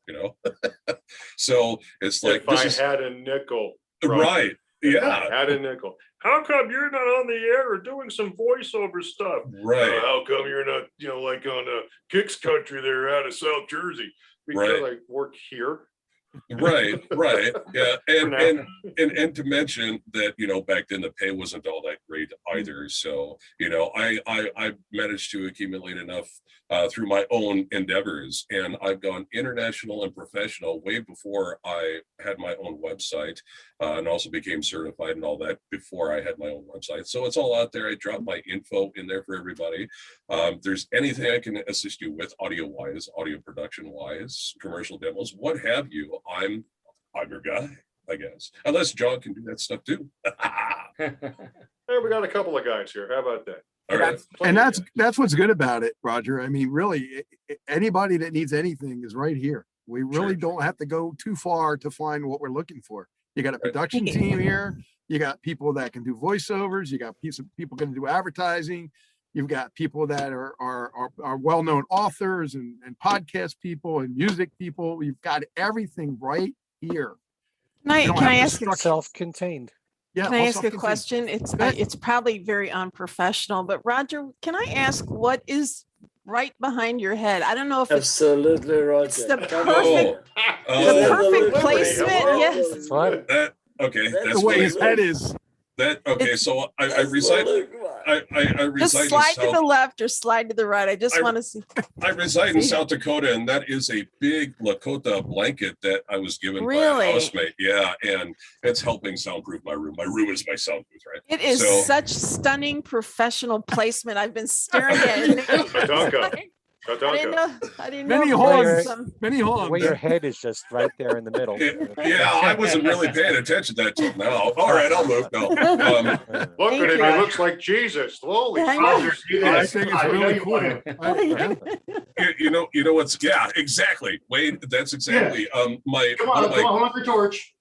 So it's like, if I had a nickel. Right. Yeah. I had a nickel. How come you're not on the air or doing some voiceover stuff? Right. How come you're not, like on Kicks Country there out of South Jersey? Because I work here. Right. Yeah. And to mention that, back then the pay wasn't all that great either. So, I managed to accumulate enough through my own endeavors, and I've gone international and professional way before I had my own website, and also became certified and all that before I had my own website. So it's all out there. I drop my info in there for everybody. There's anything I can assist you with audio wise, audio production wise, commercial demos, what have you. I'm your guy, I guess. Unless John can do that stuff too. Hey, we got a couple of guys here. How about that? All right. And that's what's good about it, Roger. I mean, really, anybody that needs anything is right here. We really don't have to go too far to find what we're looking for. You got a production team here. You got people that can do voiceovers. You got people can do advertising. You've got people that are well-known authors and podcast people and music people. You've got everything right here. Can I ask self-contained? Yeah. Can I ask a question? It's probably very unprofessional, but Roger, can I ask what is right behind your head? I don't know if absolutely, Roger. it's the Come perfect, on. the perfect placement. Yes. That's what. Okay, the that's way what his head is. That okay. So I reside. I reside Just in slide to the South. left or slide to the right. I just want to see. I reside in South Dakota, and that is a big Lakota blanket that I was given by Really? a housemate. Yeah, and it's helping soundproof my room. My room is my soundproof, right? It is So- such stunning professional placement. I've been staring at it. Tatanka. I didn't know. I didn't know. Many if there was horns. some- Many The horns. way your head is just right there in the middle. Yeah, I wasn't really paying attention to that till now. All right, I'll move. No, Look Thank at him. you. He looks like Jesus. Holy I know. smokes. I think it's really cool. you know what's? Yeah, exactly. Wade, that's exactly. My Come one on, of come my on, hold the torch.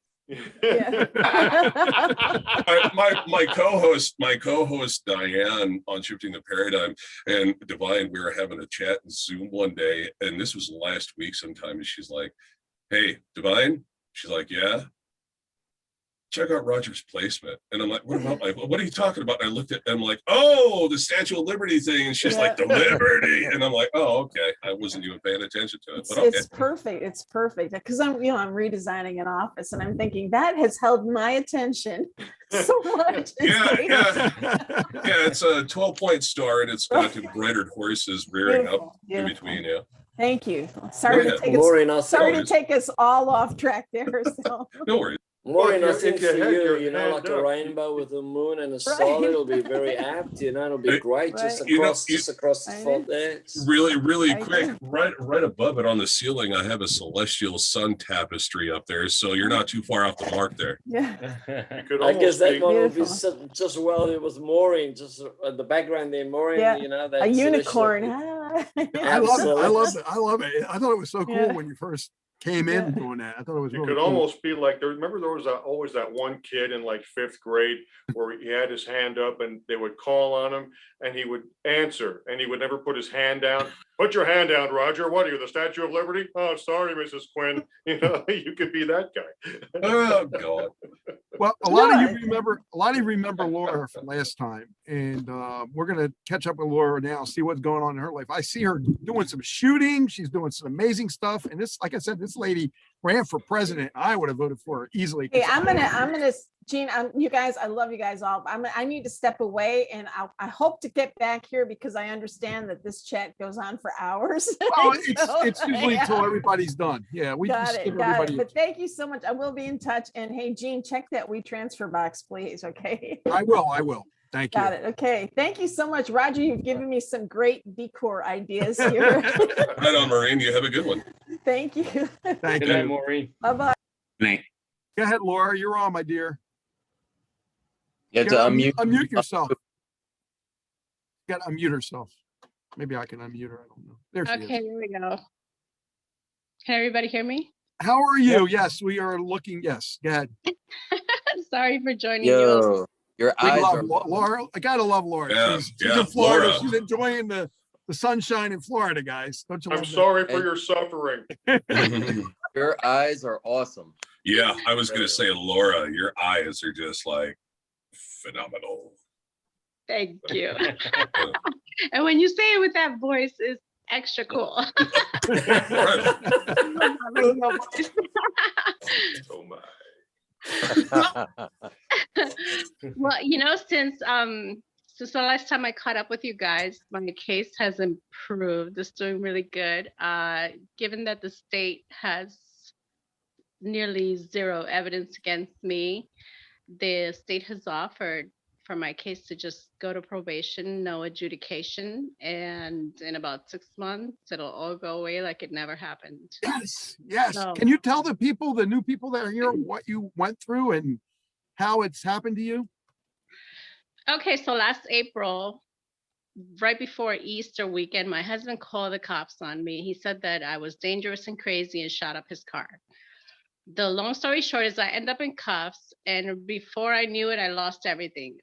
my co-host Diane on Shifting the Paradigm and Divine, we were having a chat in Zoom one day, and this was last week sometime, and she's like, "Hey, Divine," she's like, "Yeah, check out Roger's placement." And I'm like, what are you talking about? And I looked at I'm like, "Oh, the Statue of Liberty thing." And she's like, "The Liberty." And I'm like, "Oh, okay." I wasn't even paying attention to it, but okay. It's perfect. It's perfect because I'm redesigning an office and I'm thinking that has held my attention so much. Yeah. It's a 12-point star, and it's got embroidered horses rearing up in between. Yeah. Thank you. Sorry Yeah. to take Maureen, I'll us. Sorry say- to take us all off track there. So. No worries. Maureen, I Well, think if for you had you, your you know, hand like a up. rainbow with a moon and a Right. star, it'll be very apt, you know, it'll be great just Right. across the I fault know. there. Really I quick, do. right above it on the ceiling, I have a celestial sun tapestry up there, so you're not too far off the mark there. Yeah. You could I guess almost that be, one will be Beautiful. just well it was Maureen, just the background there, Maureen, Yeah. you know, A that unicorn. I love it. I love it. I love it. I thought it was so cool Yeah. when you first came in doing that. I thought it was you really could cool. almost be like, remember there was always that one kid in like 5th grade where he had his hand up and they would call on him and he would answer and he would never put his hand down. Put your hand down, Roger. What are you, the Statue of Liberty? Oh, sorry, Mrs. Quinn. You know, you could be that guy. Oh God. Well, a lot of you remember Laura from last time, and we're gonna catch up with Laura now, see what's going on in her life. I see her doing some shooting. She's doing some amazing stuff, and this, like I said, this lady ran for president. I would have voted for her easily. Hey, I'm gonna, Gene. You guys, I love you guys all. I need to step away, and I hope to get back here because I understand that this chat goes on for hours. Well, So, it's usually yeah. until everybody's done. Yeah, we Got just it, give got everybody. it. But thank you so much. I will be in touch. And hey, Gene, check that WeTransfer box, please. Okay. I will. Thank you. Got it. Okay. Thank you so much, Roger. You've given me some great decor ideas here. Right on, Maureen. You have a good one. Thank you. Thank Good night, you. Maureen. Bye-bye. Go ahead, Laura. You're on, my dear. You have to unmute. Unmute yourself. You got to unmute herself. Maybe I can unmute her. I don't know. There she Okay, is. here we go. Can everybody hear me? How are you? Yes, we are looking. Yes, go ahead. Sorry for joining you. Yo, your We eyes love are. Laura. I gotta love Laura. Yeah, She's yeah, in Florida. Laura. She's enjoying the sunshine in Florida, guys. Don't you love I'm that? sorry for your suffering. Your eyes are awesome. Yeah, I was gonna say, Laura, your eyes are just like phenomenal. Thank you. And when you say it with that voice, it's extra cool. Oh my. Well, you know, since the last time I caught up with you guys, my case has improved. It's doing really good. Given that the state has nearly zero evidence against me, the state has offered for my case to just go to probation, no adjudication, and in about 6 months, it'll all go away like it never happened. Yes, yes. So- Can you tell the people, the new people that are here, what you went through and how it's happened to you? Okay, so last April, right before Easter weekend, my husband called the cops on me. He said that I was dangerous and crazy and shot up his car. the long story short is I end up in cuffs, and before I knew it, I lost everything.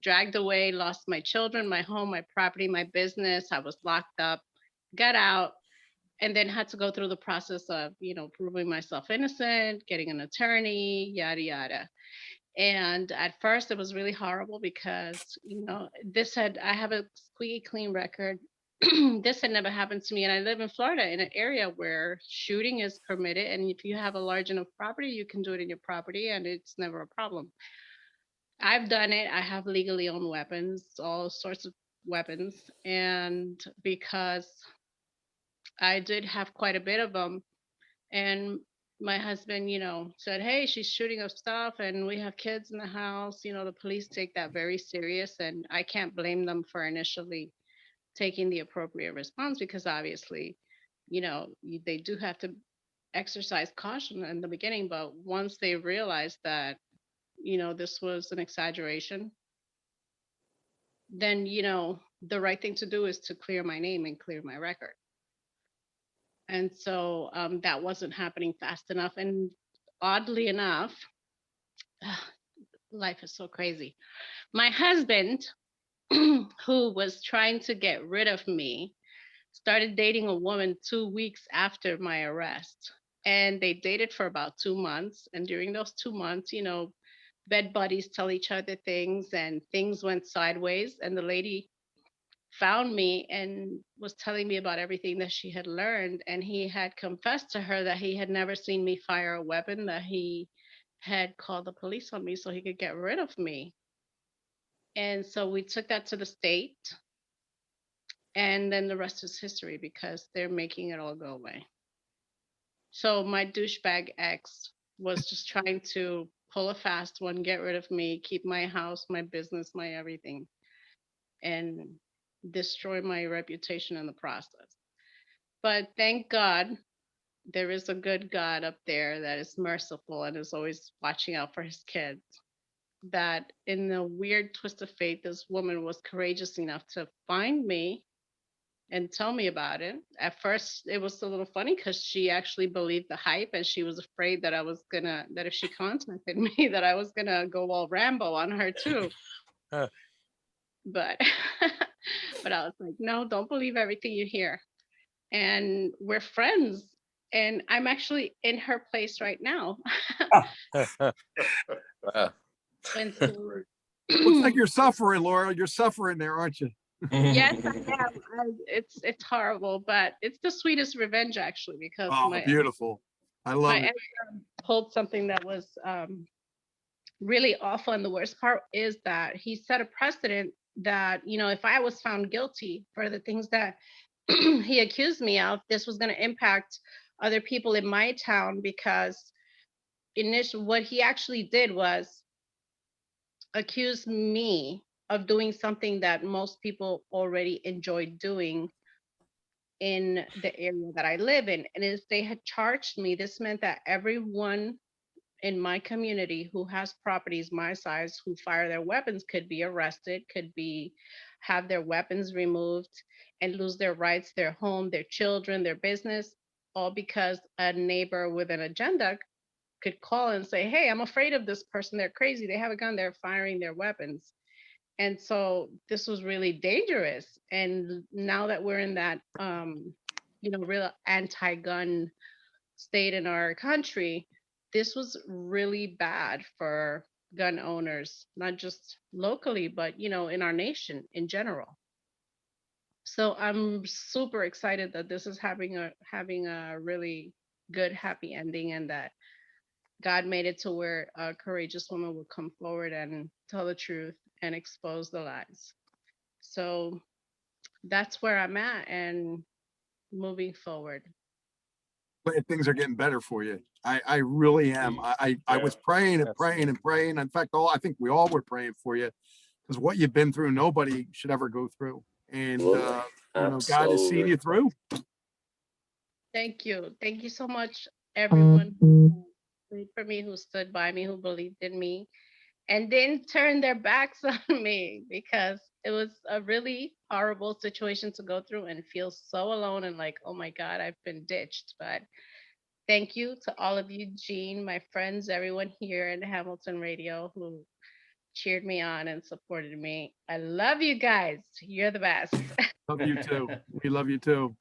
Dragged away, lost my children, my home, my property, my business. I was locked up, got out, and then had to go through the process of, proving myself innocent, getting an attorney, yada yada. And at first it was really horrible because, I have a squeaky clean record. This had never happened to me. And I live in Florida in an area where shooting is permitted. And if you have a large enough property, you can do it in your property and it's never a problem. I've done it. I have legally owned weapons, all sorts of weapons. And because I did have quite a bit of them, and my husband, said, hey, she's shooting up stuff and we have kids in the house. The police take that very serious, and I can't blame them for initially taking the appropriate response because obviously, they do have to exercise caution in the beginning. But once they realize that, this was an exaggeration, then, the right thing to do is to clear my name and clear my record. And so that wasn't happening fast enough. And oddly enough, life is so crazy. My husband, who was trying to get rid of me, started dating a woman 2 weeks after my arrest. And they dated for about 2 months. And during those 2 months, bed buddies tell each other things, and things went sideways. And the lady found me and was telling me about everything that she had learned. And he had confessed to her that he had never seen me fire a weapon, that he had called the police on me so he could get rid of me. And so we took that to the state. And then the rest is history because they're making it all go away. So my douchebag ex was just trying to pull a fast one, get rid of me, keep my house, my business, my everything, and destroy my reputation in the process. But thank God there is a good God up there that is merciful and is always watching out for his kids. That in the weird twist of fate, this woman was courageous enough to find me and tell me about it. At first, it was a little funny because she actually believed the hype, and she was afraid that that if she contacted me, that I was gonna go all Rambo on her too. But but I was like, no, don't believe everything you hear. And we're friends. And I'm actually in her place right now. And so, Looks like you're suffering, Laura. You're suffering there, aren't you? yes, I am. It's horrible, but it's the sweetest revenge actually, because Oh, beautiful. I love my it. ex pulled something that was really awful. And the worst part is that he set a precedent that, if I was found guilty for the things that he accused me of, this was going to impact other people in my town, because what he actually did was accuse me of doing something that most people already enjoy doing in the area that I live in. And if they had charged me, this meant that everyone in my community who has properties my size who fire their weapons could be arrested, have their weapons removed, and lose their rights, their home, their children, their business, all because a neighbor with an agenda could call and say, hey, I'm afraid of this person. They're crazy. They have a gun. They're firing their weapons. And so this was really dangerous. And now that we're in that, real anti-gun state in our country, this was really bad for gun owners, not just locally, but, in our nation in general. So I'm super excited that this is having a really good, happy ending, and that God made it to where a courageous woman would come forward and tell the truth and expose the lies. So that's where I'm at and moving forward. But things are getting better for you. I really am. I was praying and praying and praying. In fact, I think we all were praying for you, because what you've been through, nobody should ever go through. And God has seen you through. Thank you. Thank you so much, everyone who prayed for me, who stood by me, who believed in me, and didn't turn their backs on me, because it was a really horrible situation to go through and feel so alone and like, oh my God, I've been ditched. But thank you to all of you, Gene, my friends, everyone here at Hamilton Radio who cheered me on and supported me. I love you guys. You're the best. Love you too. We love you too.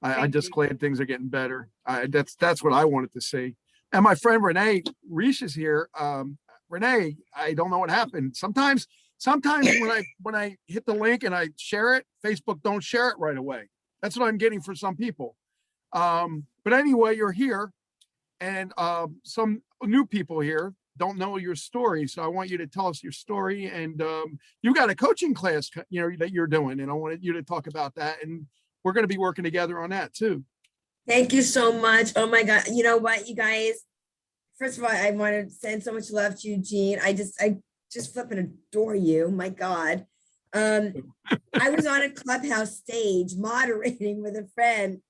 I'm Thank just you. glad things are getting better. That's what I wanted to see. And my friend Renee Reese is here. Renee, I don't know what happened. Sometimes when I hit the link and I share it, Facebook don't share it right away. That's what I'm getting for some people. But anyway, you're here, and some new people here don't know your story. So I want you to tell us your story. And you got a coaching class, that you're doing, and I wanted you to talk about that. And we're going to be working together on that too. Thank you so much. Oh my God. You know what, you guys? First of all, I want to send so much love to you, Gene. I just flipping adore you. My God. I was on a Clubhouse stage moderating with a friend,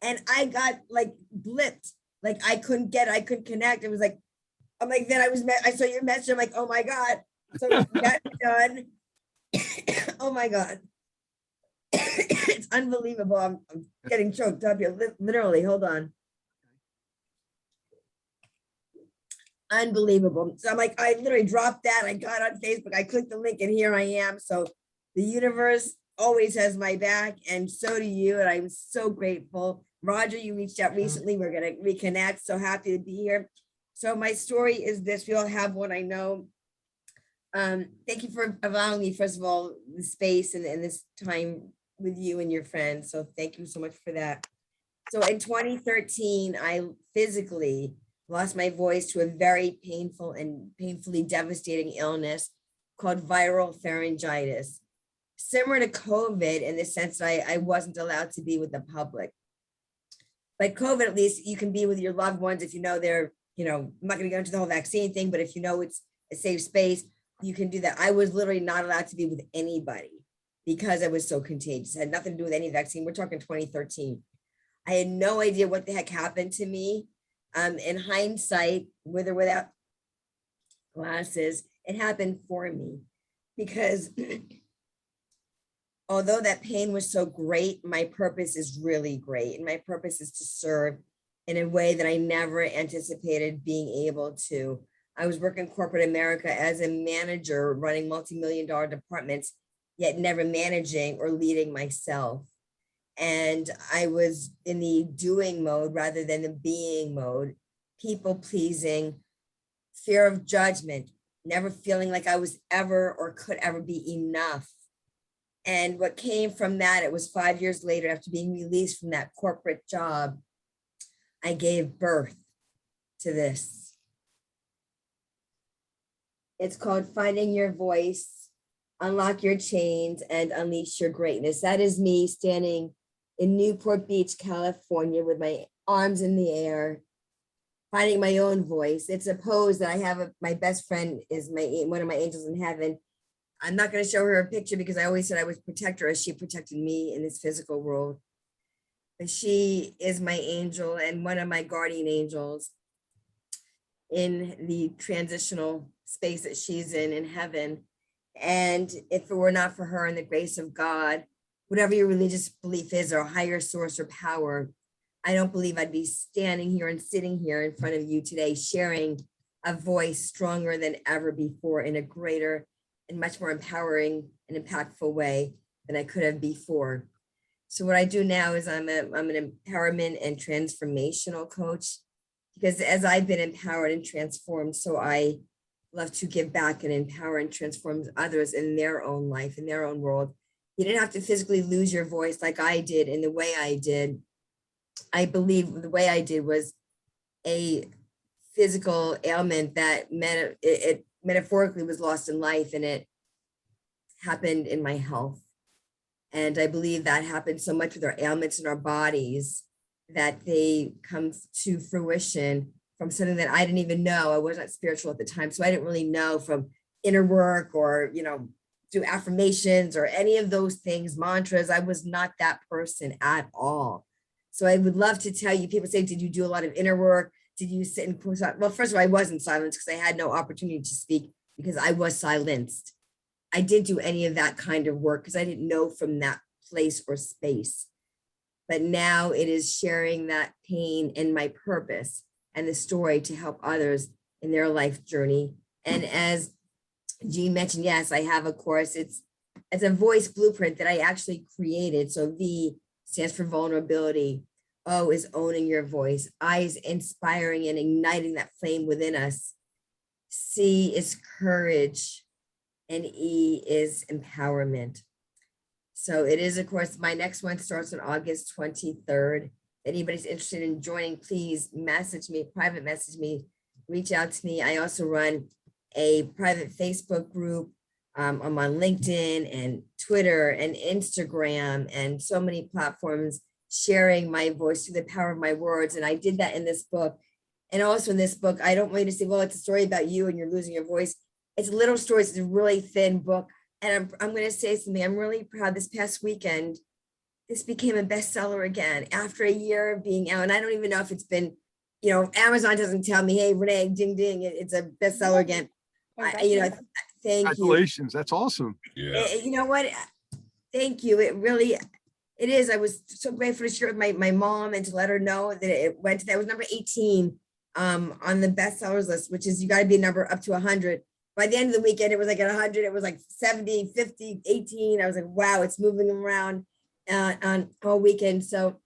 and I got like blipped. Like I couldn't connect. It was like, I'm like, then I saw your message. I'm like, oh my God. So that's done. Oh my God. It's unbelievable. I'm getting choked up here. Literally, hold on. Unbelievable. So I'm like, I literally dropped that. I got on Facebook. I clicked the link, and here I am. So the universe always has my back, and so do you. And I'm so grateful. Roger, you reached out recently. We're going to reconnect. So happy to be here. So my story is this. We all have one, I know. Thank you for allowing me, first of all, the space and this time with you and your friends. So thank you so much for that. So in 2013, I physically lost my voice to a very painful and painfully devastating illness called viral pharyngitis. Similar to COVID in the sense that I wasn't allowed to be with the public. But COVID, at least you can be with your loved ones if you know they're, I'm not going to go into the whole vaccine thing, but if you know it's a safe space, you can do that. I was literally not allowed to be with anybody because I was so contagious. It had nothing to do with any vaccine. We're talking 2013. I had no idea what the heck happened to me. In hindsight, with or without glasses, it happened for me because although that pain was so great, my purpose is really great. And my purpose is to serve in a way that I never anticipated being able to. I was working corporate America as a manager, running multi-million-dollar departments, yet never managing or leading myself. And I was in the doing mode rather than the being mode, people pleasing, fear of judgment, never feeling like I was ever or could ever be enough. And what came from that, it was 5 years later after being released from that corporate job, I gave birth to this. It's called Finding Your Voice, Unlock Your Chains, and Unleash Your Greatness. That is me standing in Newport Beach, California, with my arms in the air, finding my own voice. It's a pose that I have. My best friend is one of my angels in heaven. I'm not going to show her a picture because I always said I would protect her as she protected me in this physical world. But she is my angel and one of my guardian angels in the transitional space that she's in heaven. And if it were not for her and the grace of God, whatever your religious belief is, or a higher source or power, I don't believe I'd be standing here and sitting here in front of you today, sharing a voice stronger than ever before in a greater and much more empowering and impactful way than I could have before. So what I do now is I'm an empowerment and transformational coach, because as I've been empowered and transformed, so I love to give back and empower and transform others in their own life, in their own world. You didn't have to physically lose your voice like I did in the way I did. I believe the way I did was a physical ailment that it metaphorically was lost in life, and it happened in my health. And I believe that happened so much with our ailments in our bodies that they come to fruition from something that I didn't even know. I wasn't spiritual at the time, so I didn't really know from inner work or, do affirmations or any of those things, mantras. I was not that person at all. So I would love to tell you, people say, did you do a lot of inner work? Did you sit in, well, first of all, I wasn't silenced because I had no opportunity to speak because I was silenced. I didn't do any of that kind of work because I didn't know from that place or space. but now it is sharing that pain and my purpose and the story to help others in their life journey. And as Jean mentioned, yes, I have a course. It's a voice blueprint that I actually created. So V stands for vulnerability. O is owning your voice. I is inspiring and igniting that flame within us. C is courage. And E is empowerment. So it is, of course, my next one starts on August 23rd. If anybody's interested in joining, please message me, private message me, reach out to me. I also run a private Facebook group. I'm on LinkedIn and Twitter and Instagram and so many platforms, sharing my voice through the power of my words. And I did that in this book. And also in this book, I don't want you to say, well, it's a story about you and you're losing your voice. It's little stories. It's a really thin book. And I'm going to say something. I'm really proud. This past weekend, this became a bestseller again after a year of being out. And I don't even know if it's been, Amazon doesn't tell me, hey, Renee, ding, ding, it's a bestseller again. Thank you. Congratulations. That's awesome. Yeah. You know what? Thank you. It is. I was so grateful to share with my mom and to let her know that it went to that. It was number 18 on the bestsellers list, which is you got to be a number up to 100. By the end of the weekend, it was like at 100, it was like 70, 50, 18. I was like, wow, it's moving around on all weekend. So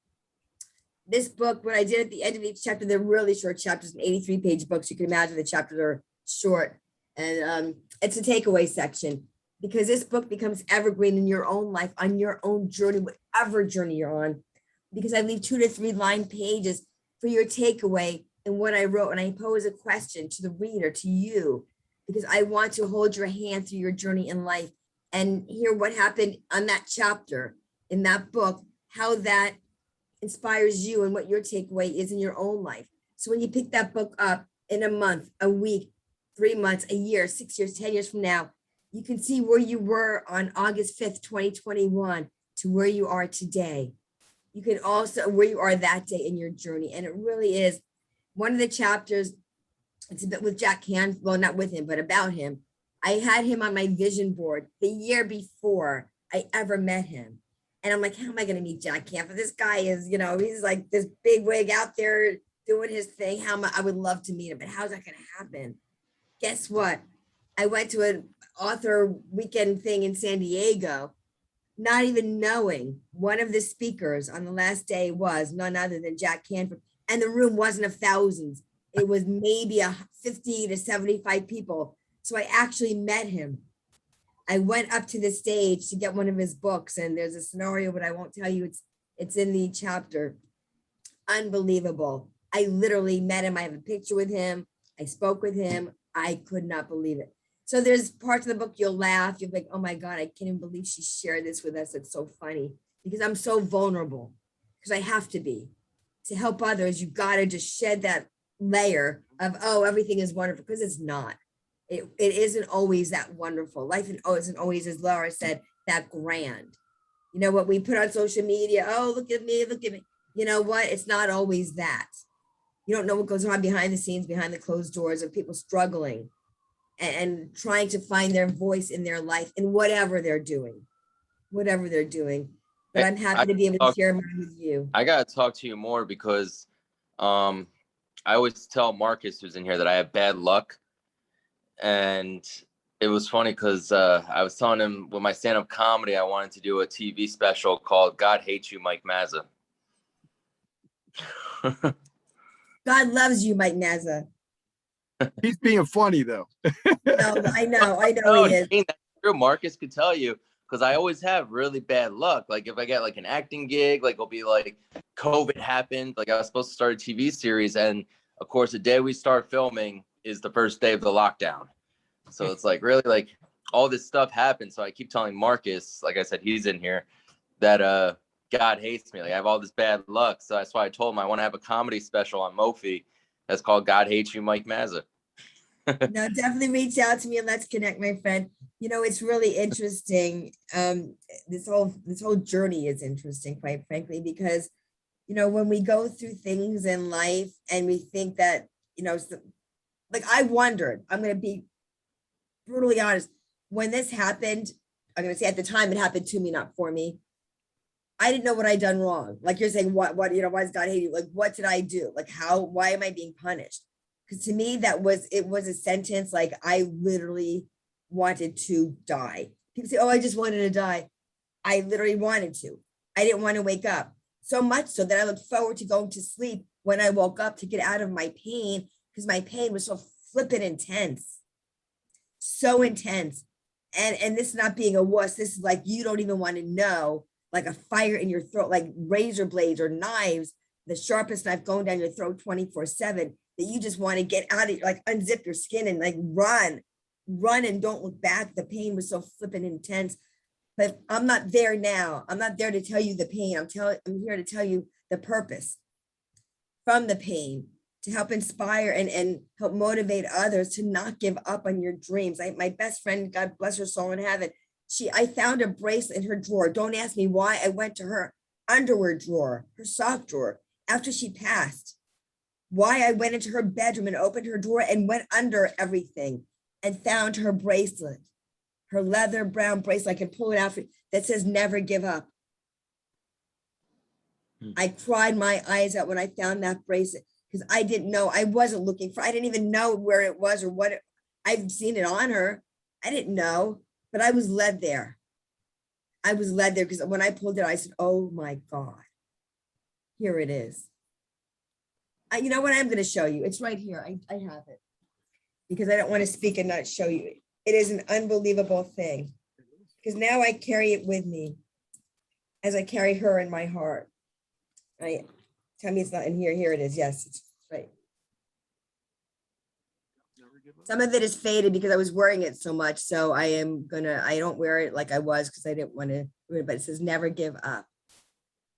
this book, what I did at the end of each chapter, they're really short chapters, 83-page books. You can imagine the chapters are short. And it's a takeaway section because this book becomes evergreen in your own life, on your own journey, whatever journey you're on. Because I leave 2 to 3 line pages for your takeaway and what I wrote. And I pose a question to the reader, to you, because I want to hold your hand through your journey in life and hear what happened on that chapter in that book, how that inspires you and what your takeaway is in your own life. So when you pick that book up in a month, a week, 3 months, a year, 6 years, 10 years from now, you can see where you were on August 5th, 2021 to where you are today. You can also where you are that day in your journey. And it really is one of the chapters. It's a bit with Jack Canfield, well, not with him, but about him. I had him on my vision board the year before I ever met him. And I'm like, how am I going to meet Jack Canfield? This guy is, he's like this big wig out there doing his thing. I would love to meet him, but how's that going to happen? Guess what? I went to an author weekend thing in San Diego, not even knowing one of the speakers on the last day was none other than Jack Canfield. And the room wasn't of thousands. It was maybe 50 to 75 people. So I actually met him. I went up to the stage to get one of his books, and there's a scenario, but I won't tell you. It's in the chapter. Unbelievable. I literally met him. I have a picture with him. I spoke with him. I could not believe it. So there's parts of the book you'll laugh. You'll be like, oh my God, I can't even believe she shared this with us. It's so funny because I'm so vulnerable, because I have to be. To help others, you got to just shed that layer of, oh, everything is wonderful, because it's not. It isn't always that wonderful. Life isn't always, as Laura said, that grand. You know what we put on social media? Oh, look at me, look at me. You know what? It's not always that. You don't know what goes on behind the scenes, behind the closed doors of people struggling and trying to find their voice in their life in whatever they're doing. But I'm happy to be able to share mine with you. I got to talk to you more because I always tell Marcus, who's in here, that I have bad luck. And it was funny because I was telling him with my stand-up comedy, I wanted to do a TV special called God Hates You, Mike Mazza. God loves you, Mike Mazza. He's being funny, though. No, I know he is. That's true. Marcus could tell you, because I always have really bad luck. Like if I get like an acting gig, like it'll be like COVID happened. Like I was supposed to start a TV series, and of course, the day we start filming is the first day of the lockdown. So it's like really like all this stuff happened. So I keep telling Marcus, like I said, he's in here, that God hates me. Like I have all this bad luck. So that's why I told him I want to have a comedy special on Mophie that's called God Hates You, Mike Mazza. No, definitely reach out to me and let's connect, my friend. It's really interesting. This whole journey is interesting, quite frankly, because when we go through things in life and we think that like I wondered, I'm going to be brutally honest, when this happened, I'm going to say at the time it happened to me, not for me. I didn't know what I'd done wrong. Like you're saying, why does God hate you? Like, what did I do? Like, why am I being punished? Because to me, it was a sentence like I literally wanted to die. People say, oh, I just wanted to die. I literally wanted to. I didn't want to wake up. So much so that I looked forward to going to sleep when I woke up to get out of my pain, because my pain was so flippin' intense. So intense. And this is not being a wuss. This is like you don't even want to know, like a fire in your throat, like razor blades or knives, the sharpest knife going down your throat 24/7, that you just want to get out of, like unzip your skin and like run and don't look back. The pain was so flippin' intense. But I'm not there now. I'm not there to tell you the pain. I'm here to tell you the purpose from the pain, to help inspire and help motivate others to not give up on your dreams. My best friend, God bless her soul in heaven, I found a bracelet in her drawer. Don't ask me why. I went to her underwear drawer, her sock drawer, after she passed. Why I went into her bedroom and opened her drawer and went under everything and found her bracelet, her leather brown bracelet. I can pull it out that says never give up. I cried my eyes out when I found that bracelet, because I didn't know. I wasn't looking for, I didn't even know where it was or what I've seen it on her. I didn't know, but I was led there. I was led there because when I pulled it, I said, oh my God, here it is. You know what? I'm going to show you. It's right here. I have it because I don't want to speak and not show you. It is an unbelievable thing, because now I carry it with me as I carry her in my heart. Tell me it's not in here. Here it is. Yes, it's right. Some of it is faded because I was wearing it so much. So I don't wear it like I was because I didn't want to, but it says never give up.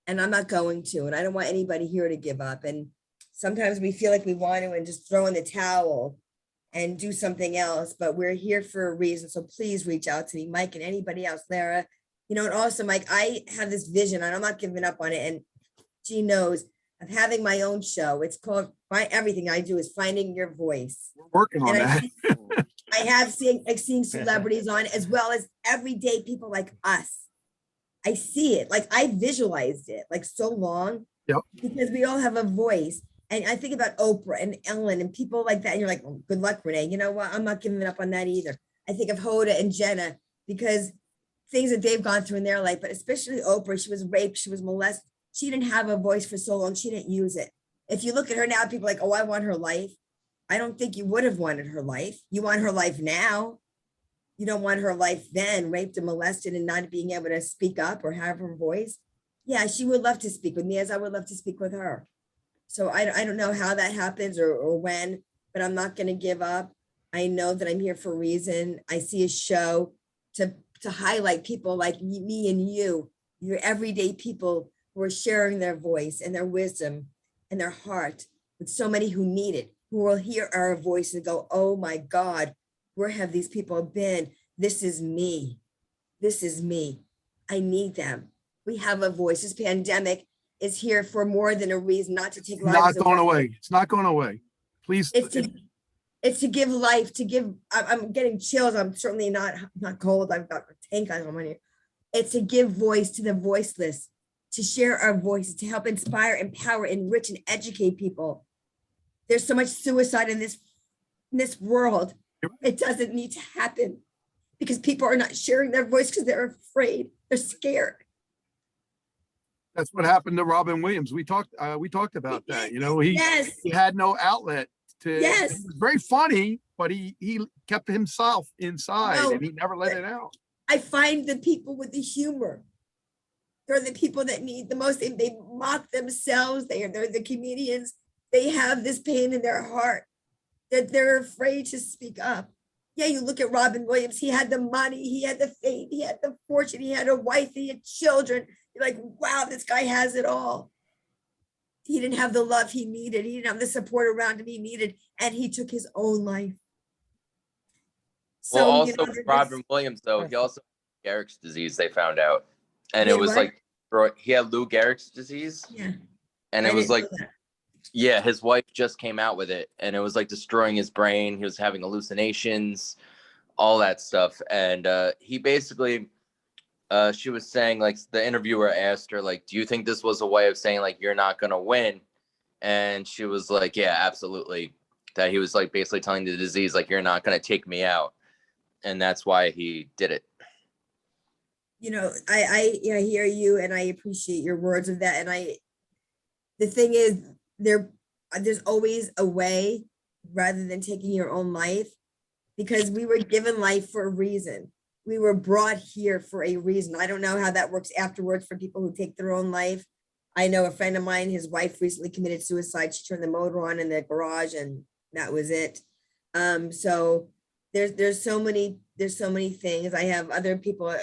And I'm not going to, and I don't want anybody here to give up. And sometimes we feel like we want to and just throw in the towel and do something else, but we're here for a reason. So please reach out to me, Mike, and anybody else, Lara. And also, Mike, I have this vision and I'm not giving up on it. And Jean knows, of having my own show. It's called everything I do is Finding Your Voice. We're working on that. I have seen celebrities on, as well as everyday people like us. I see it, like I visualized it like so long. Yep. Because we all have a voice. And I think about Oprah and Ellen and people like that. And you're like, oh, good luck, Renee. You know what? I'm not giving up on that either. I think of Hoda and Jenna, because things that they've gone through in their life, but especially Oprah, she was raped, she was molested. She didn't have a voice for so long. She didn't use it. If you look at her now, people are like, oh, I want her life. I don't think you would have wanted her life. You want her life now. You don't want her life then, raped and molested and not being able to speak up or have her voice. Yeah, she would love to speak with me as I would love to speak with her. So I don't know how that happens or when, but I'm not going to give up. I know that I'm here for a reason. I see a show to highlight people like me and you, your everyday people who are sharing their voice and their wisdom and their heart with so many who need it, who will hear our voice and go, oh my God, where have these people been? This is me. This is me. I need them. We have a voice. This pandemic is here for more than a reason not to take lives. Not going away. It's not going away. Please. It's to give life, to give, I'm getting chills. I'm certainly not cold. I've got a tank on my ear. It's to give voice to the voiceless, to share our voices, to help inspire, empower, enrich, and educate people. There's so much suicide in this world. It doesn't need to happen because people are not sharing their voice because they're afraid. They're scared. That's what happened to Robin Williams. We talked about that. He had no outlet to. Yes. It was very funny, but he kept himself inside and he never let it out. I find the people with the humor. They're the people that need the most. They mock themselves. They're the comedians. They have this pain in their heart that they're afraid to speak up. Yeah, you look at Robin Williams. He had the money. He had the fame. He had the fortune. He had a wife. He had children. You're like, wow, this guy has it all. He didn't have the love he needed. He didn't have the support around him he needed. And he took his own life. So, well, also Robin Williams, though, he also had Gehrig's disease, they found out. And it was like, he had Lou Gehrig's disease. Yeah. And it was like, yeah, his wife just came out with it. And it was like destroying his brain. He was having hallucinations, all that stuff. And he basically, she was saying, like, the interviewer asked her, like, do you think this was a way of saying, like, you're not going to win? And she was like, yeah, absolutely. That he was, like, basically telling the disease, like, you're not going to take me out. And that's why he did it. You know, I hear you and I appreciate your words of that. And the thing is, there's always a way rather than taking your own life, because we were given life for a reason. We were brought here for a reason. I don't know how that works afterwards for people who take their own life. I know a friend of mine, his wife recently committed suicide. She turned the motor on in the garage and that was it. So there's so many things. I have other people,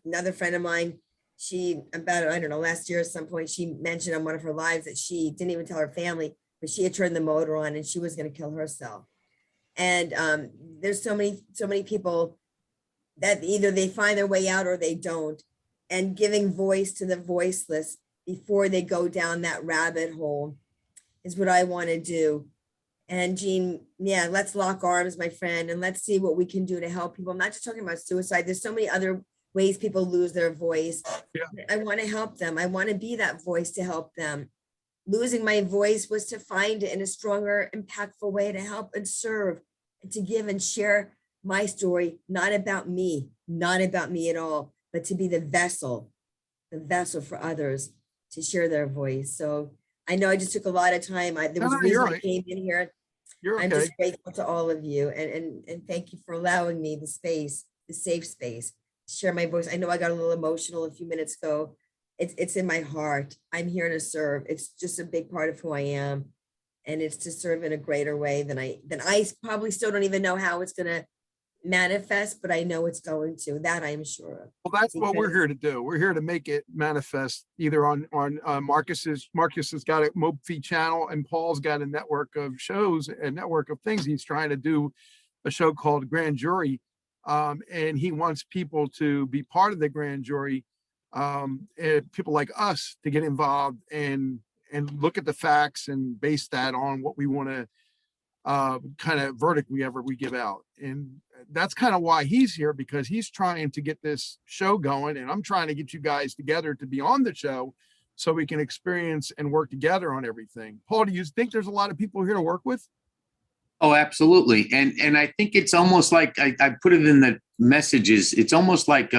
another friend of mine, she about, I don't know, last year at some point, she mentioned on one of her lives that she didn't even tell her family, but she had turned the motor on and she was going to kill herself. And there's so many people that either they find their way out or they don't, and giving voice to the voiceless before they go down that rabbit hole is what I want to do. And Jean, yeah, let's lock arms, my friend, and let's see what we can do to help people. I'm not just talking about suicide. There's so many other ways people lose their voice. Yeah. I want to help them. I want to be that voice to help them. Losing my voice was to find it in a stronger, impactful way to help and serve and to give and share my story, not about me at all, but to be the vessel for others to share their voice. So I know I just took a lot of time. There was a reason I came in here. I'm just grateful to all of you and thank you for allowing me the space, the safe space, to share my voice. I know I got a little emotional a few minutes ago. It's in my heart. I'm here to serve. It's just a big part of who I am. And it's to serve in a greater way than I probably still don't even know how it's gonna manifest, but I know it's going to. That I am sure of. Well, that's what we're here to do. We're here to make it manifest either on Marcus has got a Mophie channel and Paul's got a network of shows, a network of things. He's trying to do a show called Grand Jury. And he wants people to be part of the grand jury, and people like us to get involved and look at the facts and base that on what we want to kind of verdict we give out. And that's kind of why he's here, because he's trying to get this show going, and I'm trying to get you guys together to be on the show so we can experience and work together on everything. Paul, do you think there's a lot of people here to work with? Oh, absolutely. And I think it's almost like I put it in the messages. It's almost like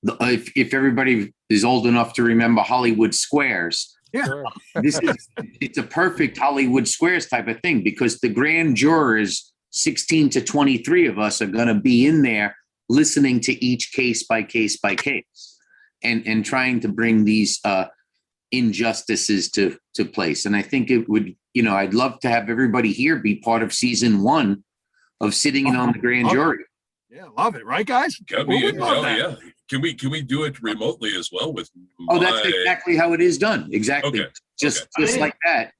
if everybody is old enough to remember Hollywood Squares. Yeah. Sure. It's a perfect Hollywood Squares type of thing, because the grand jurors, 16 to 23 of us, are going to be in there listening to each case by case and trying to bring these injustices to place. And I think it would, I'd love to have everybody here be part of season 1 of sitting in on the grand jury. Yeah, love it, right, guys? Yeah. Can we do it remotely as well with? That's exactly how it is done. Exactly. Okay. Just like that.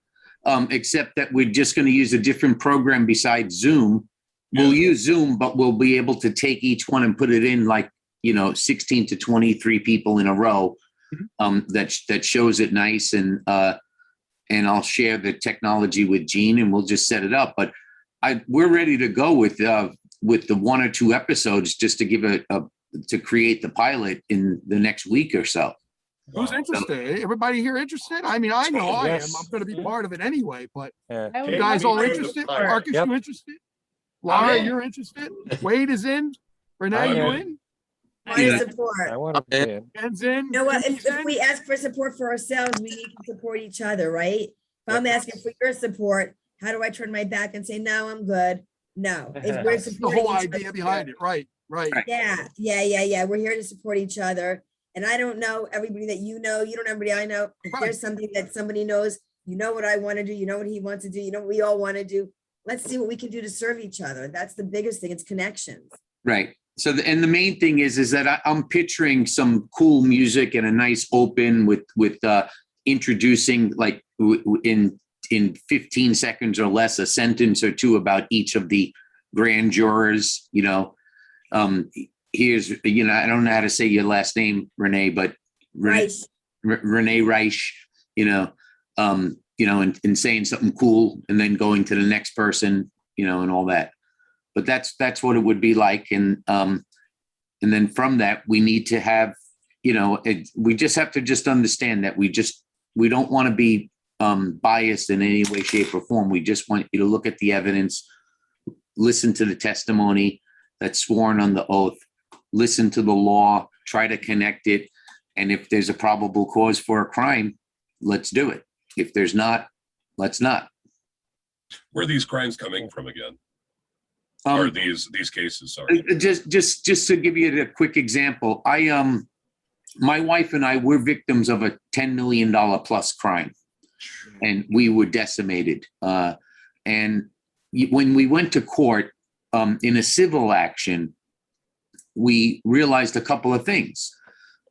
Except that we're just going to use a different program besides Zoom. We'll use Zoom, but we'll be able to take each one and put it in 16 to 23 people in a row. That shows it nice, and I'll share the technology with Gene, and we'll just set it up. But we're ready to go with the 1 or 2 episodes just to give to create the pilot in the next week or so. Who's interested? Everybody here interested? I mean, I know I am. Yes. I'm going to be part of it anyway, but Yeah. you guys all interested? Marcus, Yep. you interested? Laura, in. you're interested? Wade is in? Renee, I'm you in. in? Want to support. I want to be in. Ken's in? You know what? Timmy's If in? we ask for support for ourselves, we need to support each other, right? If I'm asking for your support, how do I turn my back and say, no, I'm good? No. If we're That's the supporting whole each idea other. behind it. Right. Yeah. We're here to support each other. And I don't know everybody that you know. You don't know everybody I know. If there's something that somebody knows, you know what I want to do. You know what he wants to do. You know what we all want to do. Let's see what we can do to serve each other. That's the biggest thing. It's connections. Right. So, the main thing is that I'm picturing some cool music and a nice open with introducing in 15 seconds or less, a sentence or two about each of the grand jurors. Here's, I don't know how to say your last name, Renee, but Renee Reich, and saying something cool and then going to the next person, and all that. But that's what it would be like. And And then from that, we need to have, we just have to just understand that we don't want to be biased in any way, shape, or form. We just want you to look at the evidence, listen to the testimony that's sworn on the oath, listen to the law, try to connect it. And if there's a probable cause for a crime, let's do it. If there's not, let's not. Where are these crimes coming from again? Or these cases, sorry. Just to give you a quick example, my wife and I were victims of a $10 million plus crime, and we were decimated. And when we went to court in a civil action, we realized a couple of things.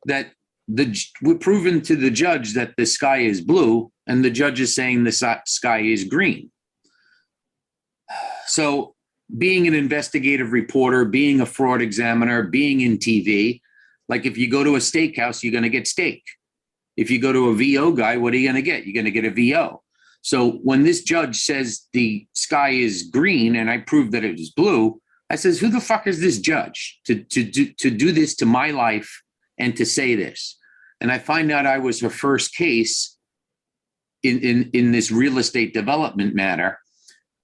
That we're proven to the judge that the sky is blue, and the judge is saying the sky is green. So being an investigative reporter, being a fraud examiner, being in TV, like if you go to a steakhouse, you're going to get steak. If you go to a VO guy, what are you going to get? You're going to get a VO. So when this judge says the sky is green and I prove that it is blue, I says, who the fuck is this judge to do this to my life and to say this? And I find out I was her first case in this real estate development matter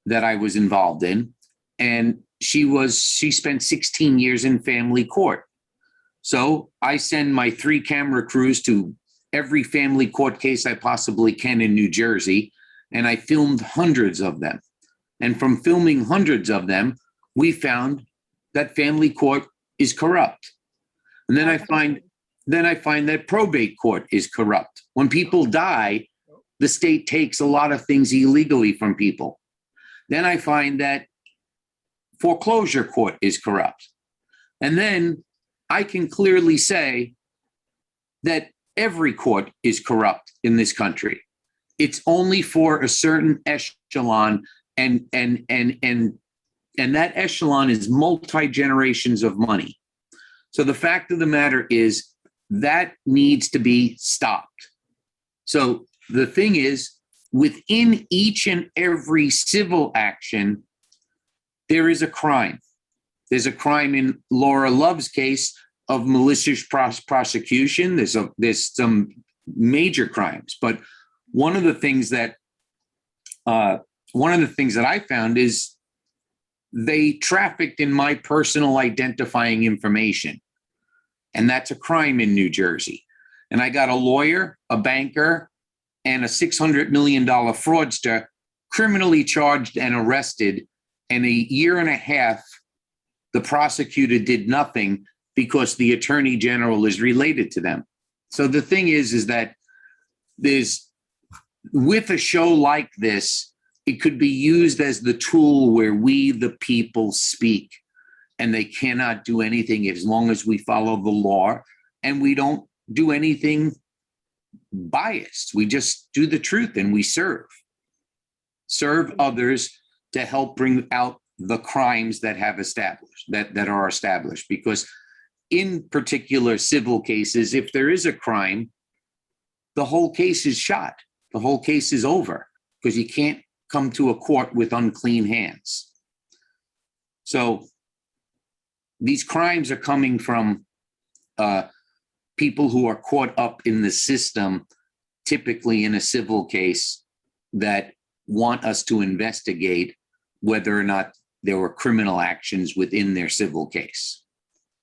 that I was involved in. And she spent 16 years in family court. So I send my 3 camera crews to every family court case I possibly can in New Jersey. And I filmed hundreds of them. And from filming hundreds of them, we found that family court is corrupt. And then I find that probate court is corrupt. When people die, the state takes a lot of things illegally from people. Then I find that foreclosure court is corrupt. And then I can clearly say that every court is corrupt in this country. It's only for a certain echelon, and that echelon is multi-generations of money. So the fact of the matter is that needs to be stopped. So the thing is, within each and every civil action, there is a crime. There's a crime in Laura Love's case of malicious prosecution. There's some major crimes, but one of the things that I found is they trafficked in my personal identifying information, and that's a crime in New Jersey. And I got a lawyer, a banker, and a $600 million fraudster criminally charged and arrested. And a year and a half, the prosecutor did nothing because the attorney general is related to them. So the thing is that with a show like this, it could be used as the tool where we, the people, speak, and they cannot do anything as long as we follow the law and we don't do anything biased. We just do the truth and we serve others to help bring out the crimes that have established, that are established. Because in particular civil cases, if there is a crime, the whole case is shot. The whole case is over because you can't come to a court with unclean hands. So these crimes are coming from people who are caught up in the system, typically in a civil case, that want us to investigate whether or not there were criminal actions within their civil case.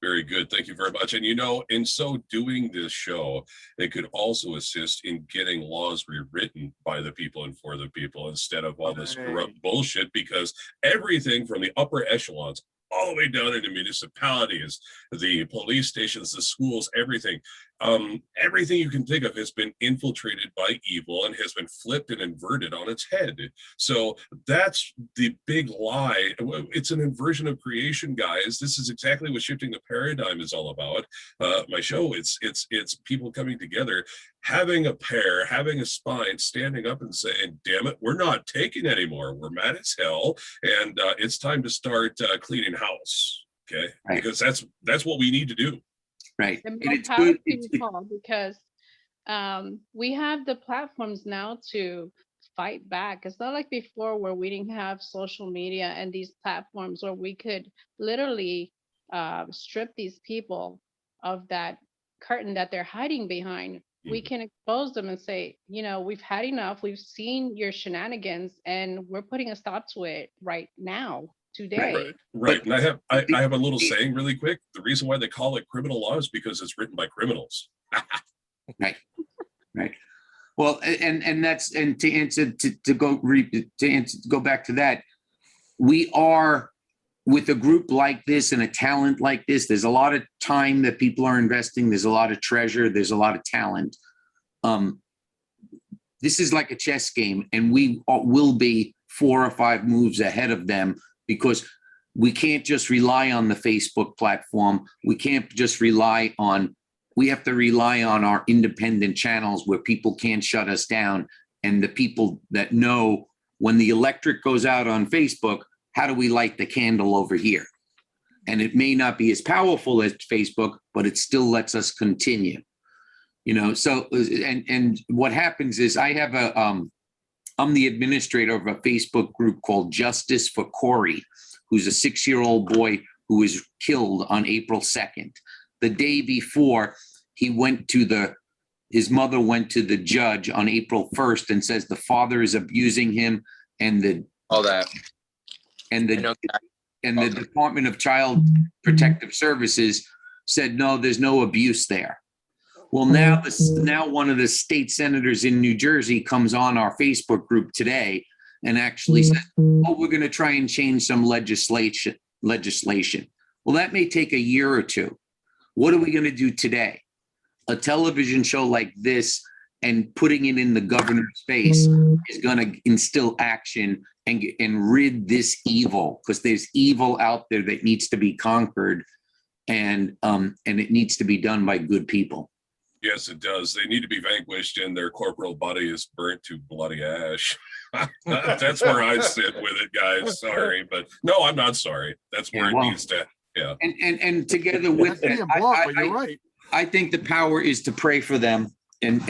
Very good. Thank you very much. And in so doing this show, it could also assist in getting laws rewritten by the people and for the people instead of all this corrupt bullshit, because everything from the upper echelons all the way down into municipalities, the police stations, the schools, everything you can think of has been infiltrated by evil and has been flipped and inverted on its head. So that's the big lie. It's an inversion of creation, guys. This is exactly what shifting the paradigm is all about. My show, it's people coming together, having a pair, having a spine, standing up and saying, damn it, we're not taking anymore. We're mad as hell. And it's time to start cleaning house. Okay. Right. Because that's what we need to do. Right. And it's power good. to you, Paul, because we have the platforms now to fight back. It's not like before where we didn't have social media and these platforms where we could literally strip these people of that curtain that they're hiding behind, we can expose them and say, you know, we've had enough. We've seen your shenanigans, and we're putting a stop to it right now, today. Right. And I have a little saying really quick. The reason why they call it criminal law is because it's written by criminals. Right. Well, and that's, and to answer, to go back to that, we are, with a group like this and a talent like this, there's a lot of time that people are investing. There's a lot of treasure. There's a lot of talent. This is like a chess game, and we will be 4 or 5 moves ahead of them, because we can't just rely on the Facebook platform. We can't just rely on, we have to rely on our independent channels where people can't shut us down. And the people that know when the electric goes out on Facebook, how do we light the candle over here? And it may not be as powerful as Facebook, but it still lets us continue. You know, so, and what happens is I have I'm the administrator of a Facebook group called Justice for Corey, who's a 6-year-old boy who was killed on April 2nd. The day before, his mother went to the judge on April 1st and says the father is abusing him, and the Department of Child Protective Services said, no, there's no abuse there. Well, now one of the state senators in New Jersey comes on our Facebook group today and actually said, oh, we're going to try and change some legislation. Well, that may take a year or two. What are we going to do today? A television show like this and putting it in the governor's face is going to instill action and rid this evil, because there's evil out there that needs to be conquered, and it needs to be done by good people. Yes, it does. They need to be vanquished, and their corporal body is burnt to bloody ash. That's where I sit with it, guys. Sorry, but no, I'm not sorry. That's where it needs to. Yeah. And together with that, you're right. I think the power is to pray for them, and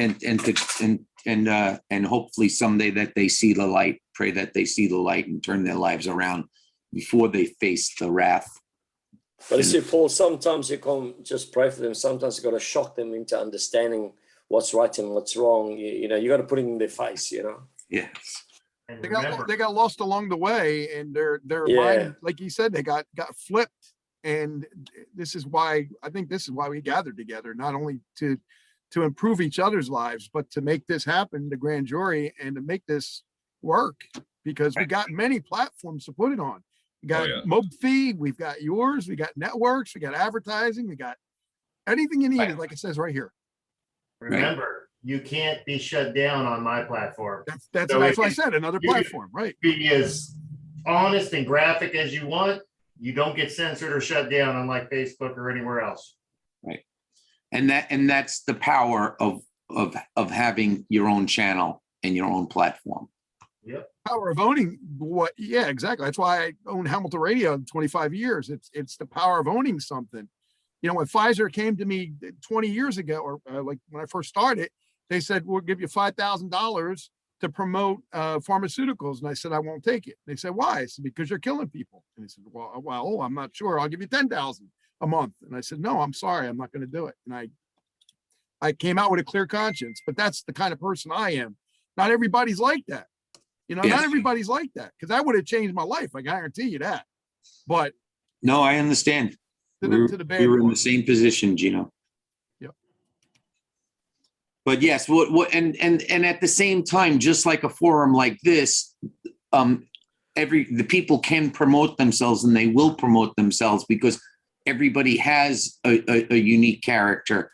hopefully someday that they see the light. Pray that they see the light and turn their lives around before they face the wrath. But you see, Paul, sometimes you can't just pray for them. Sometimes you got to shock them into understanding what's right and what's wrong. You know, you got to put it in their face, you know? Yes. They got lost along the way, and their mind, like you said, they got flipped. And this is why we gathered together, not only to improve each other's lives, but to make this happen, the grand jury, and to make this work, because we got many platforms to put it on. We got MobFeed, we've got yours, we got networks, we got advertising, we got anything you need, like it says right here. Remember, you can't be shut down on my platform. That's what I said, another platform, right? Be as honest and graphic as you want. You don't get censored or shut down, unlike Facebook or anywhere else. Right. And that's the power of having your own channel and your own platform. Yep. Power of owning what? Yeah, exactly. That's why I owned Hamilton Radio in 25 years. It's the power of owning something. You know, when Pfizer came to me 20 years ago, or like when I first started, they said, we'll give you $5,000 to promote pharmaceuticals. And I said, I won't take it. They said, why? I said, because you're killing people. And they said, well, I'm not sure. I'll give you 10,000 a month. And I said, no, I'm sorry. I'm not going to do it. And I came out with a clear conscience, but that's the kind of person I am. Not everybody's like that. You know, not everybody's like that, because that would have changed my life. I guarantee you that. But no, I understand. We were in the same position, Gino. Yep. But yes, and at the same time, just like a forum like this, the people can promote themselves, and they will promote themselves, because everybody has a unique character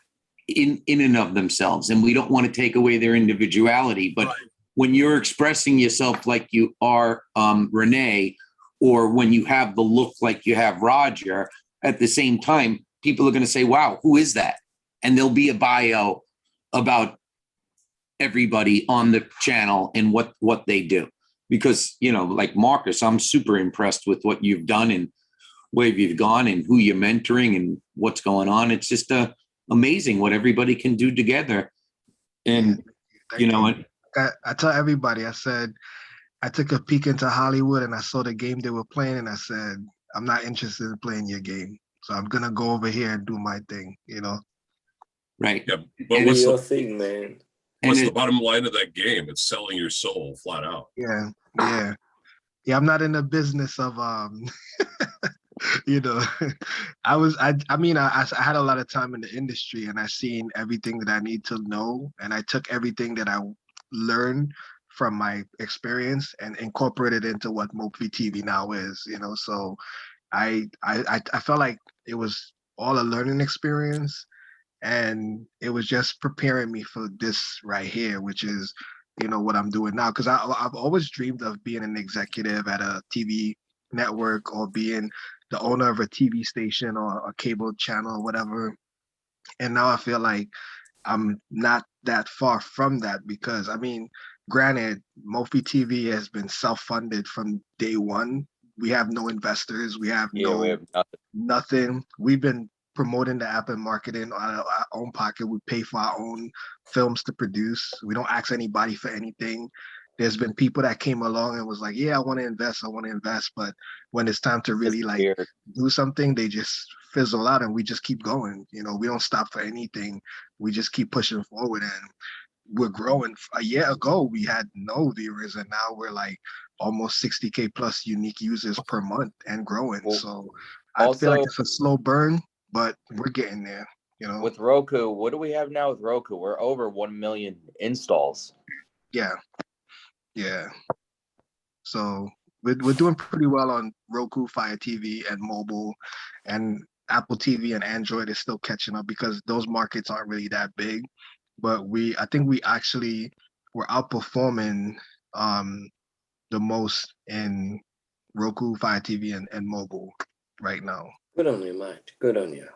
in and of themselves, and we don't want to take away their individuality. But when you're expressing yourself like you are Renee, or when you have the look like you have Roger, at the same time, people are going to say, wow, who is that? And there'll be a bio about everybody on the channel and what they do. Because, you know, like Marcus, I'm super impressed with what you've done and where you've gone and who you're mentoring and what's going on. It's just amazing what everybody can do together. And, you know, I tell everybody, I said, I took a peek into Hollywood and I saw the game they were playing, and I said, I'm not interested in playing your game. So I'm gonna go over here and do my thing, Right. Yeah, but Do what's your the thing, man. what's the bottom line of that game? It's selling your soul flat out. Yeah, yeah. Yeah, I'm not in the business of you know, I had a lot of time in the industry and I seen everything that I need to know, and I took everything that I learned from my experience and incorporated into what Mopi TV now is, So I felt like it was all a learning experience, and it was just preparing me for this right here, which is what I'm doing now, because I've always dreamed of being an executive at a TV network or being the owner of a TV station or a cable channel or whatever. And now I feel like I'm not that far from that, because granted, Mofi TV has been self-funded from day one. We have no investors. We have Yeah, we have nothing. nothing. We've been promoting the app and marketing out of our own pocket. We pay for our own films to produce. We don't ask anybody for anything. There's been people that came along and was like, yeah, I want to invest. But when it's time to really do something, they just fizzle out, and we just keep going. We don't stop for anything. We just keep pushing forward, and we're growing. A year ago, we had no viewers, and now we're like almost 60K plus unique users per month and growing. So I feel like it's a slow burn, but we're getting there. With Roku, what do we have now with Roku? We're over 1 million installs. Yeah. So we're doing pretty well on Roku, Fire TV, and mobile, and Apple TV and Android is still catching up because those markets aren't really that big. But I think we're outperforming the most in Roku, Fire TV, and mobile right now. Good on you, mate. Good on you.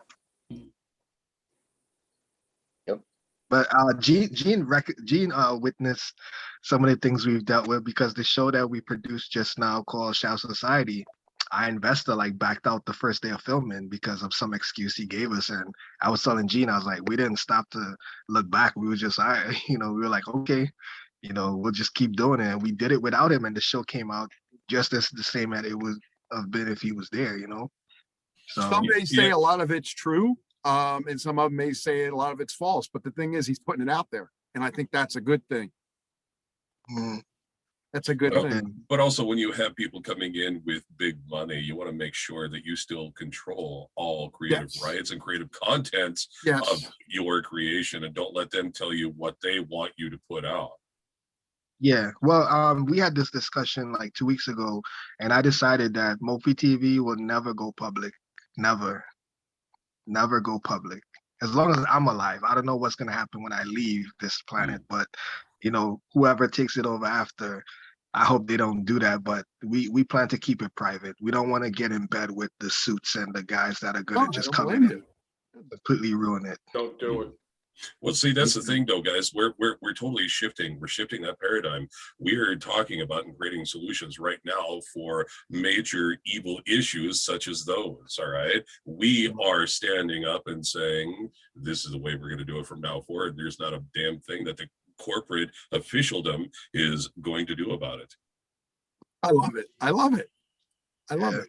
But Gene witnessed some of the things we've dealt with, because the show that we produced just now called Shout Society, our investor backed out the first day of filming because of some excuse he gave us. And I was telling Gene, I was like, we didn't stop to look back. We were just, we were like, okay, we'll just keep doing it. And we did it without him, and the show came out just as the same as it would have been if he was there, So some may say a lot of it's true. And some of them may say a lot of it's false, but the thing is, he's putting it out there, and I think that's a good thing. That's a good thing. But also, when you have people coming in with big money, you want to make sure that you still control all creative rights and creative content of your creation, and don't let them tell you what they want you to put out. Yeah, well, we had this discussion like 2 weeks ago, and I decided that Mofi TV will never go public. Never go public. As long as I'm alive. I don't know what's going to happen when I leave this planet, but whoever takes it over after, I hope they don't do that. But we plan to keep it private. We don't want to get in bed with the suits and the guys that are going to just come in and completely ruin it. Don't do it. Well, see, that's the thing, though, guys. We're totally shifting. We're shifting that paradigm. We're talking about and creating solutions right now for major evil issues such as those. All right, we are standing up and saying this is the way we're going to do it from now forward. There's not a damn thing that the corporate officialdom is going to do about it. I love it. I love it. I love it.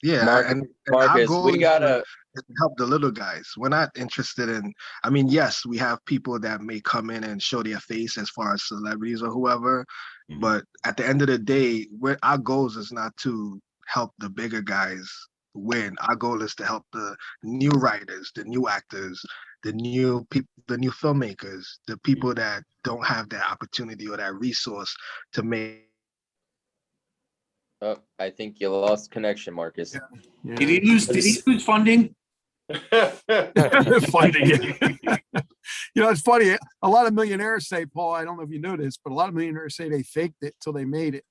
Yeah, and our Marcus, goal we gotta is to help the little guys. We're not interested in. Yes, we have people that may come in and show their face as far as celebrities or whoever, but at the end of the day, our goals is not to help the bigger guys win. Our goal is to help the new writers, the new actors, the new people, the new filmmakers, the people that don't have that opportunity or that resource to make. Oh, I think you lost connection, Marcus. Did he lose funding? Funding. It's funny. A lot of millionaires say, Paul, I don't know if you know this, but a lot of millionaires say they faked it till they made it.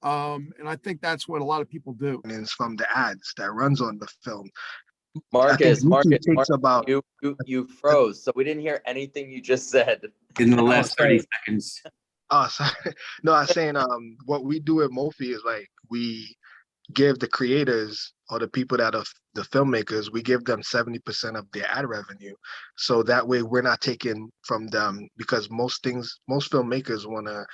And I think that's what a lot of people do. And it's from the ads that runs on the film. Marcus, about you froze, so we didn't hear anything you just said in the last 30 seconds. Oh, sorry. No, I was saying what we do at Mofi is we give the creators or the people that are the filmmakers, we give them 70% of their ad revenue. So that way we're not taking from them, because most filmmakers want to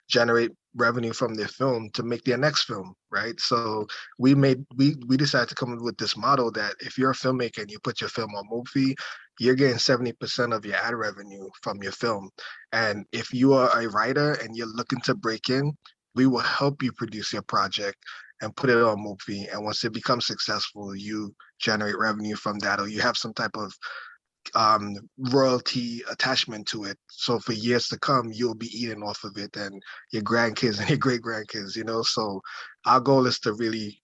generate revenue from their film to make their next film, right? So we decided to come up with this model that if you're a filmmaker and you put your film on Movie, you're getting 70% of your ad revenue from your film. And if you are a writer and you're looking to break in, we will help you produce your project and put it on Movie. And once it becomes successful, you generate revenue from that, or you have some type of royalty attachment to it. So for years to come, you'll be eating off of it, and your grandkids and your great grandkids, you know. So our goal is to really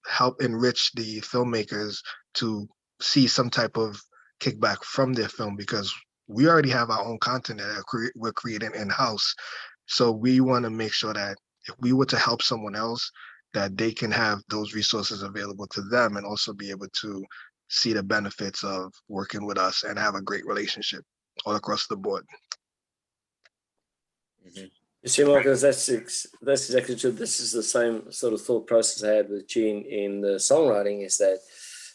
help enrich the filmmakers to see some type of kickback from their film, because we already have our own content that we're creating in-house. So we want to make sure that if we were to help someone else, that they can have those resources available to them and also be able to see the benefits of working with us and have a great relationship all across the board. You see, Marcus, that's exactly true. This is the same sort of thought process I had with Gene in the songwriting, is that,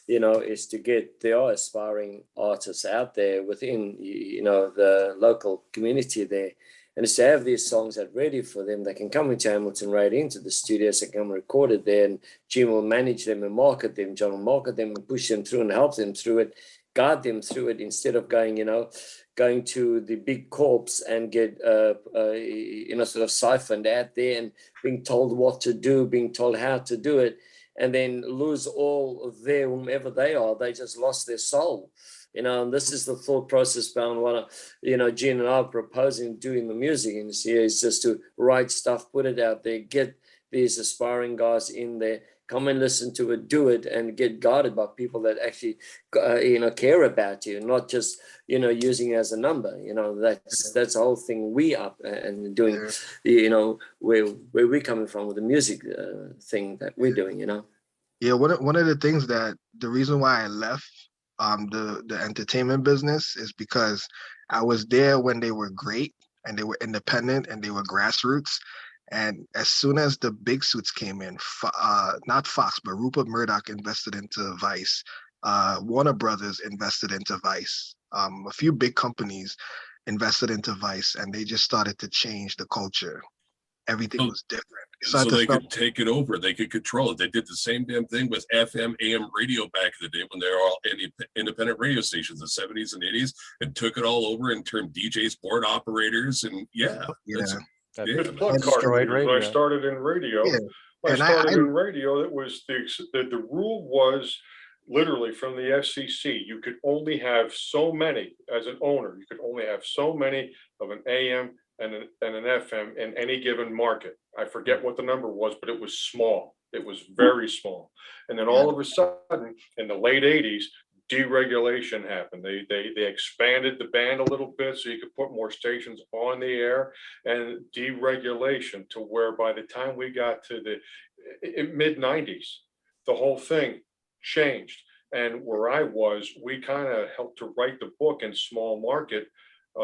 you know, is to get, there are aspiring artists out there within, you know, the local community there. And it's to have these songs that are ready for them. They can come into Hamilton, right into the studios and come record it there. And Gene will manage them and market them. John will market them and push them through and help them through it, guide them through it, instead of going, you know, going to the big corps and get, you know, sort of siphoned out there and being told what to do, being told how to do it, and then lose all of their, whomever they are. They just lost their soul. You know, and this is the thought process behind what, you know, Gene and I are proposing doing the music industry, is just to write stuff, put it out there, get these aspiring guys in there, come and listen to it, do it, and get guided by people that actually, you know, care about you, not just, you know, using it as a number. You know, that's the whole thing we up and doing, you know, where we're coming from with the music thing that we're doing, you know. Yeah, one of the things that the reason why I left the entertainment business is because I was there when they were great and they were independent and they were grassroots. And as soon as the big suits came in, not Fox, but Rupert Murdoch invested into Vice. Warner Brothers invested into Vice. A few big companies invested into Vice, and they just started to change the culture. Everything was different. So they could take it over. They could control it. They did the same damn thing with FM, AM radio back in the day when they were all independent radio stations in the 70s and 80s, and took it all over and turned DJs, board operators, and Destroyed radio. When I started in radio, it was the rule was literally from the FCC. You could only have so many as an owner. You could only have so many of an AM and an FM in any given market. I forget what the number was, but it was small. It was very small. And then all of a sudden, in the late 80s, deregulation happened. They expanded the band a little bit so you could put more stations on the air, and deregulation to where by the time we got to the mid 90s, the whole thing changed. And where I was, we kind of helped to write the book in small market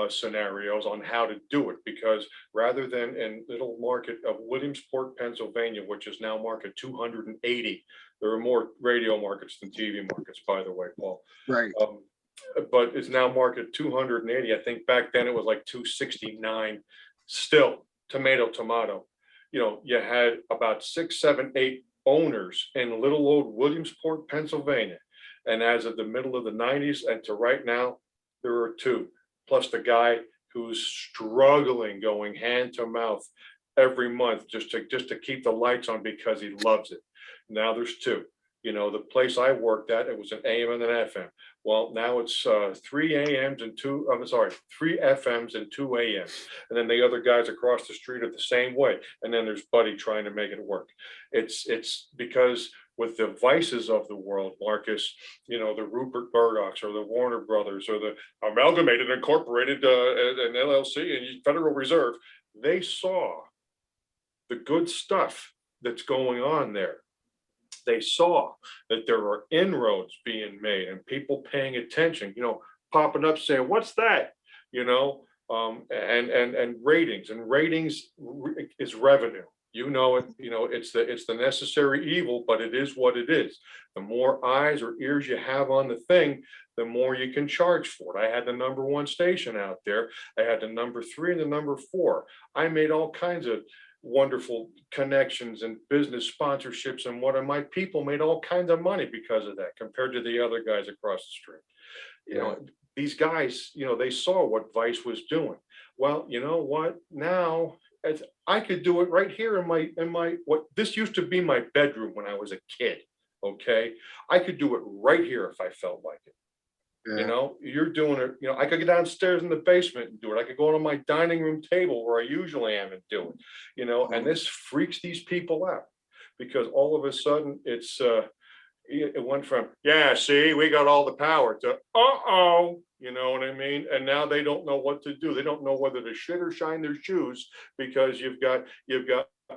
scenarios on how to do it, because rather than in little market of Williamsport, Pennsylvania, which is now market 280, there are more radio markets than TV markets, by the way, Paul. Right. But it's now market 280. I think back then it was like 269. Still, tomato. You know, you had about 6, 7, 8 owners in little old Williamsport, Pennsylvania. And as of the middle of the 90s and to right now, there are 2. Plus the guy who's struggling, going hand to mouth every month just to keep the lights on because he loves it. Now there's 2. You know, the place I worked at, it was an AM and an FM. Well, now it's 3 AMs and 3 FMs and 2 AMs. And then the other guys across the street are the same way. And then there's Buddy trying to make it work. It's because with the Vices of the world, Marcus, you know, the Rupert Murdochs or the Warner Brothers or the Amalgamated Incorporated and LLC and Federal Reserve, they saw the good stuff that's going on there. They saw that there are inroads being made and people paying attention, you know, popping up saying, what's that? You know, and ratings is revenue. You know it, it's the necessary evil, but it is what it is. The more eyes or ears you have on the thing, the more you can charge for it. I had the #1 station out there. I had the #3 and the #4. I made all kinds of wonderful connections and business sponsorships, and one of my people made all kinds of money because of that compared to the other guys across the street. These guys, they saw what Vice was doing. Well, you know what? Now I could do it right here in my what this used to be my bedroom when I was a kid. Okay, I could do it right here if I felt like it. You're doing it. I could get downstairs in the basement and do it. I could go to my dining room table where I usually am and do it. And this freaks these people out because all of a sudden it went from, yeah, see, we got all the power to, you know what I mean? And now they don't know what to do. They don't know whether to shit or shine their shoes because you've got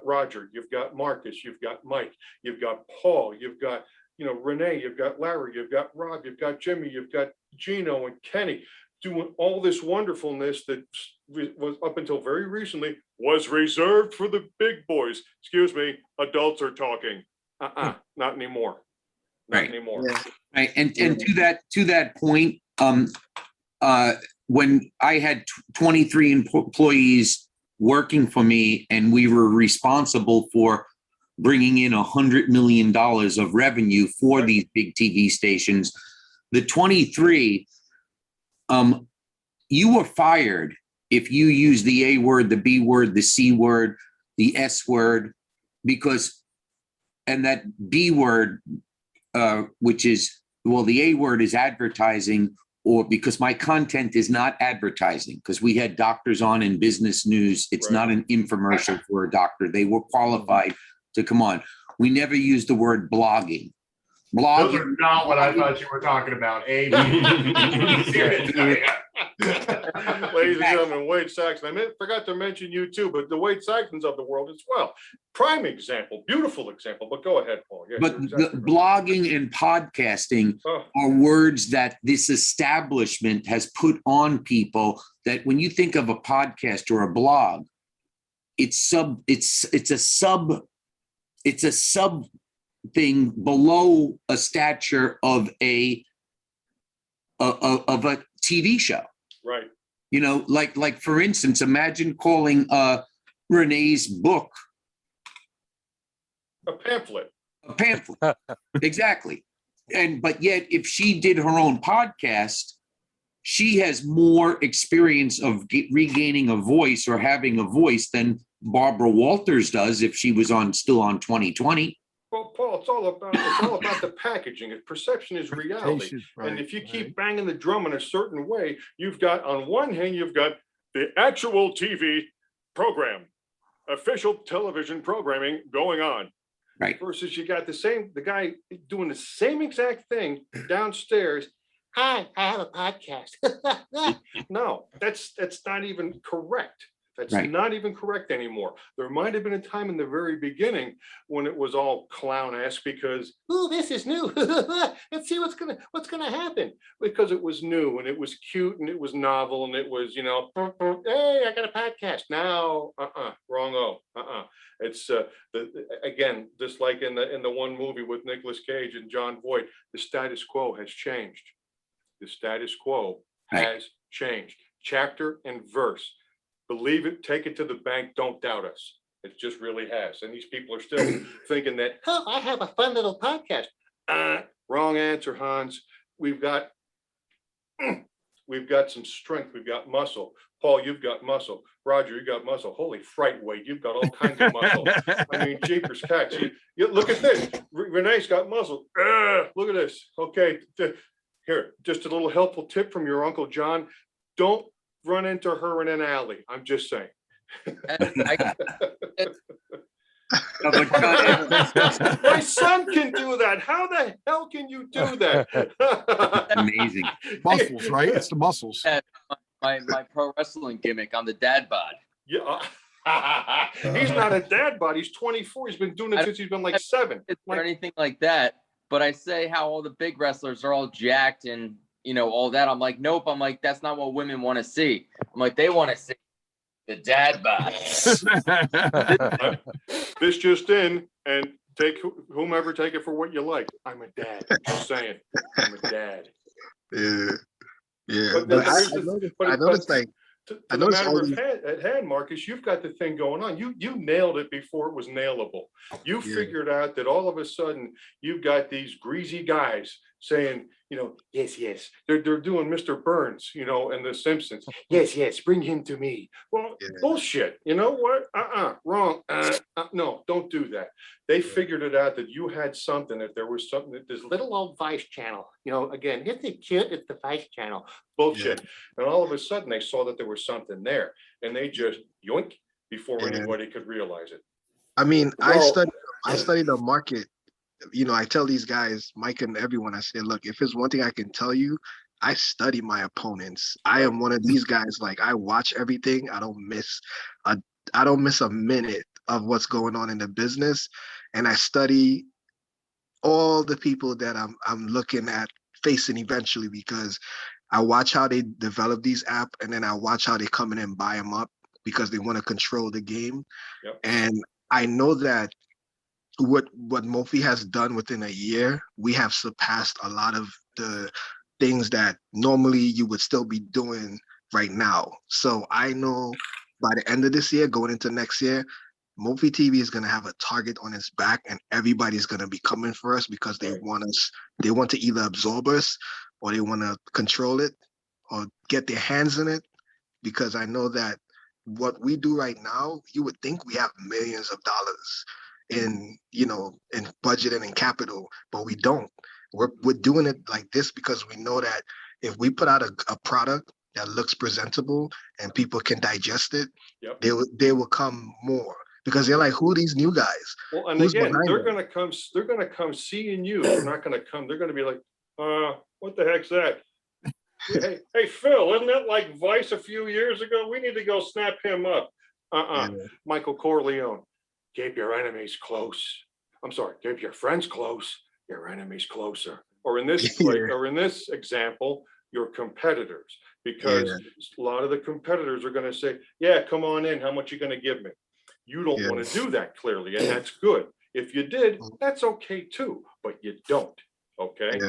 Roger, you've got Marcus, you've got Mike, you've got Paul, you've got, Renee, you've got Larry, you've got Rob, you've got Jimmy, you've got Gino and Kenny doing all this wonderfulness that was up until very recently was reserved for the big boys. Excuse me, adults are talking. Not anymore. Not anymore. Right. And to that point, when I had 23 employees working for me and we were responsible for bringing in $100 million of revenue for these big TV stations, the 23, you were fired if you use the A word, the B word, the C word, the S word, and that B word, which is, the A word is advertising, or because my content is not advertising, because we had doctors on in business news. It's not an infomercial for a doctor. They were qualified to come on. We never used the word blogging. Those are not what I thought you were talking about. Ladies and gentlemen, Wade Saxon. I forgot to mention you too, but the Wade Saxons of the world as well. Prime example, beautiful example, but go ahead, Paul. Yes, but the blogging and podcasting are words that this establishment has put on people, that when you think of a podcast or a blog, it's a sub thing below a stature of a TV show. Right. Like for instance, imagine calling Renee's book a pamphlet. Exactly. But yet if she did her own podcast, she has more experience of regaining a voice or having a voice than Barbara Walters does if she was still on 2020. Well, Paul, it's all about the packaging. Perception is reality. And if you keep banging the drum in a certain way, you've got, on one hand, you've got the actual TV program, official television programming going on. Right. Versus you got the guy doing the same exact thing downstairs. Hi, I have a podcast. No, that's not even correct. That's not even correct anymore. There might have been a time in the very beginning when it was all clown-esque because, oh, this is new. Let's see what's gonna happen. Because it was new and it was cute and it was novel and it was, hey, I got a podcast. Now, wrong. It's again, just like in the one movie with Nicolas Cage and John Voight, the status quo has changed. The status quo has changed. Chapter and verse. Believe it, take it to the bank, don't doubt us. It just really has. And these people are still thinking that, I have a fun little podcast. Wrong answer, Hans. We've got some strength. We've got muscle. Paul, you've got muscle. Roger, you got muscle. Holy fright, Wade, you've got all kinds of muscle. I mean, jeepers cats. You look at this. Renee's got muscle. Look at this. Okay, here, just a little helpful tip from your Uncle John. Don't run into her in an alley. I'm just saying. My son can do that. How the hell can you do that? Amazing. Muscles, right? It's the muscles. My pro wrestling gimmick. I'm the dad bod. Yeah. He's not a dad bod. He's 24. He's been doing it since he's been like 7. Or anything like that. But I say how all the big wrestlers are all jacked and all that. I'm like, nope. I'm like, that's not what women want to see. I'm like, they want to see The dad bod. This just in, and take whomever, take it for what you like. I'm a dad. Just saying, I'm a dad. Yeah, yeah. But, But here's I noticed like to I the noticed matter all of these. at hand, Marcus, you've got the thing going on. You nailed it before it was nailable. You Yeah. figured out that all of a sudden you've got these greasy guys saying, yes, yes. They're doing Mr. Burns, and The Simpsons. Yes, yes, bring him to me. Well, bullshit. You know what? Wrong. No, don't do that. They figured it out that you had something, that there was something, that this little old Vice channel, again, isn't it cute? It's the Vice channel. Bullshit. And all of a sudden they saw that there was something there, and they just yoink before anybody could realize it. I mean, I Well- studied the market. I tell these guys, Mike and everyone, I say, look, if there's one thing I can tell you, I study my opponents. I am one of these guys. Like, I watch everything. I don't miss a minute of what's going on in the business, and I study all the people that I'm looking at facing eventually, because I watch how they develop these apps, and then I watch how they come in and buy them up because they want to control the game. Yep. And I know that what Mophie has done within a year, we have surpassed a lot of the things that normally you would still be doing right now. So I know by the end of this year, going into next year, Mophie TV is going to have a target on its back, and everybody's going to be coming for us because they want to either absorb us, or they want to control it, or get their hands in it. Because I know that what we do right now, you would think we have millions of dollars in budget and in capital, but we don't. We're doing it like this because we know that if we put out a product that looks presentable and people can digest it, they will come more, because they're like, who are these new guys? Well, and Who's again, behind they're them? gonna come seeing you. They're not gonna come. They're gonna be like, what the heck's that? Hey, Phil, isn't that like Vice a few years ago? We need to go snap him up. Michael Corleone, keep your enemies close. I'm sorry, keep your friends close, your enemies closer. Or in this or in this example, your competitors, because a lot of the competitors are going to say, yeah, come on in. How much are you going to give me? You don't want to do that, clearly, and that's good. If you did, that's okay too, but you don't. Okay.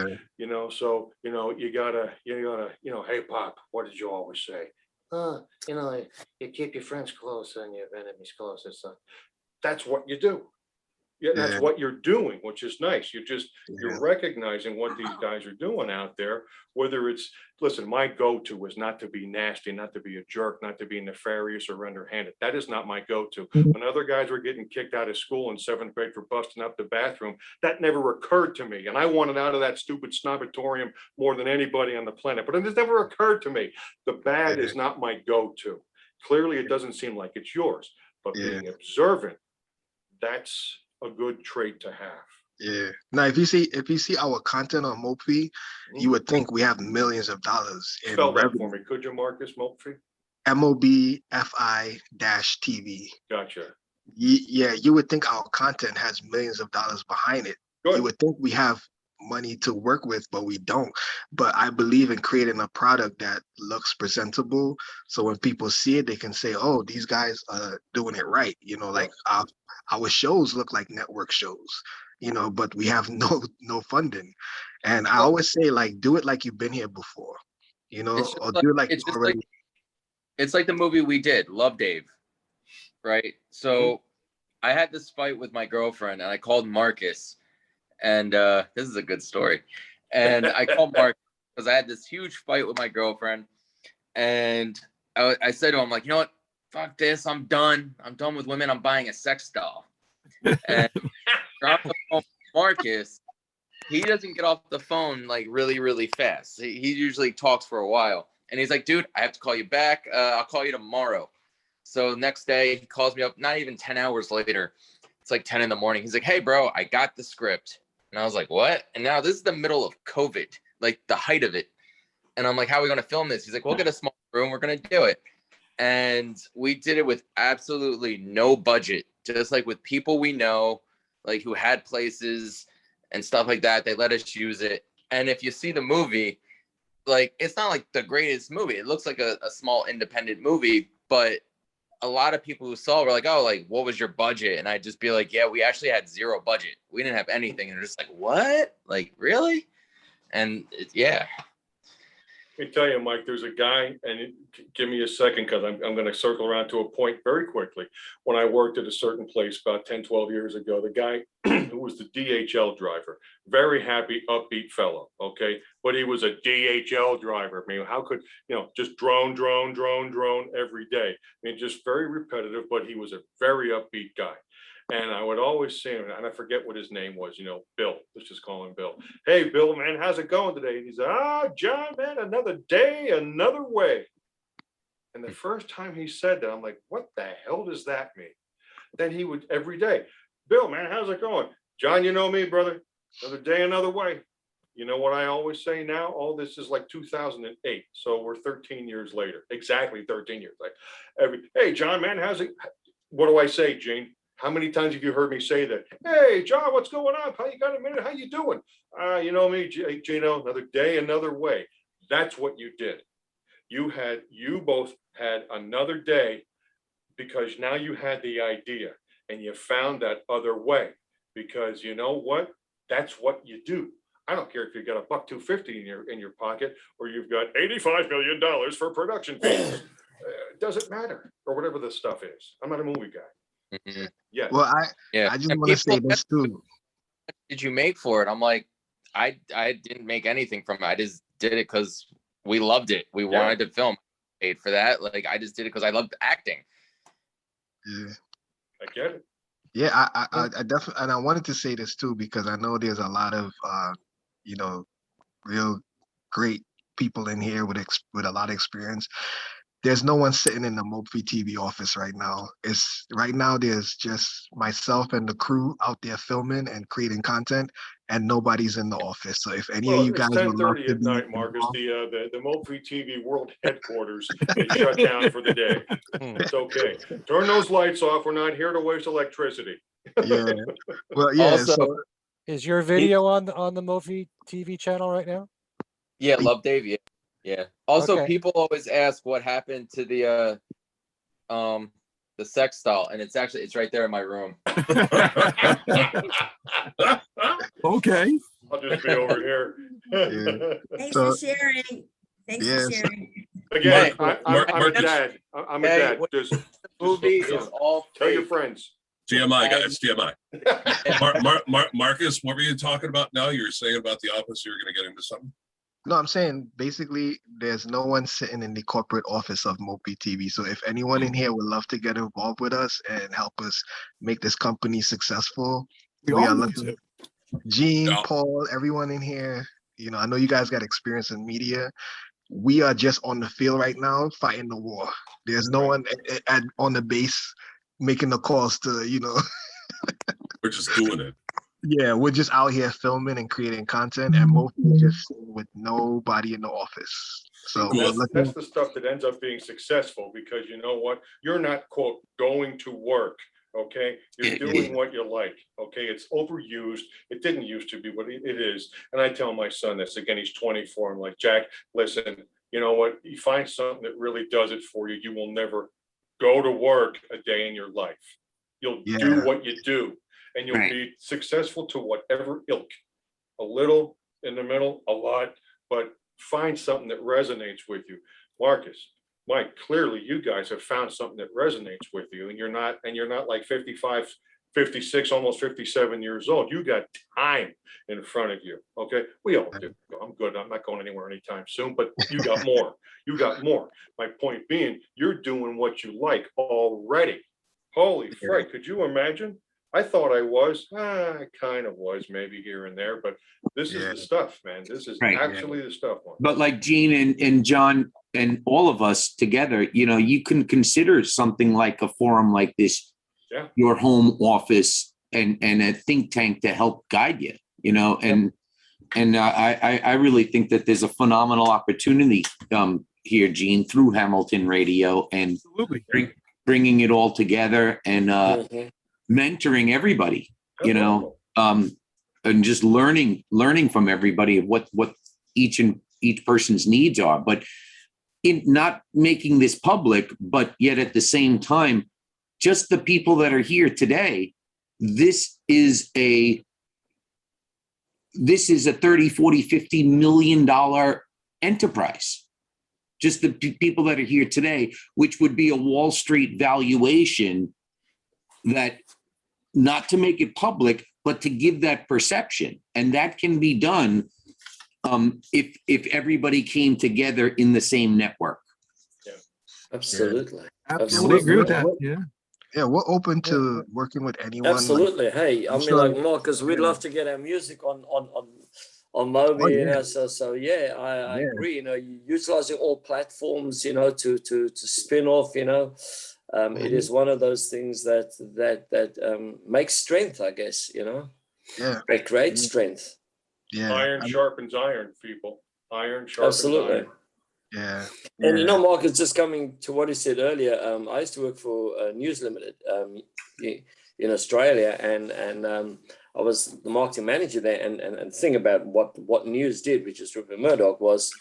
So, you gotta, hey, Pop, what did you always say? You keep your friends close and your enemies close. That's what you do. Yeah, that's what you're doing, which is nice. You're recognizing what these guys are doing out there. Whether it's, listen, my go-to is not to be nasty, not to be a jerk, not to be nefarious or underhanded. That is not my go-to. When other guys were getting kicked out of school in 7th grade for busting up the bathroom, that never occurred to me. And I wanted out of that stupid snobatorium more than anybody on the planet. But it has never occurred to me. The bad is not my go-to. Clearly, it doesn't seem like it's yours. But being observant, that's a good trait to have. Yeah. Now, if you see our content on Mophie, you would think we have millions of dollars in Spell that revenue. for me, could you, Marcus? Mophie? MOBFI-TV. Gotcha. Yeah, you would think our content has millions of dollars behind it. Good. You would think we have money to work with, but we don't. But I believe in creating a product that looks presentable, so when people see it, they can say, oh, these guys are doing it right. Like our shows look like network shows, but we have no funding. And I always say, like, do it like you've been here before, or do it like you already. It's like the movie we did, Love Dave, right? So I had this fight with my girlfriend, and I called Marcus, and this is a good story. And I called Marcus because I had this huge fight with my girlfriend, and I said to him, like, you know what? Fuck this. I'm done. I'm done with women. I'm buying a sex doll. And on the phone with Marcus, he doesn't get off the phone like really, really fast. He usually talks for a while. And he's like, dude, I have to call you back. I'll call you tomorrow. So next day he calls me up, not even 10 hours later. It's like 10 in the morning. He's like, hey, bro, I got the script. And I was like, what? And now this is the middle of COVID, like the height of it. And I'm like, how are we going to film this? He's like, we'll get a small room. We're going to do it. And we did it with absolutely no budget, just like with people we know, like who had places and stuff like that. They let us use it. And if you see the movie, like, it's not like the greatest movie. It looks like a small independent movie, but a lot of people who saw were like, oh, like, what was your budget? And I'd just be like, yeah, we actually had zero budget. We didn't have anything. And they're just like, what? Like, really? And yeah. Let me tell you, Mike, there's a guy, and give me a second because I'm going to circle around to a point very quickly. When I worked at a certain place about 10, 12 years ago, the guy who was the DHL driver, very happy, upbeat fellow, okay? But he was a DHL driver. I mean, how could, just drone every day. I mean, just very repetitive, but he was a very upbeat guy. And I would always say, and I forget what his name was, Bill, let's just call him Bill. Hey, Bill, man, how's it going today? And he said, John, man, another day, another way. And the first time he said that, I'm like, what the hell does that mean? Then he would every day, Bill, man, how's it going? John, you know me, brother, another day, another way. You know what I always say now? All this is like 2008. So we're 13 years later, exactly 13 years. Like hey, John, man, how's it? What do I say, Gene? How many times have you heard me say that? Hey, John, what's going on? How you got a minute? How you doing? You know me, Gino, another day, another way. That's what you did. You both had another day because now you had the idea and you found that other way because you know what? That's what you do. I don't care if you got $1.250 in your pocket or you've got $85 million for production fees. It doesn't matter, or whatever the stuff is. I'm not a movie guy. Mm-hmm. Yeah. Well, I just want to say this too. What did you make for it? I'm like, I didn't make anything from it. I just did it because we loved it. We wanted to film. Paid for that. Like I just did it because I loved acting. Yeah. I get it. Yeah, I definitely, and I wanted to say this too because I know there's a lot of real great people in here with a lot of experience. There's no one sitting in the Mophie TV office right now. There's just myself and the crew out there filming and creating content, and nobody's in the office. So if any of you guys would love 10:30 to at be night, Marcus. involved, The Mophie TV World Headquarters is shut down for the day. It's okay. Turn those lights off. We're not here to waste electricity. yeah. Well, yeah. Also, so Is your video on the Mophie TV channel right now? yeah, Love Dave. Yeah. Yeah. Also, Okay. people always ask what happened to the sex doll, and it's right there in my room. Okay. I'll just be over here. Thanks So- for sharing. Thanks Yes. for sharing. Again, Hey, I'm a dad. I'm a Hey, dad. what- Just Movie is all tell your fake. friends. TMI, guys, TMI. Marcus, what were you talking about now? You were saying about the office, you were going to get into something? No, I'm saying basically there's no one sitting in the corporate office of Mophie TV. So if anyone in here would love to get involved with us and help us make this company successful, we all are need looking. Gene, Yeah. Paul, everyone in here, I know you guys got experience in media. We are just on the field right now fighting the war. There's no one on the base making the calls to, We're just doing it. yeah, we're just out here filming and creating content, and Mophie just with nobody in the office. So Cool. we're That's looking. the stuff that ends up being successful because you know what? You're not, quote, going to work. Okay. You're doing what you like. Okay. It's overused. It didn't used to be, but it is. And I tell my son this again, he's 24. I'm like, Jack, listen, you know what? You find something that really does it for you. You will never go to work a day in your life. You'll do what you do and you'll be successful to whatever ilk. A little, in the middle, a lot, but find something that resonates with you. Marcus, Mike, clearly you guys have found something that resonates with you and you're not like 55, 56, almost 57 years old. You got time in front of you. Okay. We all do. I'm good. I'm not going anywhere anytime soon, but you got more. You got more. My point being, you're doing what you like already. Holy frick. Could you imagine? I thought I was. I kind of was maybe here and there, but this is the stuff, man. This is actually the stuff. But like Gene and John and all of us together, you can consider something like a forum like this, your home office and a think tank to help guide you, and I really think that there's a phenomenal opportunity here, Gene, through Hamilton Radio and bringing it all together and mentoring everybody, and just learning from everybody of what each person's needs are. But in not making this public, but yet at the same time, just the people that are here today, this is a 30, 40, $50 million enterprise. Just the people that are here today, which would be a Wall Street valuation, that not to make it public, but to give that perception. And that can be done if everybody came together in the same network. Absolutely. Absolutely agree with that. Yeah. Yeah, we're open to working with anyone. Absolutely. Like, Hey, I I'm mean, sure- like Marcus, we'd yeah. love to get our music on Moby, Oh, you yeah. know. So yeah, I Yeah. agree. You know, utilizing all platforms, you know, to spin off. You know, it is one of those things that makes strength, I guess. You know, Yeah. that creates strength. Yeah. Iron sharpens iron, people. Iron sharpens Absolutely. iron. Yeah. And you know, Marcus, just coming to what he said earlier, I used to work for News Limited in Australia, and I was the marketing manager there. And the thing about what News did, which is Rupert Murdoch, was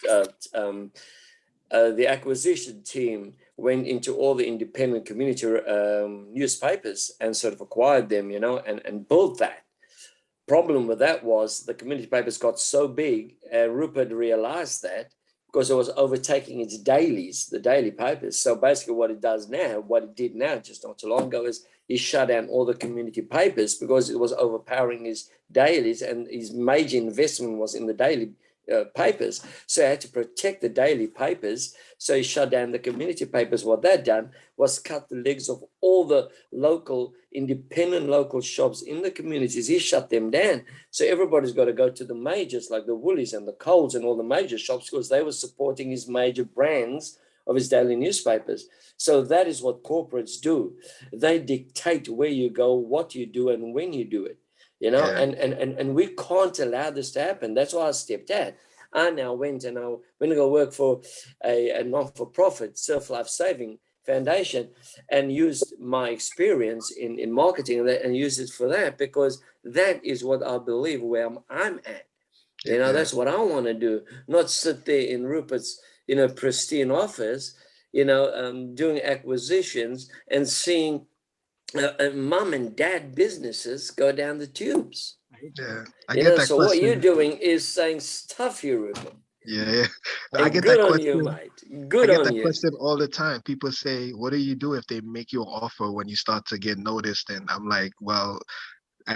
the acquisition team went into all the independent community newspapers and sort of acquired them, you know, and built that. Problem with that was the community papers got so big, and Rupert realized that, because it was overtaking its dailies, the daily papers. So basically what it did now, just not too long ago, is he shut down all the community papers because it was overpowering his dailies, and his major investment was in the daily papers. So he had to protect the daily papers. So he shut down the community papers. What that done was cut the legs of all the independent local shops in the communities. He shut them down. So everybody's got to go to the majors like the Woolies and the Coles and all the major shops, because they were supporting his major brands of his daily newspapers. So that is what corporates do. They dictate where you go, what you do, and when you do it. You know, and we can't allow this to happen. That's why I stepped out. I now went and I went to go work for a non-for-profit Surf Life Saving Foundation, and used my experience in marketing and use it for that, because that is what I believe where I'm at. You know, that's what I want to do, not sit there in Rupert's, you know, pristine office, you know, doing acquisitions and seeing mum and dad businesses go down the tubes. Yeah, I You get know, that so what you're question. doing is saying, stuff you, Rupert. Yeah, I And get good that on question. you, mate. I Good get on that you. question all the time. People say, "What do you do if they make you an offer when you start to get noticed?" And I'm like, "Well,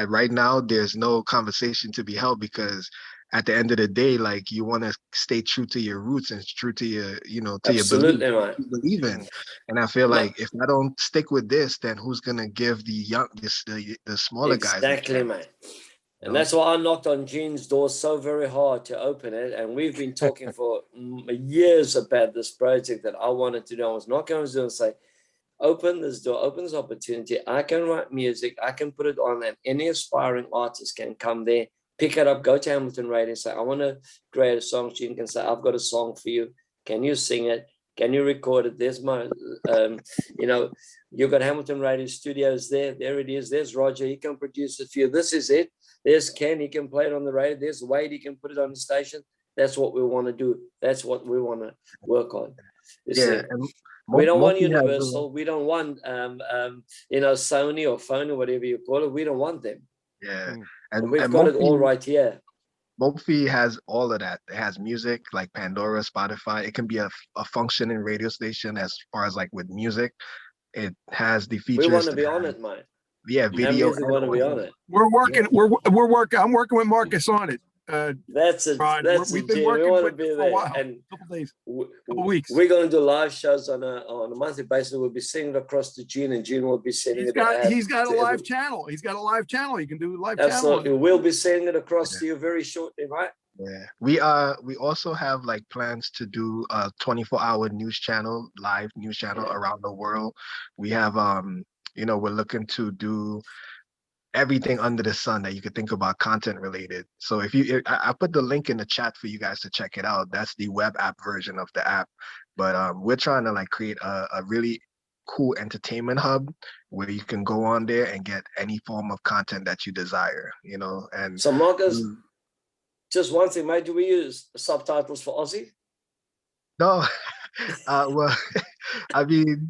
right now, there's no conversation to be held, because at the end of the day, like, you want to stay true to your roots and true to your, you know, to your belief, Absolutely, what you believe in." And I feel like if I don't stick with this, then who's gonna give the smaller guys a Exactly, chance? mate. And know? that's why I knocked on Gene's door so very hard to open it. And we've been talking for years about this project that I wanted to do. I was knocking on his door and say, open this door, open this opportunity. I can write music. I can put it on, and any aspiring artist can come there, pick it up, go to Hamilton Radio and say, I want to create a song. Gene can say, I've got a song for you. Can you sing it? Can you record it? There's my, you know, you've got Hamilton Radio Studios there. There it is. There's Roger. He can produce it for you. This is it. There's Ken. He can play it on the radio. There's Wade. He can put it on the station. That's what we want to do. That's what we want to work on. Yeah, and We don't want Monkey has Universal. We don't want, you know, Sony or phone or whatever you call it. We don't want them. yeah, We've got it all right here. Mophie has all of that. It has music like Pandora, Spotify. It can be a functioning radio station as far as like with music. It has the features. We want to to be have- on it, mate. Yeah, Our video. music and want to be audio. on it. We're working. We're working. I'm working with Marcus on it. That's it. Ron, That's we've it, been Gene. working We want to with be it for a there. while. And Couple days, couple weeks. we're going to do live shows on a monthly basis. We'll be sending it across to Gene, and Gene will be sending He's it. got a to live every- channel. He's got a live channel. You can do a live Absolutely. channel. We'll be sending it across to you very shortly, right? Yeah, we also have like plans to do a 24-hour news channel, live news channel around the world. We have you know, we're looking to do everything under the sun that you could think about content related. So I put the link in the chat for you guys to check it out. That's the web app version of the app. But we're trying to like create a really cool entertainment hub where you can go on there and get any form of content that you desire, you know. And So Marcus, just one thing, mate. Do we use subtitles for Aussie? no, Well, I mean,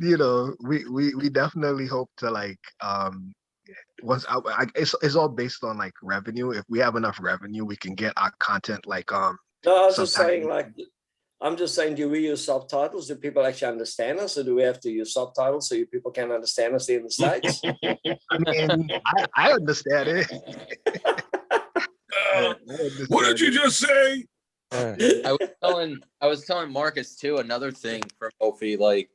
we definitely hope to like once it's all based on like revenue. If we have enough revenue, we can get our content like No, I was just sometimes. saying, like, I'm just saying, do we use subtitles? Do people actually understand us, or do we have to use subtitles so you people can understand us here in the States? I mean, I understand it. I What did you just say? I was telling Marcus too, another thing for Mophie, like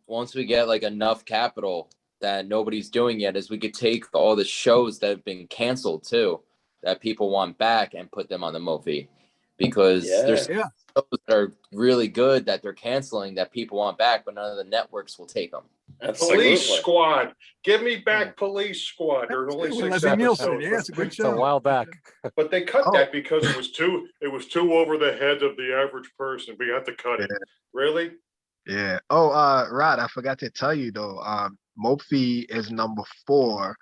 once we get like enough capital that nobody's doing yet, is we could take all the shows that have been canceled too, that people want back, and put them on the Mophie, because there's shows that are really good that they're canceling that people want back, but none of the networks will take them. Police Squad. Give me back Police Squad. There are only 6 episodes. It's a good It's a while back. But they cut that because it was too over the head of the average person. We had to cut it. Really? Yeah. Oh, Rod, I forgot to tell you though. Mophie is number 4.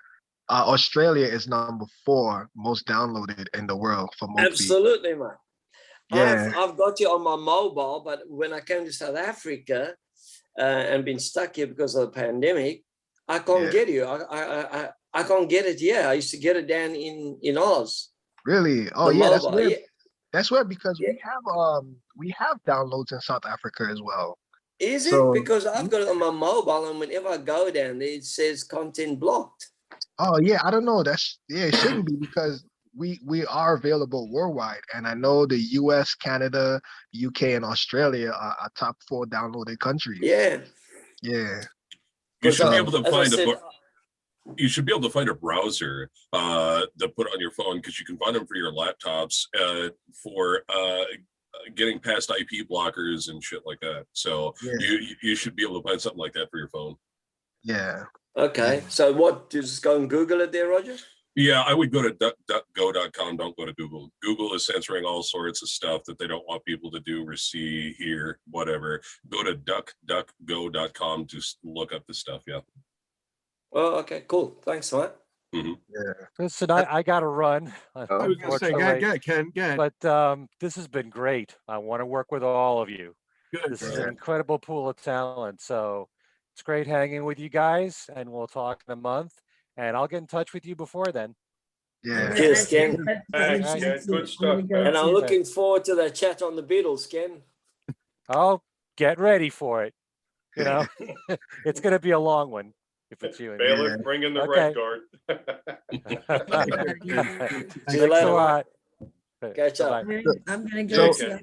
Australia is number 4 most downloaded in the world for Mophie. Absolutely, man. Yeah. I've got you on my mobile, but when I came to South Africa and been stuck here because of the pandemic, I can't get you. I can't get it here. I used to get it down in Oz. Really? Oh The yeah, mobile, that's where because we have downloads in South Africa as well. Is So- it? Because I've got it on my mobile, and whenever I go down there, it says content blocked. Oh yeah, I don't know. It shouldn't be because we are available worldwide, and I know the US, Canada, UK, and Australia are our top 4 downloaded countries. Yeah. Yeah. You should be able to as I find said, you should be able to find a browser to put on your phone, because you can find them for your laptops for getting past IP blockers and shit like that. So you should be able to find something like that for your phone. Yeah. Okay. So what? Just go and Google it there, Roger? Yeah, I would go to duckduckgo.com. Don't go to Google. Google is censoring all sorts of stuff that they don't want people to do or see, hear, whatever. Go to duckduckgo.com to look up the stuff. Yeah. Oh, okay, cool. Thanks, mate. Yeah. Listen, I got to run. I was going to say, go, Ken, go. But this has been great. I want to work with all of you. Good. This is an incredible pool of talent. So it's great hanging with you guys, and we'll talk in a month. And I'll get in touch with you before then. Yeah. Cheers, Ken. Thanks, Ken. Good stuff, man. And I'm looking forward to that chat on the Beatles, Ken. Oh, get ready for it. You know, it's going to be a long one if it's you and me. Bailiff, bring in the red guard. See you later. Thanks a lot. Catch up. Bye-bye. I'm gonna go So- to.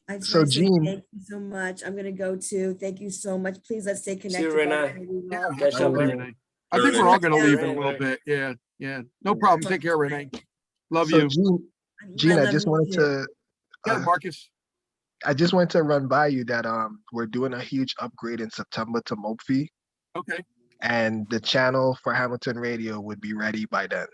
I just so want to say Jean- thank you so much. I'm gonna go to. Thank you so much. Please let's stay connected. you, Renee. Bye, everyone. Catch up, Renee. man. I think we're all going to Yeah, leave in a Renee. little bit. Yeah. No problem. Take care, Renee. Love So you. Gene, I love just you wanted too. to Marcus. I just wanted to run by you that we're doing a huge upgrade in September to Mophie, Okay. and the channel for Hamilton Radio would be ready by then.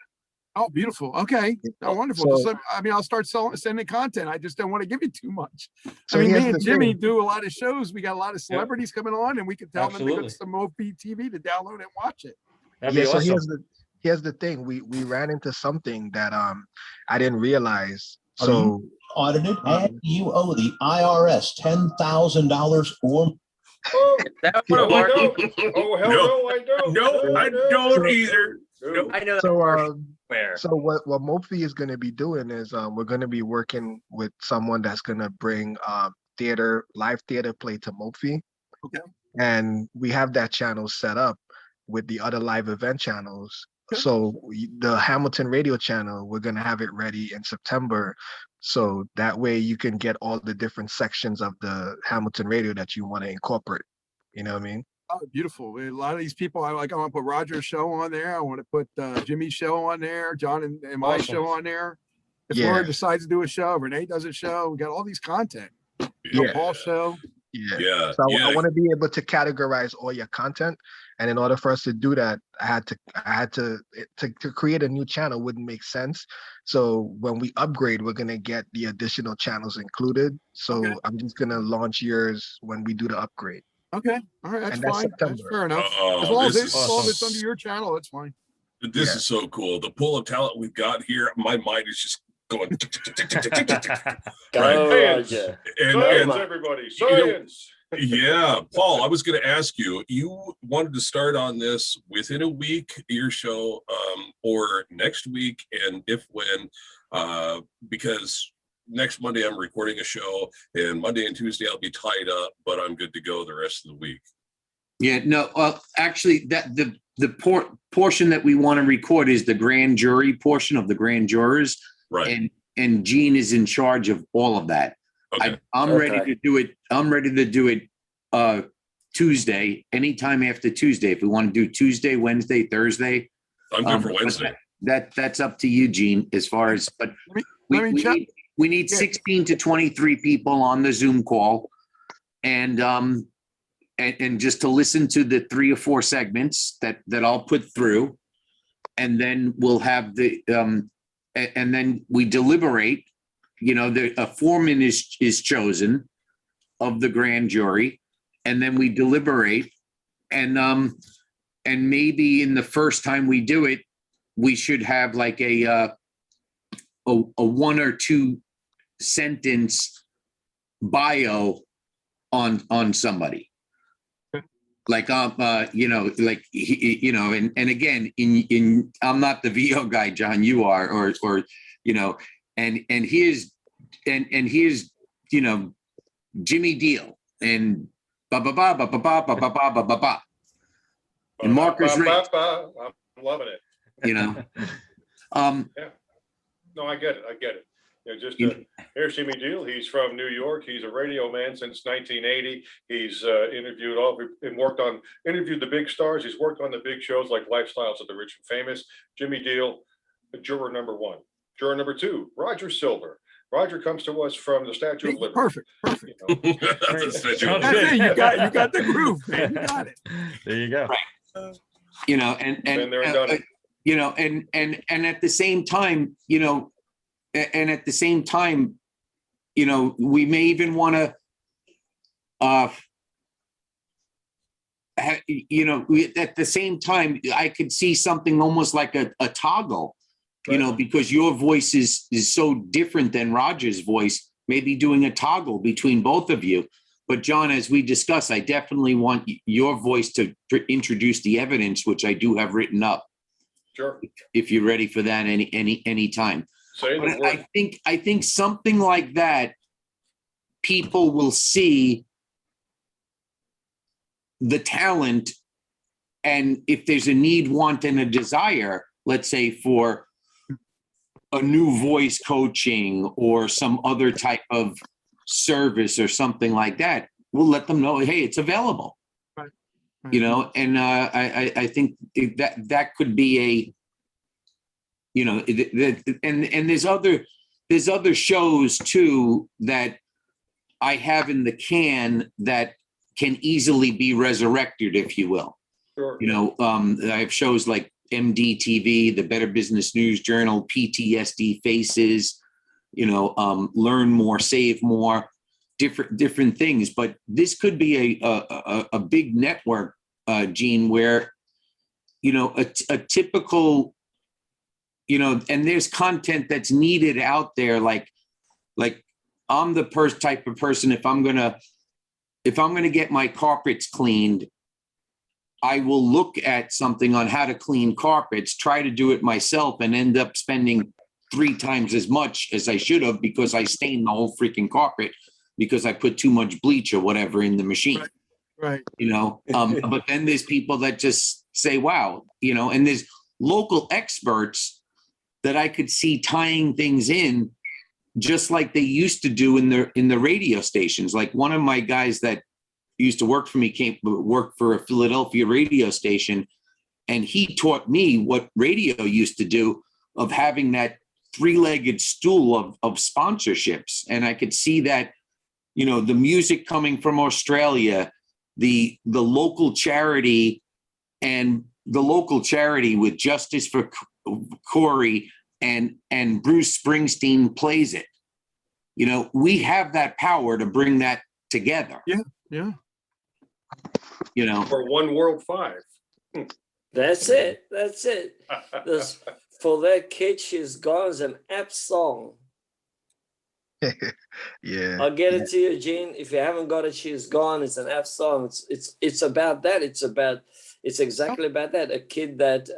Oh, beautiful. Okay. Oh, wonderful. So- Just I'll start sending content. I just don't want to give you too much. So I mean, here's me and the Jimmy thing. do a lot of shows. We got a lot of celebrities coming on, and we can tell them to go Absolutely. to some Mophie TV to download and watch it. That'd Yeah, be so awesome. here's the thing. We ran into something that I didn't realize. So Audited, and you owe the IRS $10,000 or That No, one, I don't. Oh, hell no, I don't. No, I don't either. No. I know that So commercial where. so what Mophie is going to be doing is we're going to be working with someone that's going to bring live theater play to Mophie. Okay. And we have that channel set up with the other live event channels. So the Hamilton Radio channel, we're going to have it ready in September. So that way you can get all the different sections of the Hamilton Radio that you want to incorporate. You know what I mean? Oh, beautiful. A lot of these people, I want to put Roger's show on there. I want to put Jimmy's show on there, John and my Awesome. show on there. If Yeah. Laura decides to do a show, Renee does a show, we got all these content. Yeah. Paul show. Yeah. So I want to be able to categorize all your content, and in order for us to do that, I had to create a new channel wouldn't make sense. So when we upgrade, we're gonna get the additional channels included. So I'm just gonna launch yours when we do the upgrade. Okay. All right. That's And that's fine. That's September. fair enough. Oh, As long as, this as long as is it's under your channel, that's fine. This is so cool. The pool of talent we've got here, my mind is just going. Go, Science. Roger. Science, everybody. Science. Yeah, Paul, I was going to ask you, you wanted to start on this within a week, your show, or next week, and if when, because next Monday I'm recording a show, and Monday and Tuesday I'll be tied up, but I'm good to go the rest of the week. Yeah, no, actually, that the portion that we want to record is the grand jury portion of the grand jurors. Right. And Gene is in charge of all of that. Okay. I'm ready to do it. I'm ready to do it Tuesday, anytime after Tuesday. If we want to do Tuesday, Wednesday, Thursday. I'm good for Wednesday. That's up to you, Gene, as far as, but we need 16 to 23 people on the Zoom call. And just to listen to the 3 or 4 segments that I'll put through. And then we'll have and then we deliberate. You know, a foreman is chosen of the grand jury, and then we deliberate, and maybe in the first time we do it, we should have like a 1 or 2 sentence bio on somebody. Like you know, like you know, and again, I'm not the VO guy, John. You are, or you know. And here's you know, Jimmy Deal and ba ba ba ba ba ba ba ba ba ba ba, and Marcus Rich. I'm loving it. You know, yeah. No, I get it. You know, here's Jimmy Deal. He's from New York. He's a radio man since 1980. He's interviewed the big stars. He's worked on the big shows like Lifestyles of the Rich and Famous. Jimmy Deal, juror number 1. Juror number 2, Roger Silver. Roger comes to us from the Statue of Liberty. Perfect. You know. That's it. You got the groove, man. You got it. There you go. Right. You know, and Been there and done it. you know, and at the same time, you know, you know, we may even want to, you know, at the same time, I could see something almost like a toggle. You know, because your voice is so different than Roger's voice, maybe doing a toggle between both of you. But John, as we discussed, I definitely want your voice to introduce the evidence, which I do have written up. Sure. If you're ready for that any time. But I think something like that, people will see the talent, and if there's a need, want, and a desire, let's say for a new voice coaching or some other type of service or something like that, we'll let them know, hey, it's available. Right. You know, and I think that could be a, you know, and there's other shows too that I have in the can that can easily be resurrected, if you will. Sure. You know, I have shows like MDTV, the Better Business News Journal, PTSD Faces, you know, Learn More, Save More, different things. But this could be a big network, Gene, where, you know, a typical, you know, and there's content that's needed out there. Like I'm the type of person, if I'm gonna get my carpets cleaned, I will look at something on how to clean carpets, try to do it myself, and end up spending 3 times as much as I should have because I stained the whole freaking carpet because I put too much bleach or whatever in the machine. Right. You know, but then there's people that just say, wow, you know, and there's local experts that I could see tying things in just like they used to do in the radio stations. Like one of my guys that used to work for me worked for a Philadelphia radio station, and he taught me what radio used to do, of having that 3-legged stool of sponsorships. And I could see that, you know, the music coming from Australia, the local charity, and the local charity with Justice for Corey and Bruce Springsteen plays it. You know, we have that power to bring that together. Yeah. You know, for One World 5. That's it. There's For that kid, she's gone is an apt song. Yeah. I'll get it to you, Gene. If you haven't got it, she's gone. It's an F song. It's about that. It's exactly about that. A kid that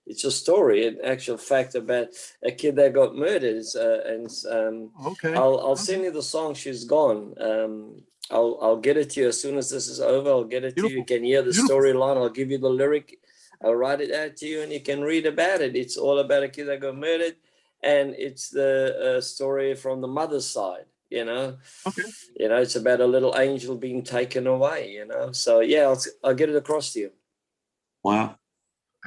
it's a story, an actual fact about a kid that got murdered. Okay. I'll send you the song. She's gone. I'll get it to you as soon as this is over. I'll get it to you. You can hear the storyline. I'll give you the lyric. I'll write it out to you, and you can read about it. It's all about a kid that got murdered. And it's the story from the mother's side, Okay. It's about a little angel being taken away, So yeah, I'll get it across to you. Wow.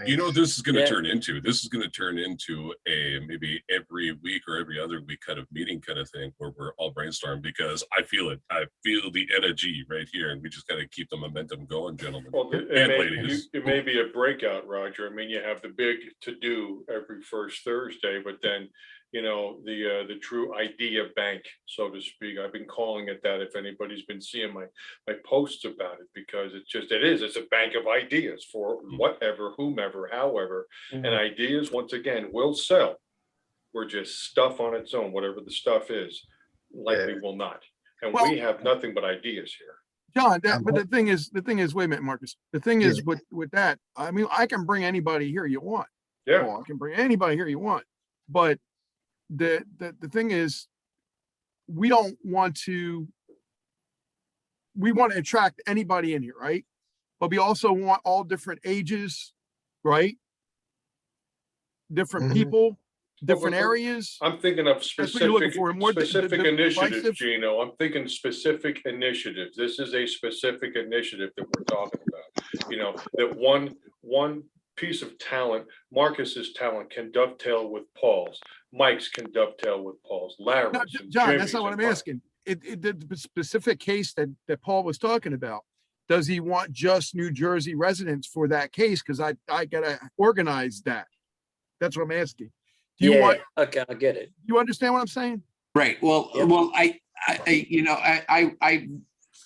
You know, this is going to Yeah. turn into, this is going to turn into a maybe every week or every other week kind of meeting kind of thing where we're all brainstorm, because I feel it. I feel the energy right here, and we just got to keep the momentum going, gentlemen Well, and ladies. it may be a breakout, Roger. I mean, you have the big to do every first Thursday, but then, the true idea bank, so to speak. I've been calling it that. If anybody's been seeing my posts about it, because it's a bank of ideas for whatever, whomever, however, and ideas, once again, will sell. We're just stuff on its own, whatever the stuff is, likely will not. And we have nothing but ideas here. John, but the thing is, wait a minute, Marcus. The thing is with that, I mean, I can bring anybody here you want. Yeah. Paul, I can bring anybody here you want. But the thing is, we want to attract anybody in here, right? But we also want all different ages, right? Different people, different areas. I'm thinking of That's what you're looking specific, for, more specific initiatives, divisive? Gino. I'm thinking specific initiatives. This is a specific initiative that we're talking about. That one piece of talent, Marcus's talent, can dovetail with Paul's. Mike's can dovetail with Paul's. Larry's, No, and John, Jimmy's that's not what and I'm mine. asking. The specific case that Paul was talking about, does he want just New Jersey residents for that case? Because I gotta organize that. That's what I'm asking. Do you want? Okay, I get it. You understand what I'm saying? Right. Well, I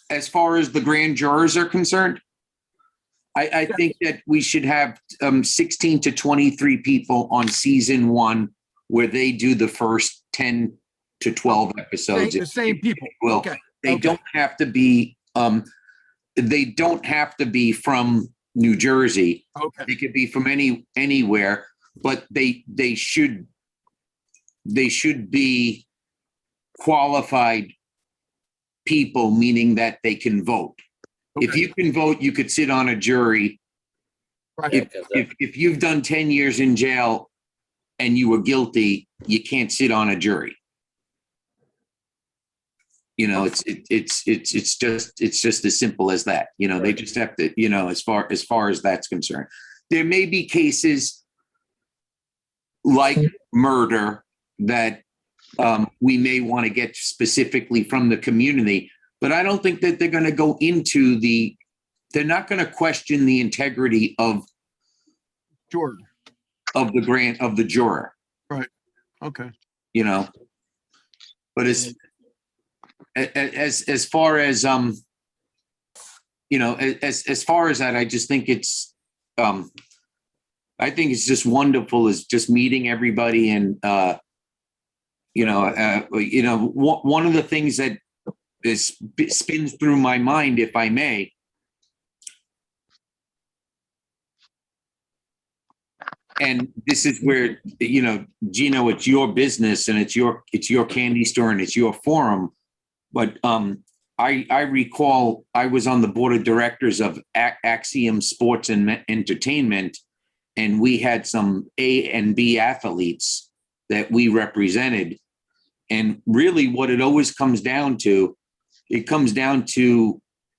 as far as the grand jurors are concerned, I think that we should have 16 to 23 people on season 1, where they do the first 10 to 12 episodes. The same people. Well, Okay. they don't have to be. They don't have to be from New Jersey. Okay. They could be from anywhere, but they should be qualified people, meaning that they can vote. Okay. If you can vote, you could sit on a jury. Right. If you've done 10 years in jail and you were guilty, you can't sit on a jury. It's just as simple as that. They just have to, as far as that's concerned. There may be cases like murder that we may want to get specifically from the community, but I don't think that they're going to go into they're not going to question the integrity of Jordan, of the juror. Right. Okay. But as far as as far as that, I just think it's I think it's just wonderful, is just meeting everybody. And one of the things that spins through my mind, if I may, and this is where, Gino, it's your business and it's your candy store and it's your forum. But I recall I was on the board of directors of Axiom Sports and Entertainment, and we had some A and B athletes that we represented. And really what it always comes down to,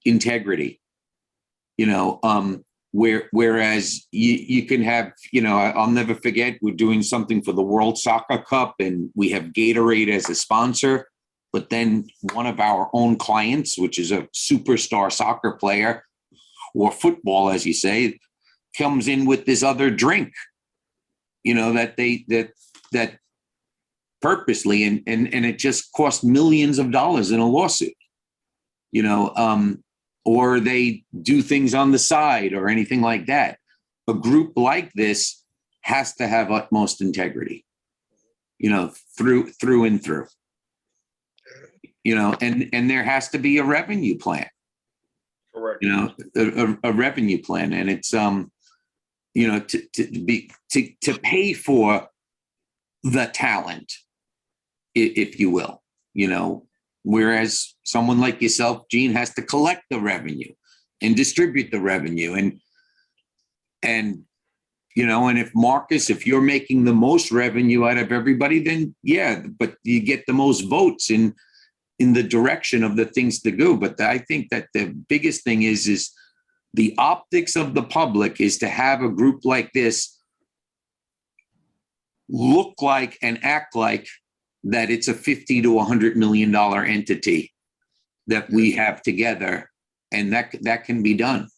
integrity, whereas you can have, I'll never forget, we're doing something for the World Soccer Cup and we have Gatorade as a sponsor. But then one of our own clients, which is a superstar soccer player, or football, as you say, comes in with this other drink, that purposely, and it just cost millions of dollars in a lawsuit, or they do things on the side or anything like that. A group like this has to have utmost integrity, through and through, and there has to be a revenue plan. Correct. A revenue plan, and it's to pay for the talent, if you will, whereas someone like yourself, Gene, has to collect the revenue and distribute the revenue, and if Marcus, if you're making the most revenue out of everybody, then yeah, but you get the most votes in the direction of the things to go. But I think that the biggest thing is the optics of the public is to have a group like this look like and act like that it's a $50 to $100 million entity that we have together, and that can be done.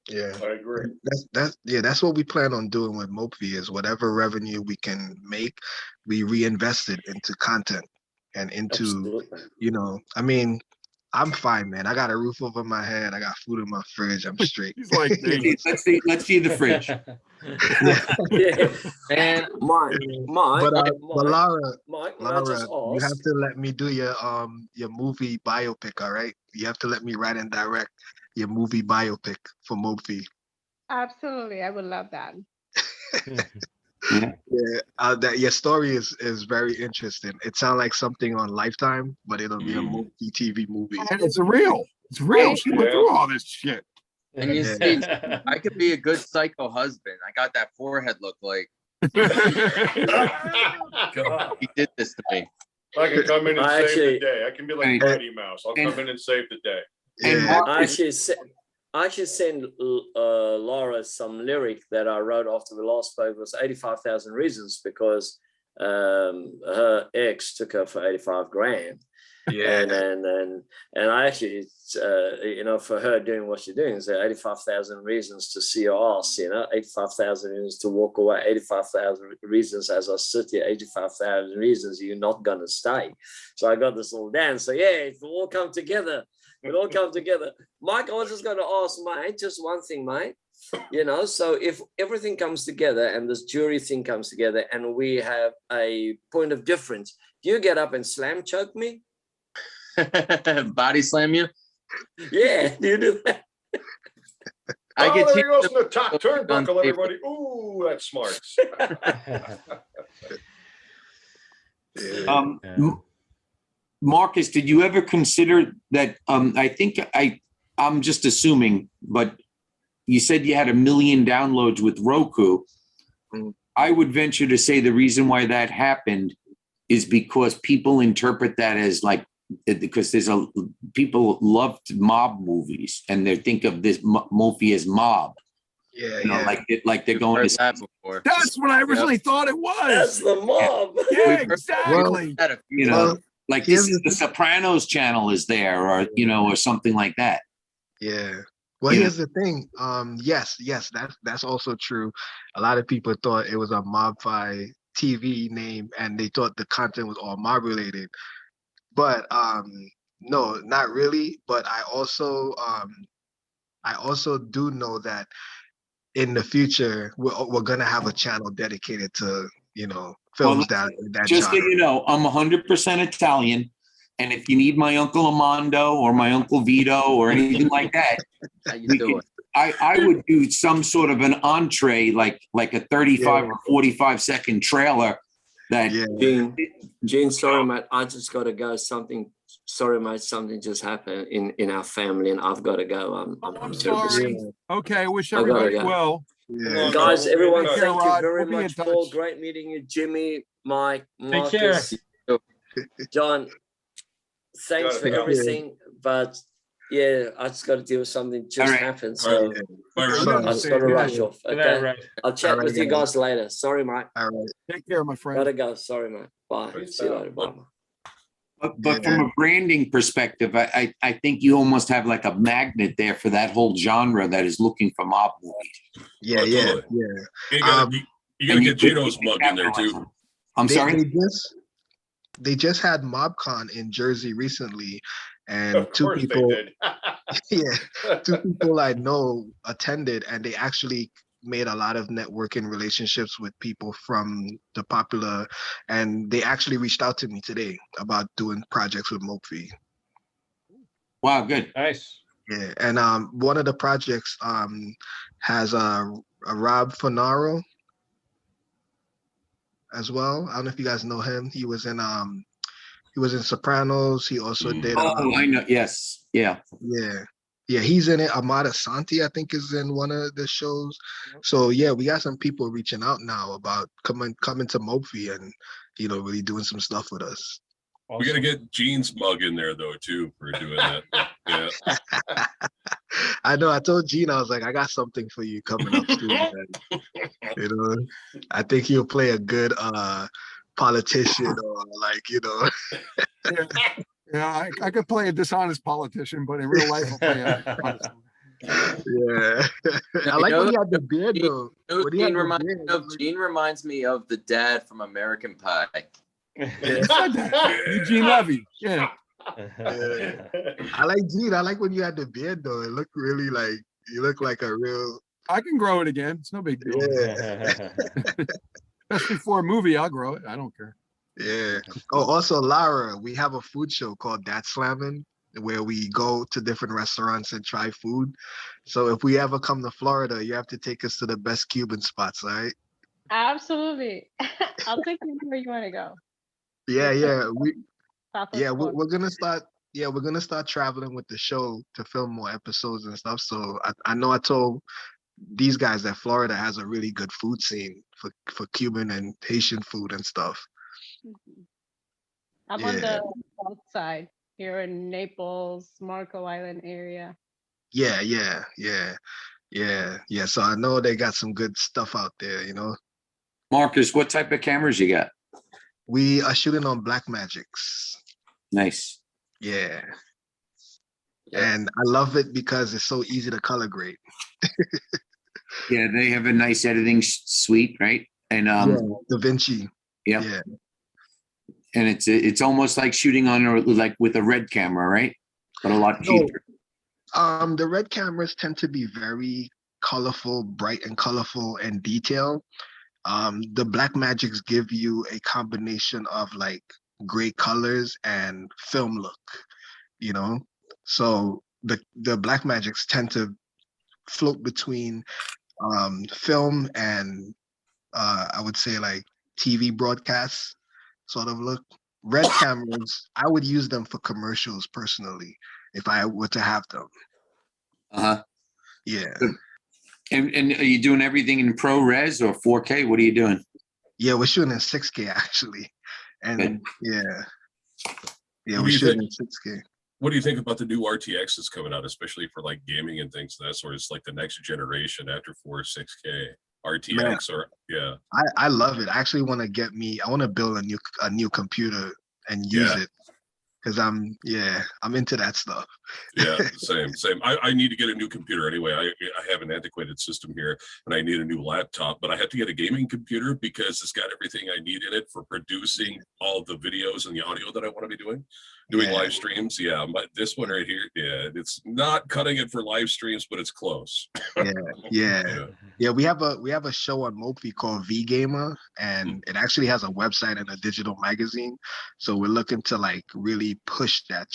Yeah, I agree. That's what we plan on doing with Mopi, is whatever revenue we can make, we reinvest it into content and into, I mean, I'm fine, man. I got a roof over my head. I got food in my fridge. I'm straight. He's like, let's see the fridge. And Mike, But Laura, Mike, can I just you have ask? to let me do your movie biopic, all right? You have to let me write and direct your movie biopic for Mopi. Absolutely, I would love that. That your story is very interesting. It sounds like something on Lifetime, but it'll be a Mopi TV movie. And it's real. It's real. She went through all this shit. And you see, I could be a good psycho husband. I got that forehead look like. He did this to me. I can come in and save the day. I can be like Mighty Mouse. I'll come in and save the day. I actually sent Laura some lyric that I wrote after the last spoke. It was 85,000 reasons, because her ex took her for 85 grand. Yeah, and I actually, for her doing what she's doing, is 85,000 reasons to see your ass, 85,000 reasons to walk away, 85,000 reasons as I sit here, 85,000 reasons you're not gonna stay. So I got this little dance. So yeah, it will all come together. It all come together. Mike, I was just going to ask, mate, just one thing, mate. So if everything comes together and this jury thing comes together and we have a point of difference, do you get up and slam choke me? Body slam you? Yeah, do you do that? I get there he goes in the top turnbuckle, everybody. Ooh, that's smart. Marcus, did you ever consider that? I think I'm just assuming, but you said you had 1 million downloads with Roku. I would venture to say the reason why that happened is because people interpret that as like, because people loved mob movies and they think of this Mofi as mob. Like they're going to. That's what I originally thought it was. That's the mob. Yeah, exactly. Like this is the Sopranos channel is there, or something like that. Yeah. Well, here's the thing. Yes, that's also true. A lot of people thought it was a Mob-Fi TV name, and they thought the content was all mob related. But no, not really. But I also do know that in the future we're gonna have a channel dedicated to films that just genre. so you know, I'm 100% Italian, and if you need my Uncle Armando or my Uncle Vito or anything like that, I would do some sort of an entree, like a 35 or 45 second trailer. That Gene, sorry mate, I just got to go. Something just happened in our family, and I've got to go. I'm sorry. Okay, wish I gotta everybody go. well. Guys, everyone, Take thank care, you Rod. very We'll be in much. touch. Paul, great meeting you. Jimmy, Mike, Take care. Marcus, John, thanks for everything. But yeah, I just got to deal with something just happened. So I just got to rush off. Okay, I'll chat with you guys later. Sorry, mate. All right. Take care, my friend. Gotta go. Sorry, mate. Bye. See you later. Bye. But from a branding perspective, I think you almost have like a magnet there for that whole genre that is looking for mob movies. Yeah. You gotta get Gino's mug in there too. I'm sorry? They just had MobCon in Jersey recently, and Of course they did. two people I know attended, and they actually made a lot of networking relationships with people from the popular, and they actually reached out to me today about doing projects with Mophie. Wow, good. Nice. Yeah, and one of the projects has a Rob Fonaro as well. I don't know if you guys know him. He was in Sopranos. He also did Oh, I know. Yes. Yeah. yeah, he's in it. Amada Santi, I think, is in one of the shows. So yeah, we got some people reaching out now about coming to Mophie and really doing some stuff with us. We got to get Gene's mug in there though too for doing that. Yeah. I know. I told Gene, I was like, I got something for you coming up soon. Man. I think he'll play a good politician or Yeah, I could play a dishonest politician, but in real life, I'll play a honest one. Yeah. I like when he had the beard though. Gene reminds me of the dad from American Pie. Eugene Levy. Yeah. I like Gene. I like when you had the beard though. It looked really like you look like a real. I can grow it again. It's no big deal. Yeah. Especially for a movie, I'll grow it. I don't care. Yeah. Oh, also, Lara, we have a food show called Dat Slammin', where we go to different restaurants and try food. So if we ever come to Florida, you have to take us to the best Cuban spots, all right? Absolutely. I'll take you where you want to go. Yeah. We're gonna start traveling with the show to film more episodes and stuff. So I know I told these guys that Florida has a really good food scene for Cuban and Haitian food and stuff. I'm on the south side here in Naples, Marco Island area. Yeah. So I know they got some good stuff out there, Marcus, what type of cameras you got? We are shooting on Blackmagics. Nice. Yeah. And I love it because it's so easy to color grade. Yeah, they have a nice editing suite, right? And Da Vinci. Yeah. And it's almost like shooting on like with a red camera, right? But a lot cheaper. The red cameras tend to be very colorful, bright and colorful and detailed. The Blackmagics give you a combination of like great colors and film look, So the Blackmagics tend to float between film and I would say like TV broadcasts sort of look. Red cameras, I would use them for commercials personally if I were to have them. Yeah. And are you doing everything in ProRes or 4K? What are you doing? Yeah, we're shooting in 6K actually. And we're shooting in 6K. What do you think about the new RTX that's coming out, especially for like gaming and things of that sort? It's like the next generation after 6K RTX. Man, I love it. I actually want to build a new computer and use it because I'm into that stuff. Yeah, same. I need to get a new computer anyway. I have an antiquated system here and I need a new laptop, but I have to get a gaming computer because it's got everything I need in it for producing all the videos and the audio that I want to be doing live streams. Yeah, but this one right here, it's not cutting it for live streams, but it's close. Yeah. We have a show on Mophie called V Gamer, and it actually has a website and a digital magazine. So we're looking to like really push that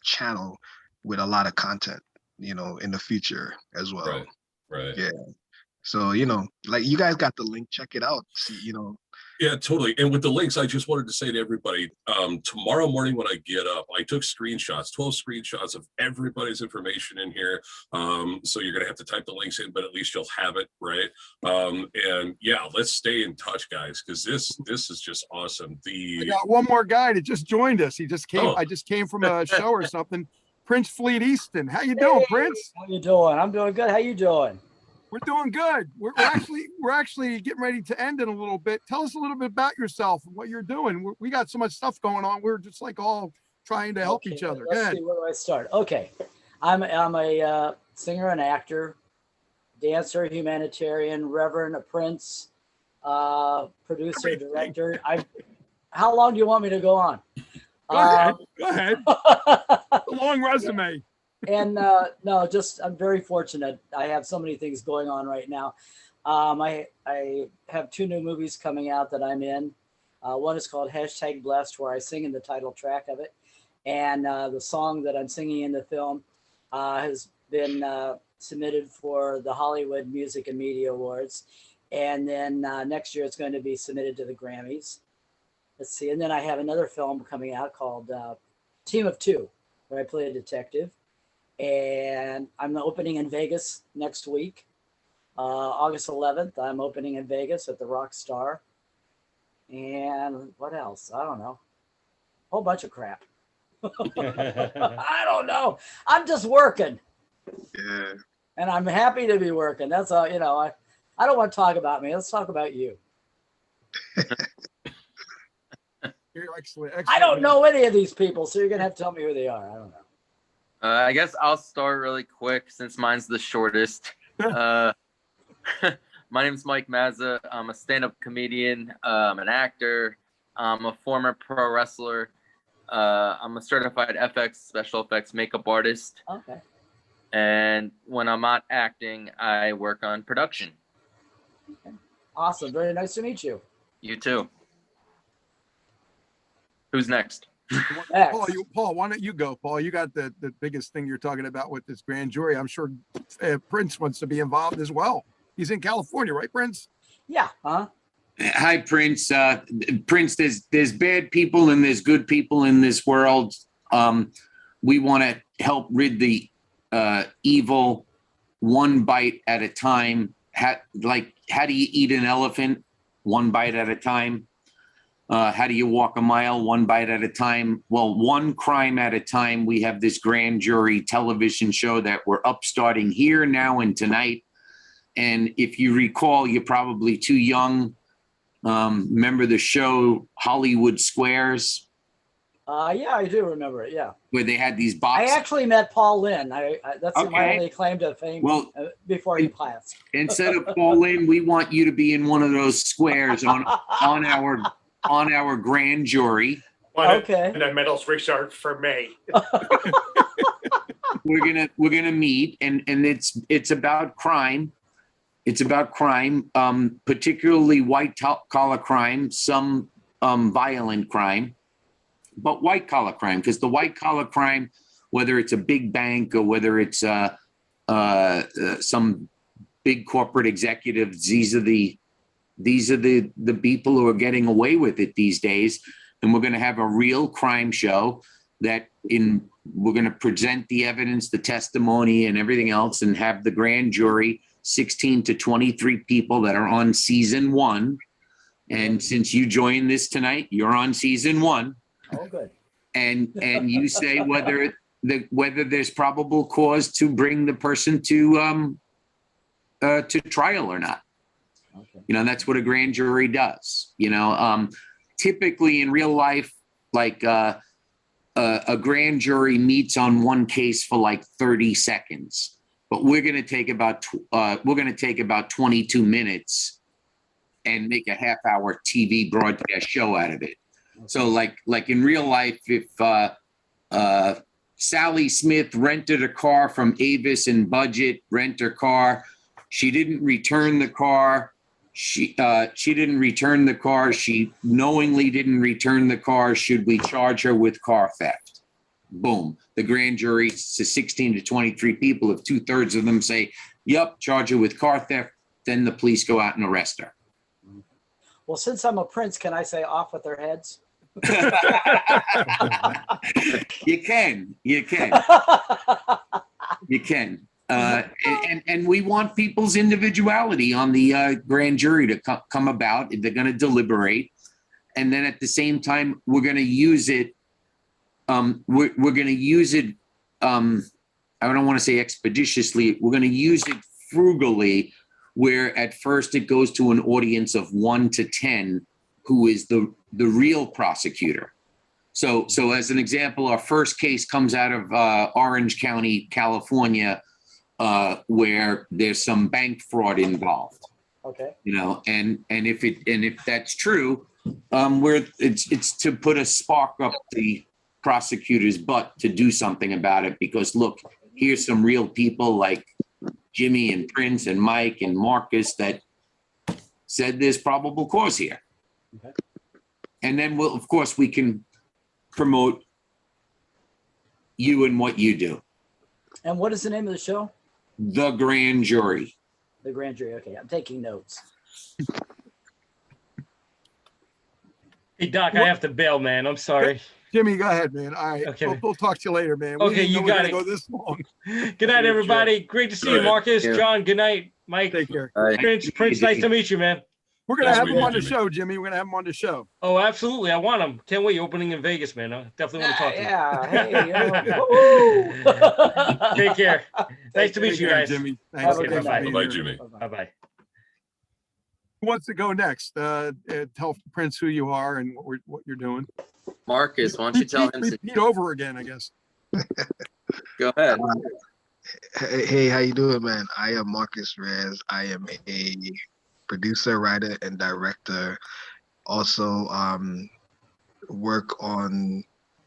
channel with a lot of content, in the future as well. Right. Yeah. So like you guys got the link. Check it out. See, Yeah, totally. And with the links, I just wanted to say to everybody, tomorrow morning when I get up, I took 12 screenshots of everybody's information in here. So you're going to have to type the links in, but at least you'll have it, right? And yeah, let's stay in touch, guys, because this is just awesome. I got one more guy that just joined us. He just came. I just came from a show or something. Prince Fleet Easton. How you doing, Prince? How you doing? I'm doing good. How you doing? We're doing good. We're actually getting ready to end in a little bit. Tell us a little bit about yourself and what you're doing. We got so much stuff going on. We're just like all trying to help each other. Let's see, where do I start? Okay, I'm a singer and actor, dancer, humanitarian, reverend, a prince, producer, director. How long do you want me to go on? Go ahead. A long resume. And no, I'm very fortunate. I have so many things going on right now. I have 2 new movies coming out that I'm in. One is called #Blessed, where I sing in the title track of it. And the song that I'm singing in the film has been submitted for the Hollywood Music and Media Awards. And then next year it's going to be submitted to the Grammys. Let's see. And then I have another film coming out called Team of Two, where I play a detective. And I'm opening in Vegas next week. August 11th, I'm opening in Vegas at the Rock Star. And what else? I don't know. Whole bunch of crap. I don't know. I'm just working. Yeah. And I'm happy to be working. That's all, you know, I don't want to talk about me. Let's talk about you. Excellent. I don't know any of these people, so you're going to have to tell me who they are. I don't know. I guess I'll start really quick since mine's the shortest. My name is Mike Mazza. I'm a stand-up comedian. I'm an actor. I'm a former pro wrestler. I'm a certified FX, special effects makeup artist. Okay. And when I'm not acting, I work on production. Okay. Awesome. Very nice to meet you. You too. Who's next? Paul, why don't you go, Paul? You got the biggest thing you're talking about with this grand jury. I'm sure Prince wants to be involved as well. He's in California, right, Prince? Yeah. Huh? Hi, Prince. Prince, there's bad people and there's good people in this world. We want to help rid the evil one bite at a time. How do you eat an elephant? One bite at a time. How do you walk a mile? One bite at a time. Well, one crime at a time. We have this grand jury television show that we're upstarting here now and tonight. And if you recall, you're probably too young. Remember the show Hollywood Squares? Yeah, I do remember it. Yeah. Where they had these boxes. I actually met Paul Lynn. That's my only claim to fame. Well, before he passed. Instead of Paul Lynn, we want you to be in one of those squares on our grand jury. Okay. And the medals reserved for me. We're gonna meet, and it's about crime. It's about crime, particularly white collar crime, some violent crime, but white collar crime, because the white collar crime, whether it's a big bank or whether it's some big corporate executives, these are the people who are getting away with it these days. And we're going to have a real crime show we're going to present the evidence, the testimony and everything else, and have the grand jury, 16 to 23 people that are on season 1. And since you joined this tonight, you're on season 1. Oh, good. And you say whether there's probable cause to bring the person to trial or not. Okay. You know, that's what a grand jury does. You know, typically in real life, like a grand jury meets on one case for like 30 seconds, but we're going to take about 22 minutes and make a half-hour TV broadcast show out of it. Okay. So like in real life, if Sally Smith rented a car from Avis and Budget Rent a Car, she didn't return the car. She didn't return the car. She knowingly didn't return the car. Should we charge her with car theft? Boom. The grand jury to 16 to 23 people. If 2/3 of them say, yep, charge her with car theft, then the police go out and arrest her. Well, since I'm a prince, can I say off with their heads? You can. And we want people's individuality on the grand jury to come about. They're going to deliberate, and then at the same time, we're going to use it. We're going to use it. I don't want to say expeditiously. We're going to use it frugally, where at first it goes to an audience of 1 to 10, who is the real prosecutor. So as an example, our first case comes out of Orange County, California, where there's some bank fraud involved. Okay. You know, and if that's true, it's to put a spark up the prosecutor's butt to do something about it, because look, here's some real people like Jimmy and Prince and Mike and Marcus that said there's probable cause here. Okay. And then of course, we can promote you and what you do. And what is the name of the show? The Grand Jury. The Grand Jury. Okay, I'm taking notes. Hey, Doc, I have to bail, man. I'm sorry. Jimmy, go ahead, man. All right. Okay. We'll talk to you later, man. We Okay, didn't know you we were got gonna it. go this long. Good night, everybody. Great to see you, Marcus. Yeah. John, good night. Mike. Take care. Prince, nice to meet you, man. We're gonna Nice have to him meet on you, the Jimmy. show, Jimmy. We're gonna have him on the show. Oh, absolutely. I want him. Can't wait. Opening in Vegas, man. I definitely want to talk to you. Yeah. Hey, woo. Take care. Nice to meet Take you care, guys. Jimmy. Thanks. Have a Okay, good bye-bye. night. Bye-bye, Jimmy. Bye-bye. Who wants to go next? Tell Prince who you are and what you're doing. Marcus, why don't you tell him? Repeat over again, I guess. Go ahead. Hey, how you doing, man? I am Marcus Rez. I am a producer, writer, and director. Also, work on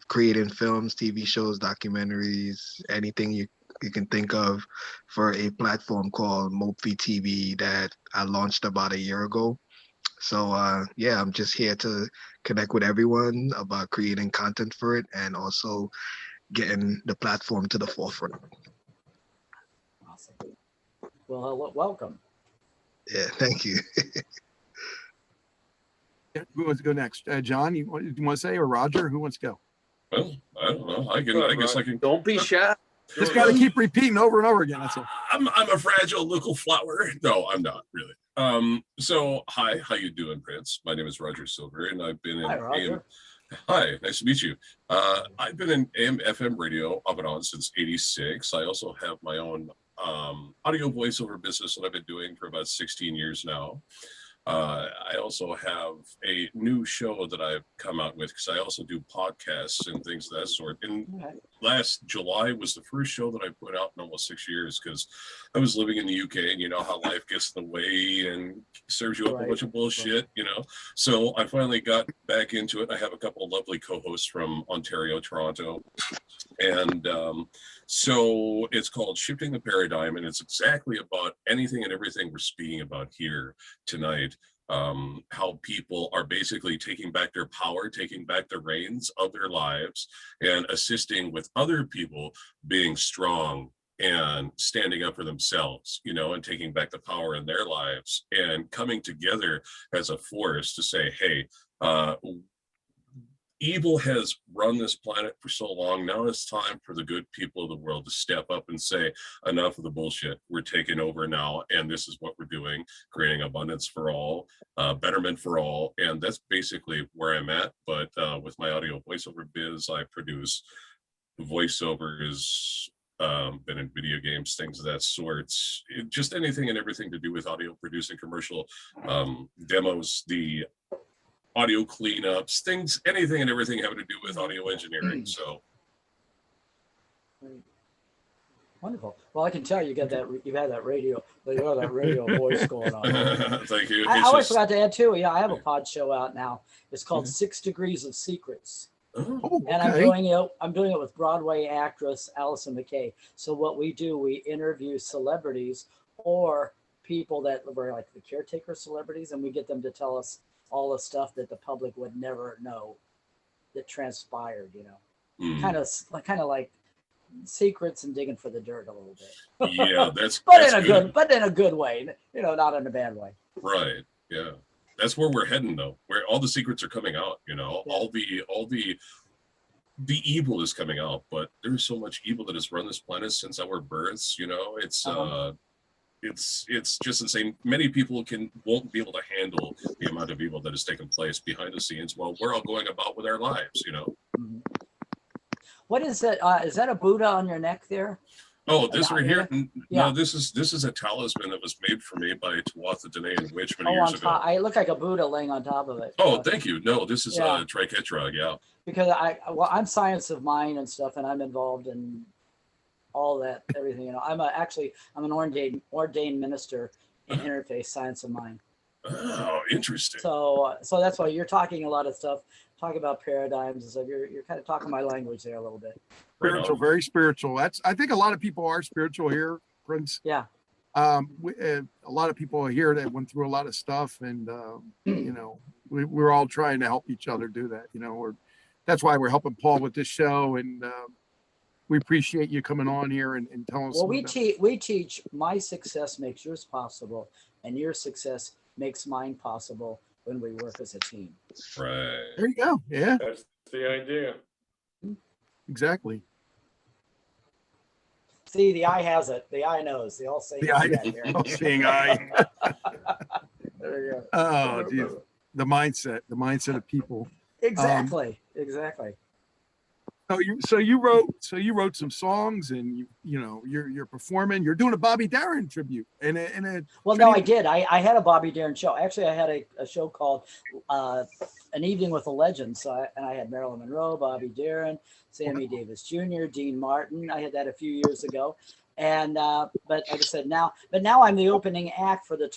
creating films, TV shows, documentaries, anything you can think of for a platform called Mopfi TV that I launched about a year ago. So yeah, I'm just here to connect with everyone about creating content for it and also getting the platform to the forefront. Awesome. Well, welcome. Yeah, thank you. Who wants to go next? John, you want to say, or Roger? Who wants to go? Well, I don't know. I guess I can. Don't be shy. Just got to keep repeating over and over again. That's all. I'm a fragile little flower. No, I'm not really. So hi, how you doing, Prince? My name is Roger Silver, and I've been in Hi, Roger. Hi, nice to meet you. I've been in AM FM radio off and on since '86. I also have my own audio voiceover business that I've been doing for about 16 years now. I also have a new show that I've come out with because I also do podcasts and things of that sort. And last July was the first show that I put out in almost 6 years because I was living in the UK, and you know how life gets in the way and serves you up a bunch of bullshit, you know. So I finally got back into it. I have a couple of lovely co-hosts from Ontario, Toronto, and so it's called Shifting the Paradigm, and it's exactly about anything and everything we're speaking about here tonight. How people are basically taking back their power, taking back the reins of their lives, and assisting with other people being strong and standing up for themselves, you know, and taking back the power in their lives and coming together as a force to say, hey, evil has run this planet for so long. Now it's time for the good people of the world to step up and say, enough of the bullshit. We're taking over now, and this is what we're doing, creating abundance for all, betterment for all. And that's basically where I'm at. But with my audio voiceover biz, I produce voiceovers, been in video games, things of that sort. Just anything and everything to do with audio producing, commercial demos, the audio cleanups, things, anything and everything having to do with audio engineering. So Wonderful. Well, I can tell you got that. You have that radio. You have that radio voice going on. Thank you. I always forgot to add too. Yeah, I have a pod show out now. It's called 6 Degrees of Secrets. Oh, And I'm doing it with Broadway actress Allison McKay. So what we do, we interview celebrities or people that were like the caretaker celebrities, and we get them to tell us all the stuff that the public would never know that transpired, you know. Kind of like secrets and digging for the dirt a little bit. Yeah, that's in a good way, you know, not in a bad way. Right. Yeah. That's where we're heading though, where all the secrets are coming out, you know, all the evil is coming out, but there's so much evil that has run this planet since our births, you know. It's just insane. Many people won't be able to handle the amount of evil that has taken place behind the scenes while we're all going about with our lives, you know. What is that? Is that a Buddha on your neck there? Oh, this right here? Yeah. No, this is a talisman that was made for me by Tuatha Dene and Witch many Oh, years on ago. top. I look like a Buddha laying on top of it. Oh, thank you. No, this is Yeah. a triquetrog, yeah. Because I'm science of mind and stuff, and I'm involved in all that, everything. You know, I'm an ordained minister in interfaith science of mind. Oh, interesting. So that's why you're talking a lot of stuff, talking about paradigms and stuff. You're kind of talking my language there a little bit. Spiritual, very spiritual. I think a lot of people are spiritual here, Prince. Yeah. A lot of people are here that went through a lot of stuff, and you know, we're all trying to help each other do that. You know, that's why we're helping Paul with this show, and we appreciate you coming on here and telling us. Well, we teach my success makes yours possible, and your success makes mine possible when we work as a team. Right. There you go. Yeah. That's the idea. Exactly. See, the eye has it. The eye knows. The all-seeing eye. All-seeing eye. There you go. Oh, geez. The mindset of people. Exactly. Exactly. So you wrote some songs, and you're performing. You're doing a Bobby Darin tribute, Well, no, I did. I had a Bobby Darin show. Actually, I had a show called An Evening with the Legends. And I had Marilyn Monroe, Bobby Darin, Sammy Davis Jr., Dean Martin. I had that a few years ago, and but like I said, now I'm the opening act for the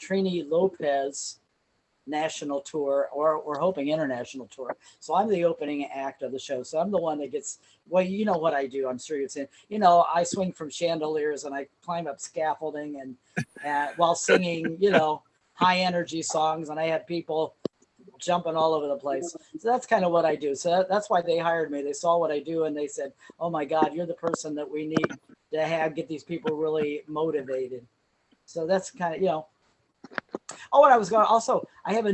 Trini Lopez national tour, or we're hoping international tour. So I'm the opening act of the show. So I'm the one that gets, well, you know what I do. I'm sure you've seen, I swing from chandeliers and I climb up scaffolding and while singing, high energy songs. And I had people jumping all over the place. So that's kind of what I do. So that's why they hired me. They saw what I do and they said, oh my God, you're the person that we need to get these people really motivated. So that's kind of, Oh, and I have two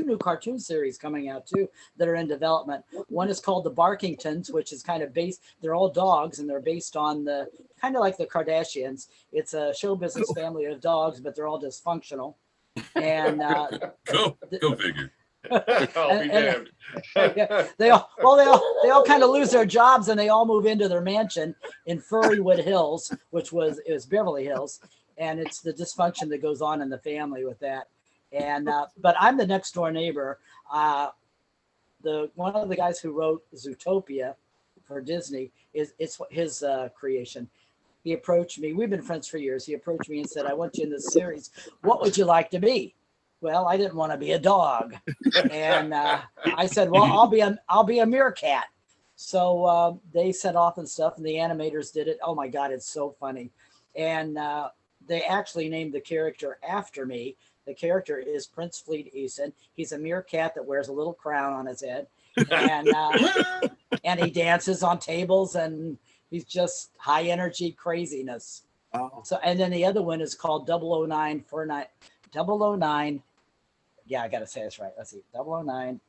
new cartoon series coming out too that are in development. One is called The Barkingtons, which is kind of they're all dogs and they're based on kind of like the Kardashians. It's a show business family of dogs, but they're all dysfunctional. And go figure. I'll be damned. They all kind of lose their jobs and they all move into their mansion in Furrywood Hills, which was Beverly Hills. And it's the dysfunction that goes on in the family with that. And but I'm the next door neighbor. One of the guys who wrote Zootopia for Disney it's his creation. He approached me. We've been friends for years. He approached me and said, "I want you in this series. What would you like to be?" Well, I didn't want to be a dog, and I said, "Well, I'll be a meerkat." So they set off and stuff, and the animators did it. Oh my God, it's so funny, and. They actually named the character after me. The character is Prince Fleet Easton. He's a meerkat that wears a little crown on his head. And and he dances on tables and he's just high energy craziness. Oh. So, and then the other one is called 009. Yeah, I got to say this right. Let's see. 009.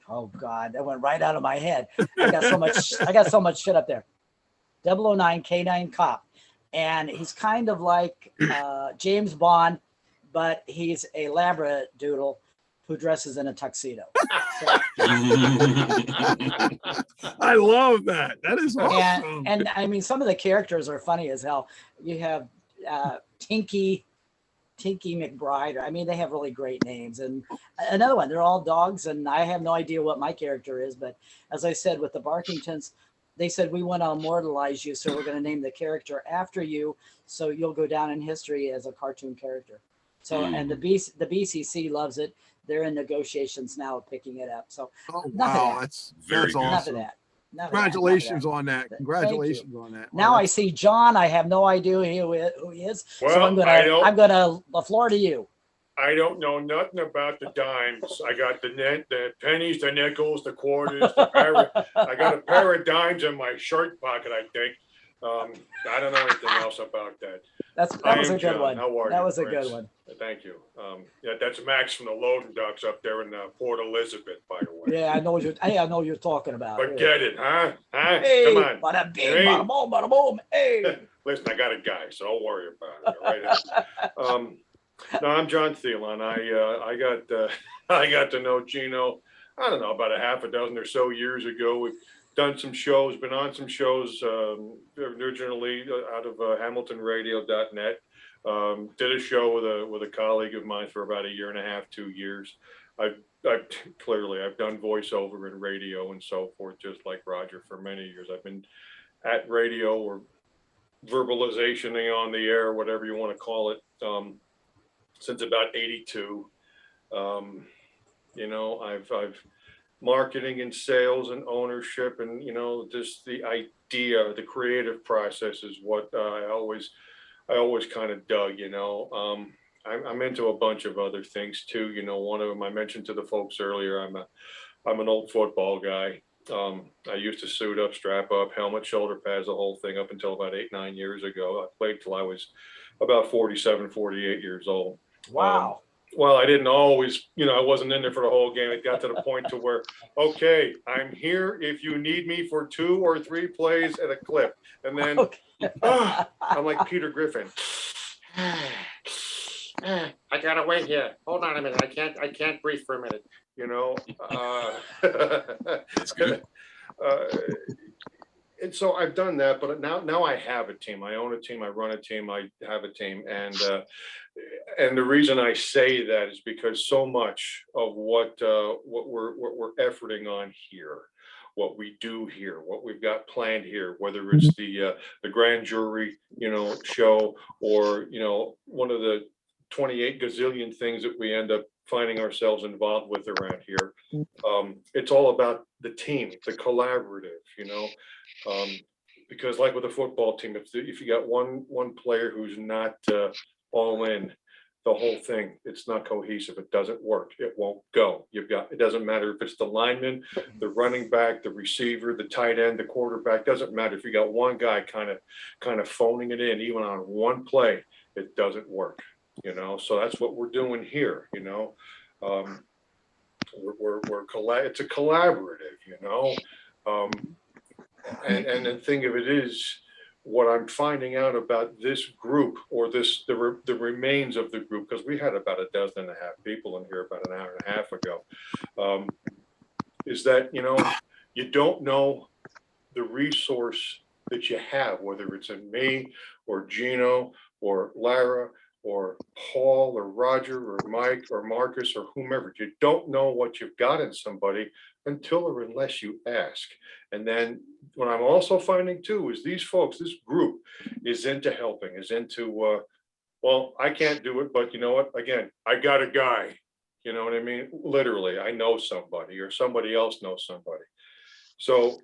Oh God, that went right out of my head. I got so much shit up there. 009 K9 Cop. And he's kind of like James Bond, but he's a Labradoodle who dresses in a tuxedo. So, I love that. That is awesome. And I mean, some of the characters are funny as hell. You have Tinky McBride. I mean, they have really great names. And another one, they're all dogs, and I have no idea what my character is. But as I said, with the Barkingtons, they said, we want to immortalize you, so we're going to name the character after you, so you'll go down in history as a cartoon character. So, and the BCC loves it. They're in negotiations now of picking it up. So, wow, that's awesome. Enough of that. Congratulations on that. Congratulations on that. Now I see John. I have no idea who he is. Well, so I'm gonna the floor to you. I don't know nothing about the dimes. I got the pennies, the nickels, the quarters. I got a pair of dimes in my shirt pocket, I think. I don't know anything else about that. That was a good one. How are that you, was a Prince? good one. Thank you. Yeah, that's Max from the Loading Docks up there in Port Elizabeth, by the way. Yeah, I know what you're talking about. Forget it, huh? Hey, come on. Bada bing, bada boom. Hey. Listen, I got a guy, so don't worry about it. All right. No, I'm John Thielen. I got to know Gino, I don't know, about a half a dozen or so years ago. We've done some shows, been on some shows originally out of HamiltonRadio.net. Did a show with a colleague of mine for about a year and a half, 2 years. I've done voiceover and radio and so forth, just like Roger, for many years. I've been at radio or verbalizationing on the air, whatever you want to call it, since about 82. I've marketing and sales and ownership, and just the idea, the creative process is what I always kind of dug. I'm into a bunch of other things too. One of them I mentioned to the folks earlier. I'm an old football guy. I used to suit up, strap up, helmet, shoulder pads, the whole thing up until about 8-9 years ago. I played till I was about 47, 48 years old. Wow. Well, I didn't always, I wasn't in there for the whole game. It got to the point to where, okay, I'm here if you need me for 2 or 3 plays at a clip. And then I'm like Peter Griffin. I gotta wait here. Hold on a minute. I can't breathe for a minute. That's good. And so I've done that, but now I have a team. I own a team. I run a team. I have a team, and the reason I say that is because so much of what we're efforting on here, what we do here, what we've got planned here, whether it's the grand jury, show, or one of the 28 gazillion things that we end up finding ourselves involved with around here. It's all about the team, the collaborative, because like with a football team, if you got one player who's not all in, the whole thing, it's not cohesive. It doesn't work. It won't go. It doesn't matter if it's the lineman, the running back, the receiver, the tight end, the quarterback, doesn't matter. If you got one guy kind of phoning it in, even on one play, it doesn't work. So that's what we're doing here. It's a collaborative. And the thing of it is, what I'm finding out about this group, or the remains of the group, because we had about 12.5 people in here about an hour and a half ago, is that you don't know the resource that you have, whether it's in me or Gino or Lara or Paul or Roger or Mike or Marcus or whomever. You don't know what you've got in somebody until or unless you ask. And then what I'm also finding too is these folks, this group is into helping, is into, well, I can't do it, but you know what? Again, I got a guy, you know what I mean? Literally, I know somebody, or somebody else knows somebody. So,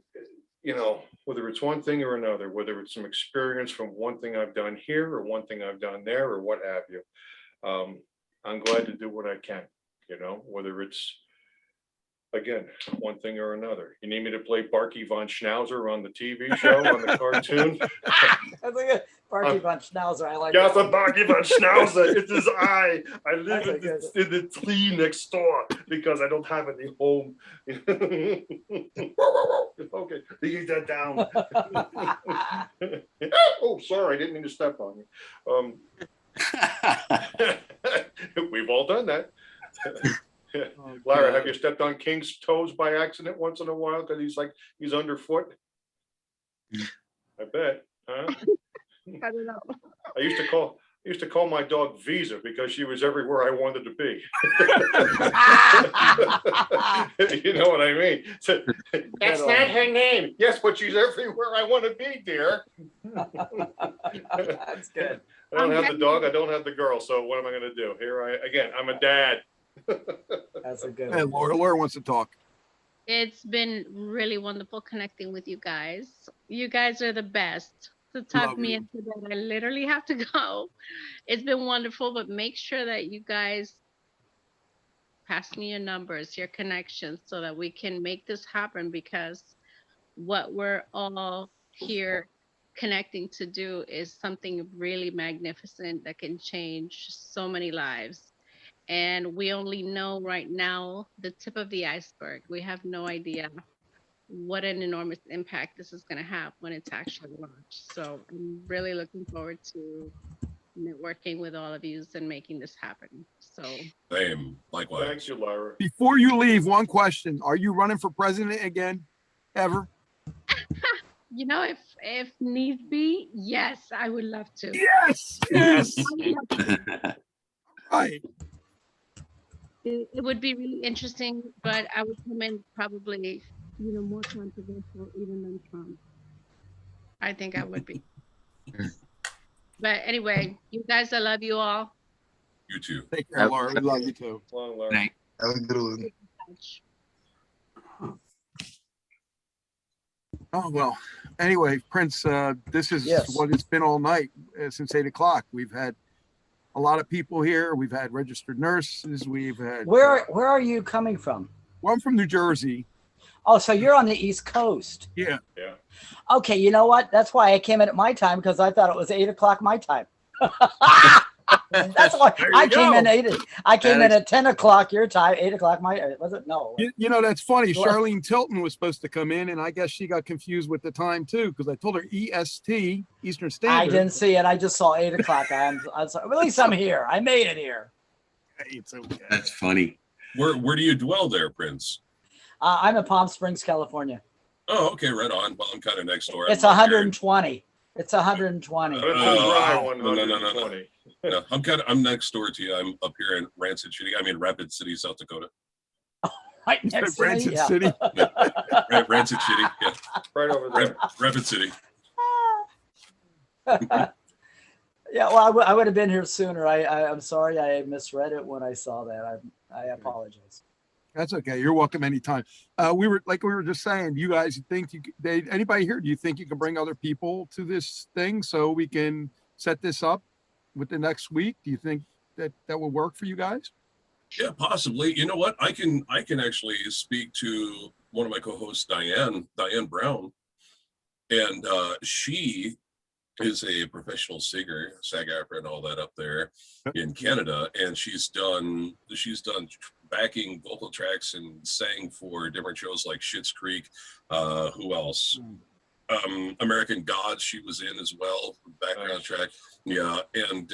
whether it's one thing or another, whether it's some experience from one thing I've done here or one thing I've done there or what have you, I'm glad to do what I can, whether it's, again, one thing or another. You need me to play Barky von Schnauzer on the TV show, on the cartoon? That's a good Barky von Schnauzer. I like Yes, that. a Barky von Schnauzer. It is I. I live in the tree next door because I don't have any home. Okay, leave that down. Oh, sorry, I didn't mean to step on you. We've all done that. Lara, have you stepped on King's toes by accident once in a while because he's underfoot? I bet, huh? I don't know. I used to call my dog Visa because she was everywhere I wanted to be. You know what I mean? So, that's not her name. Yes, but she's everywhere I want to be, dear. That's good. I don't have the dog. I don't have the girl. So what am I going to do? I'm a dad. That's a good Hey, one. Laura wants to talk. It's been really wonderful connecting with you guys. You guys are the best. To talk Love me you. into that, I literally have to go. It's been wonderful, but make sure that you guys pass me your numbers, your connections, so that we can make this happen, because what we're all here connecting to do is something really magnificent that can change so many lives. And we only know right now the tip of the iceberg. We have no idea what an enormous impact this is going to have when it's actually launched. So I'm really looking forward to networking with all of you and making this happen. So Same, likewise. Thank you, Lara. Before you leave, one question. Are you running for president again? Ever? if need be, yes, I would love to. Yes. Yes. Right. It would be really interesting, but I would come in probably, more controversial even than Trump. I think I would be. But anyway, you guys, I love you all. You too. Take care, Laura. We love you too. Long, Lara. Night. Have a good one. Oh, well, anyway, Prince, this is Yes. what it's been all night since 8 o'clock. We've had a lot of people here. We've had registered nurses. We've had. Where are you coming from? Well, I'm from New Jersey. Oh, so you're on the East Coast. Yeah. Yeah. Okay, you know what? That's why I came in at my time, because I thought it was 8 o'clock my time. That's why I came in at 10 o'clock your time, 8 o'clock my. Was it? No. You know, that's funny. What? Charlene Tilton was supposed to come in, and I guess she got confused with the time too, because I told her EST, Eastern Standard. I didn't see it. I just saw 8 o'clock. I'm sorry. At least I'm here. I made it here. It's okay. That's funny. Where do you dwell there, Prince? I'm in Palm Springs, California. Oh, okay, right on. Well, I'm kind of next door. It's I'm up here. 120. It's 120. No. No, I'm next door to you. I'm up here in Rapid City, South Dakota. Right next to me, Rancid yeah. City. Rancid City, yeah. Right over there. Rapid City. Yeah, well, I would have been here sooner. I'm sorry I misread it when I saw that. I apologize. That's okay. You're welcome anytime. We were just saying, you guys think anybody here, do you think you can bring other people to this thing so we can set this up with the next week? Do you think that will work for you guys? Yeah, possibly. You know what? I can actually speak to one of my co-hosts, Diane Brown, and she is a professional singer, SAG-AFTRA and all that up there in Canada, and she's done backing vocal tracks and sang for different shows like Schitt's Creek. Who else? American Gods she was in as well, background track. Yeah, and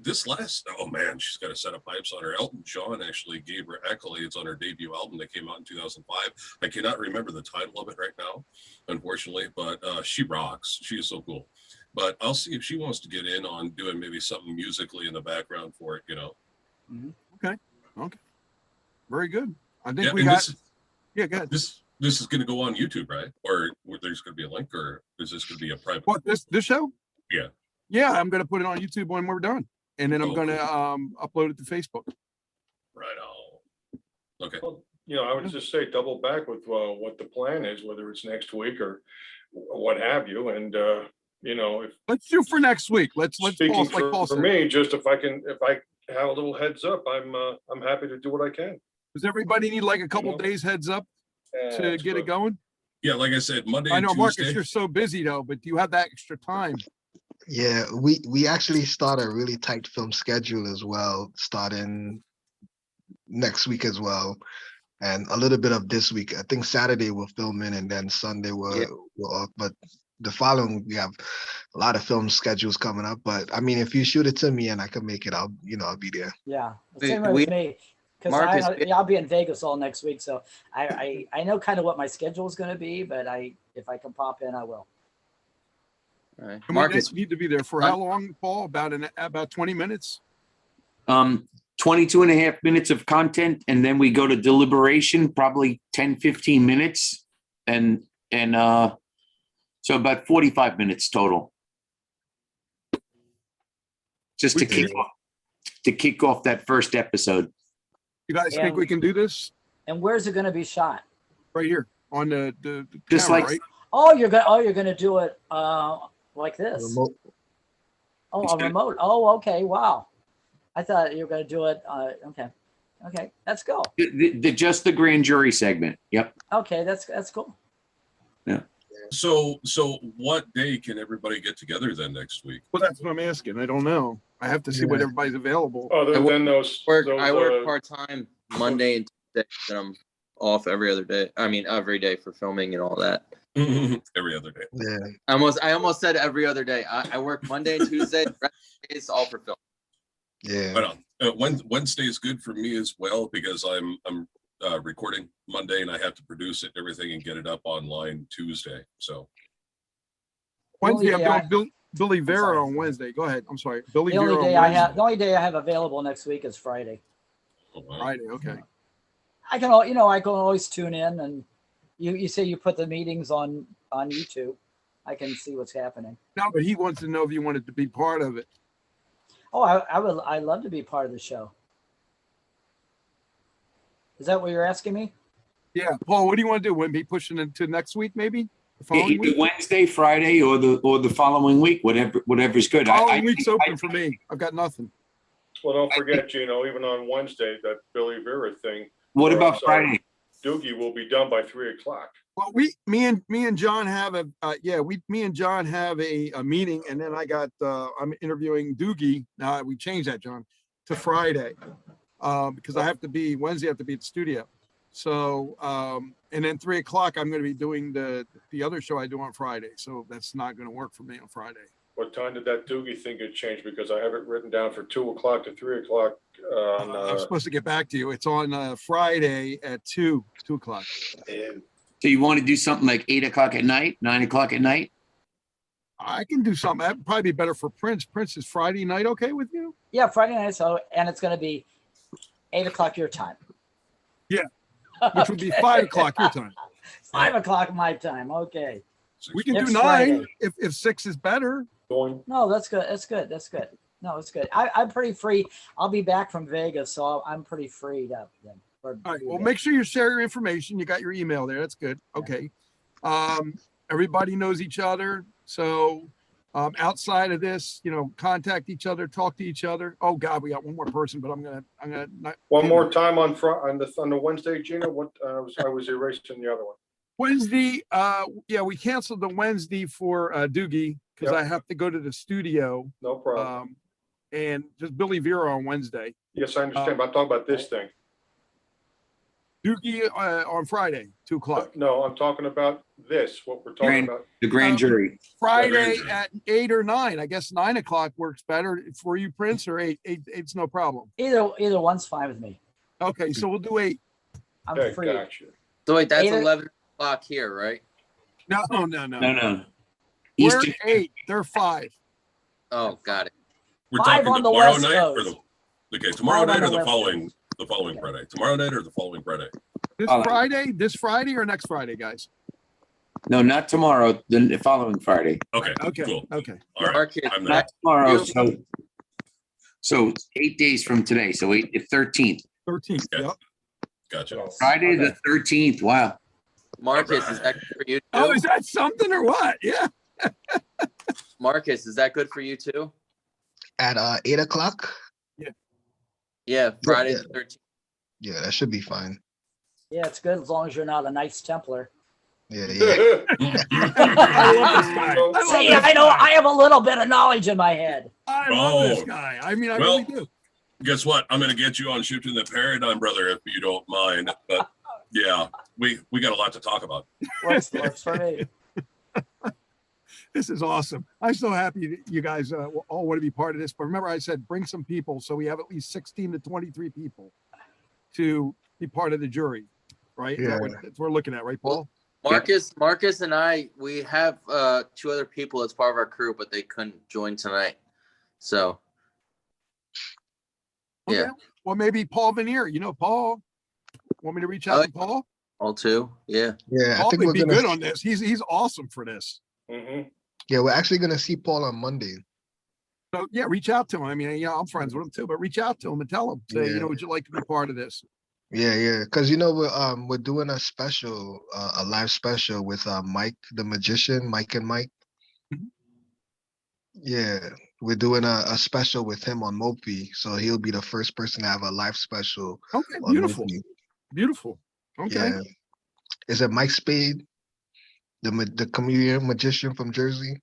this last, oh man, she's got a set of pipes on her. Elton John actually gave her accolades on her debut album that came out in 2005. I cannot remember the title of it right now, unfortunately, but she rocks. She is so cool. But I'll see if she wants to get in on doing maybe something musically in the background for it, Okay. Very good. I think go ahead. This This is going to go on YouTube, right? Or there's going to be a link, or is this going to be a private? What, this show? Yeah. Yeah, I'm going to put it on YouTube when we're done, and then I'm going to upload it to Facebook. Right on. Okay. Well, I would just say double back with what the plan is, whether it's next week or what have you, and if Let's do for next week. Let's speaking Paul for said. me, just if I have a little heads up, I'm happy to do what I can. Does everybody need like a couple days heads up to get it going? Yeah, like I said, Monday I and know, Tuesday. Marcus, you're so busy though, but do you have that extra time? Yeah, we actually start a really tight film schedule as well, starting next week as well, and a little bit of this week. I think Saturday we're filming, and then Sunday we're off. But the following week we have a lot of film schedules coming up. But I mean, if you shoot it to me and I can make it, I'll be there. Yeah, the same way with me. Because I'll be in Vegas all next week, so I know kind of what my schedule is going to be, but if I can pop in, I will. All right. Marcus, need to be there for how long, Paul? About 20 minutes? 22 and a half minutes of content, and then we go to deliberation, probably 10, 15 minutes. And so about 45 minutes total. Just to kick off that first episode. You guys think we can do this? And where's it going to be shot? Right here on the just camera, like right? Oh, you're gonna do it like this. Remote. Oh, a remote. Oh, okay. Wow. I thought you were gonna do it. Okay. Let's go. Just the grand jury segment. Yep. Okay, that's cool. Yeah. So what day can everybody get together then next week? Well, that's what I'm asking. I don't know. I have to see what everybody's available. Other than I work part-time Monday and Tuesday, and I'm off every other day. I mean, every day for filming and all that. Every other day. Yeah. I almost said every other day. I work Monday and Tuesday. The rest of the days all for film. Yeah. But Wednesday is good for me as well, because I'm recording Monday and I have to produce it and everything and get it up online Tuesday. So Wednesday, I'm doing Billy Vera on Wednesday. Go ahead. I'm sorry. Billy The only Vera day on I Wednesday. have, the only day I have available next week is Friday. Friday, okay. I can always tune in, and you say you put the meetings on YouTube. I can see what's happening. No, but he wants to know if you wanted to be part of it. Oh, I'd love to be part of the show. Is that what you're asking me? Yeah, Paul, what do you want to do? Want to be pushing into next week, maybe? The Yeah, following either week? Wednesday, Friday, or the following week, whatever's good. Following week's open for me. I've got nothing. Well, don't forget, Gino, even on Wednesday, that Billy Vera thing. What or, I'm about sorry, Friday? Doogie will be done by 3:00. Well, me and John have me and John have a meeting, and then I'm interviewing Doogie. Now we changed that, John, to Friday, because I have to be Wednesday. I have to be at the studio. So, and then 3:00, I'm going to be doing the other show I do on Friday. So that's not going to work for me on Friday. What time did that Doogie thing get changed? Because I have it written down for 2:00 to 3:00. I'm supposed to get back to you. It's on Friday at 2:00. So you want to do something like 8:00 at night, 9:00 at night? I can do something. That'd probably be better for Prince. Prince, is Friday night okay with you? Yeah, Friday night. So, and it's going to be 8:00 your time. Yeah, which would be 5:00 your time. 5:00 my time. Okay. We can Next do 9 Friday. if 6 is better. No, that's good. That's good. That's good. No, it's good. I'm pretty free. I'll be back from Vegas, so I'm pretty freed up then. All right. Well, make sure you share your information. You got your email there. That's good. Okay. Everybody knows each other. So outside of this, contact each other, talk to each other. Oh God, we got one more person, but I'm gonna not. One more time on the Wednesday, Gina. What I was erasing the other one. Wednesday, we canceled the Wednesday for Doogie because I have to go to the studio. No problem. And just Billy Vera on Wednesday. Yes, I understand, but I'm talking about this thing. Doogie on Friday, 2:00. No, I'm talking about this, what we're talking about. The grand jury. Friday at 8 or 9. I guess 9:00 works better for you, Prince, or 8. Eight's no problem. Either one's fine with me. Okay, so we'll do 8. I'm free. Gotcha. So wait, that's 8 11:00 here, right? No. No. We're Eastern. 8. They're 5. Oh, got it. We're 5 talking on the tomorrow West night Coast. tomorrow 5 night on or the the West following Friday? Tomorrow night or the following Friday? This Friday or next Friday, guys? No, not tomorrow. The following Friday. Okay. Okay. Cool. Okay. All right. Marcus, I'm there. Not tomorrow. So 8 days from today. So 13th. 13th. Yeah. Yep. Gotcha. Friday the 13th. Wow. Marcus, is that good for you too? Oh, is that something or what? Yeah. Marcus, is that good for you too? At 8:00. Yeah, Friday Yeah. the 13th. Yeah, that should be fine. Yeah, it's good as long as you're not a Knights Templar. Yeah. I love this guy. See, I know I have a little bit of knowledge in my head. I love this guy. I mean, I really do. Guess what? I'm going to get you on Shifting the Paradigm, brother, if you don't mind. But yeah, we got a lot to talk about. Works for me. This is awesome. I'm so happy that you guys all want to be part of this. But remember, I said bring some people, so we have at least 16 to 23 people to be part of the jury, right? Yeah. That's what we're looking at, right, Paul? Marcus and I, we have 2 other people as part of our crew, but they couldn't join tonight. So Okay. yeah. Well, maybe Paul Veneer. Paul. Want me to reach out to Paul? All 2. Yeah. Yeah, I Paul think would we're be gonna. good on this. He's awesome for this. Yeah, we're actually gonna see Paul on Monday. So yeah, reach out to him. I mean, I'm friends with him too, but reach out to him and tell him, say, Yeah. would you like to be part of this? Yeah, because we're doing a special, a live special with Mike the Magician, Mike and Mike. Yeah, we're doing a special with him on Mopi, so he'll be the first person to have a live special. Okay, on beautiful, Mopi. beautiful. Okay. Yeah. Is it Mike Spade, the comedian magician from Jersey?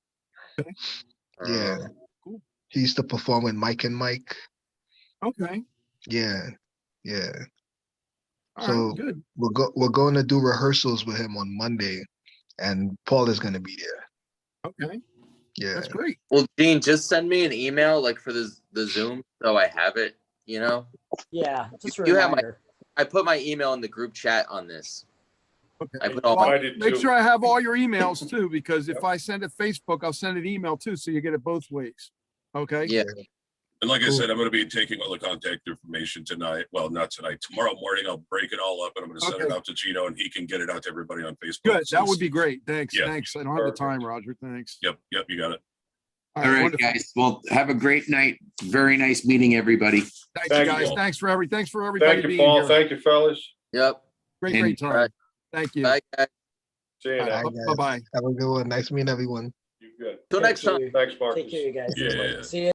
Yeah. Cool. He used to perform with Mike and Mike. Okay. Yeah. All So right, good. we're going to do rehearsals with him on Monday, and Paul is going to be there. Okay. Yeah. That's great. Well, Gene, just send me an email like for the Zoom so I have it. Yeah, just a You have reminder. I put my email in the group chat on this. Okay. I put all Well, my. make sure I have all your emails too, because if I send it Facebook, I'll send an email too, so you get it both ways. Okay. Yeah. And like I said, I'm going to be taking all the contact information tonight. Well, not tonight. Tomorrow morning, I'll break it all up and I'm going to send it out to Gino, and he can get it out to everybody on Facebook. Good. That would be great. Thanks. Yeah. Thanks. I don't have the time, Roger. Thanks. Yep, you got it. All right, wonderful. guys. Well, have a great night. Very nice meeting everybody. Thank you, guys. Thanks for everybody Thank you, being Paul. here. Thank you, fellas. Yep. Great time. Thank you. Bye, guys. See you All now. right, guys. Bye-bye. Have a good one. Nice meeting everyone. You good. Till next time. Thanks, Marcus. Take care, you guys. Yeah. See you.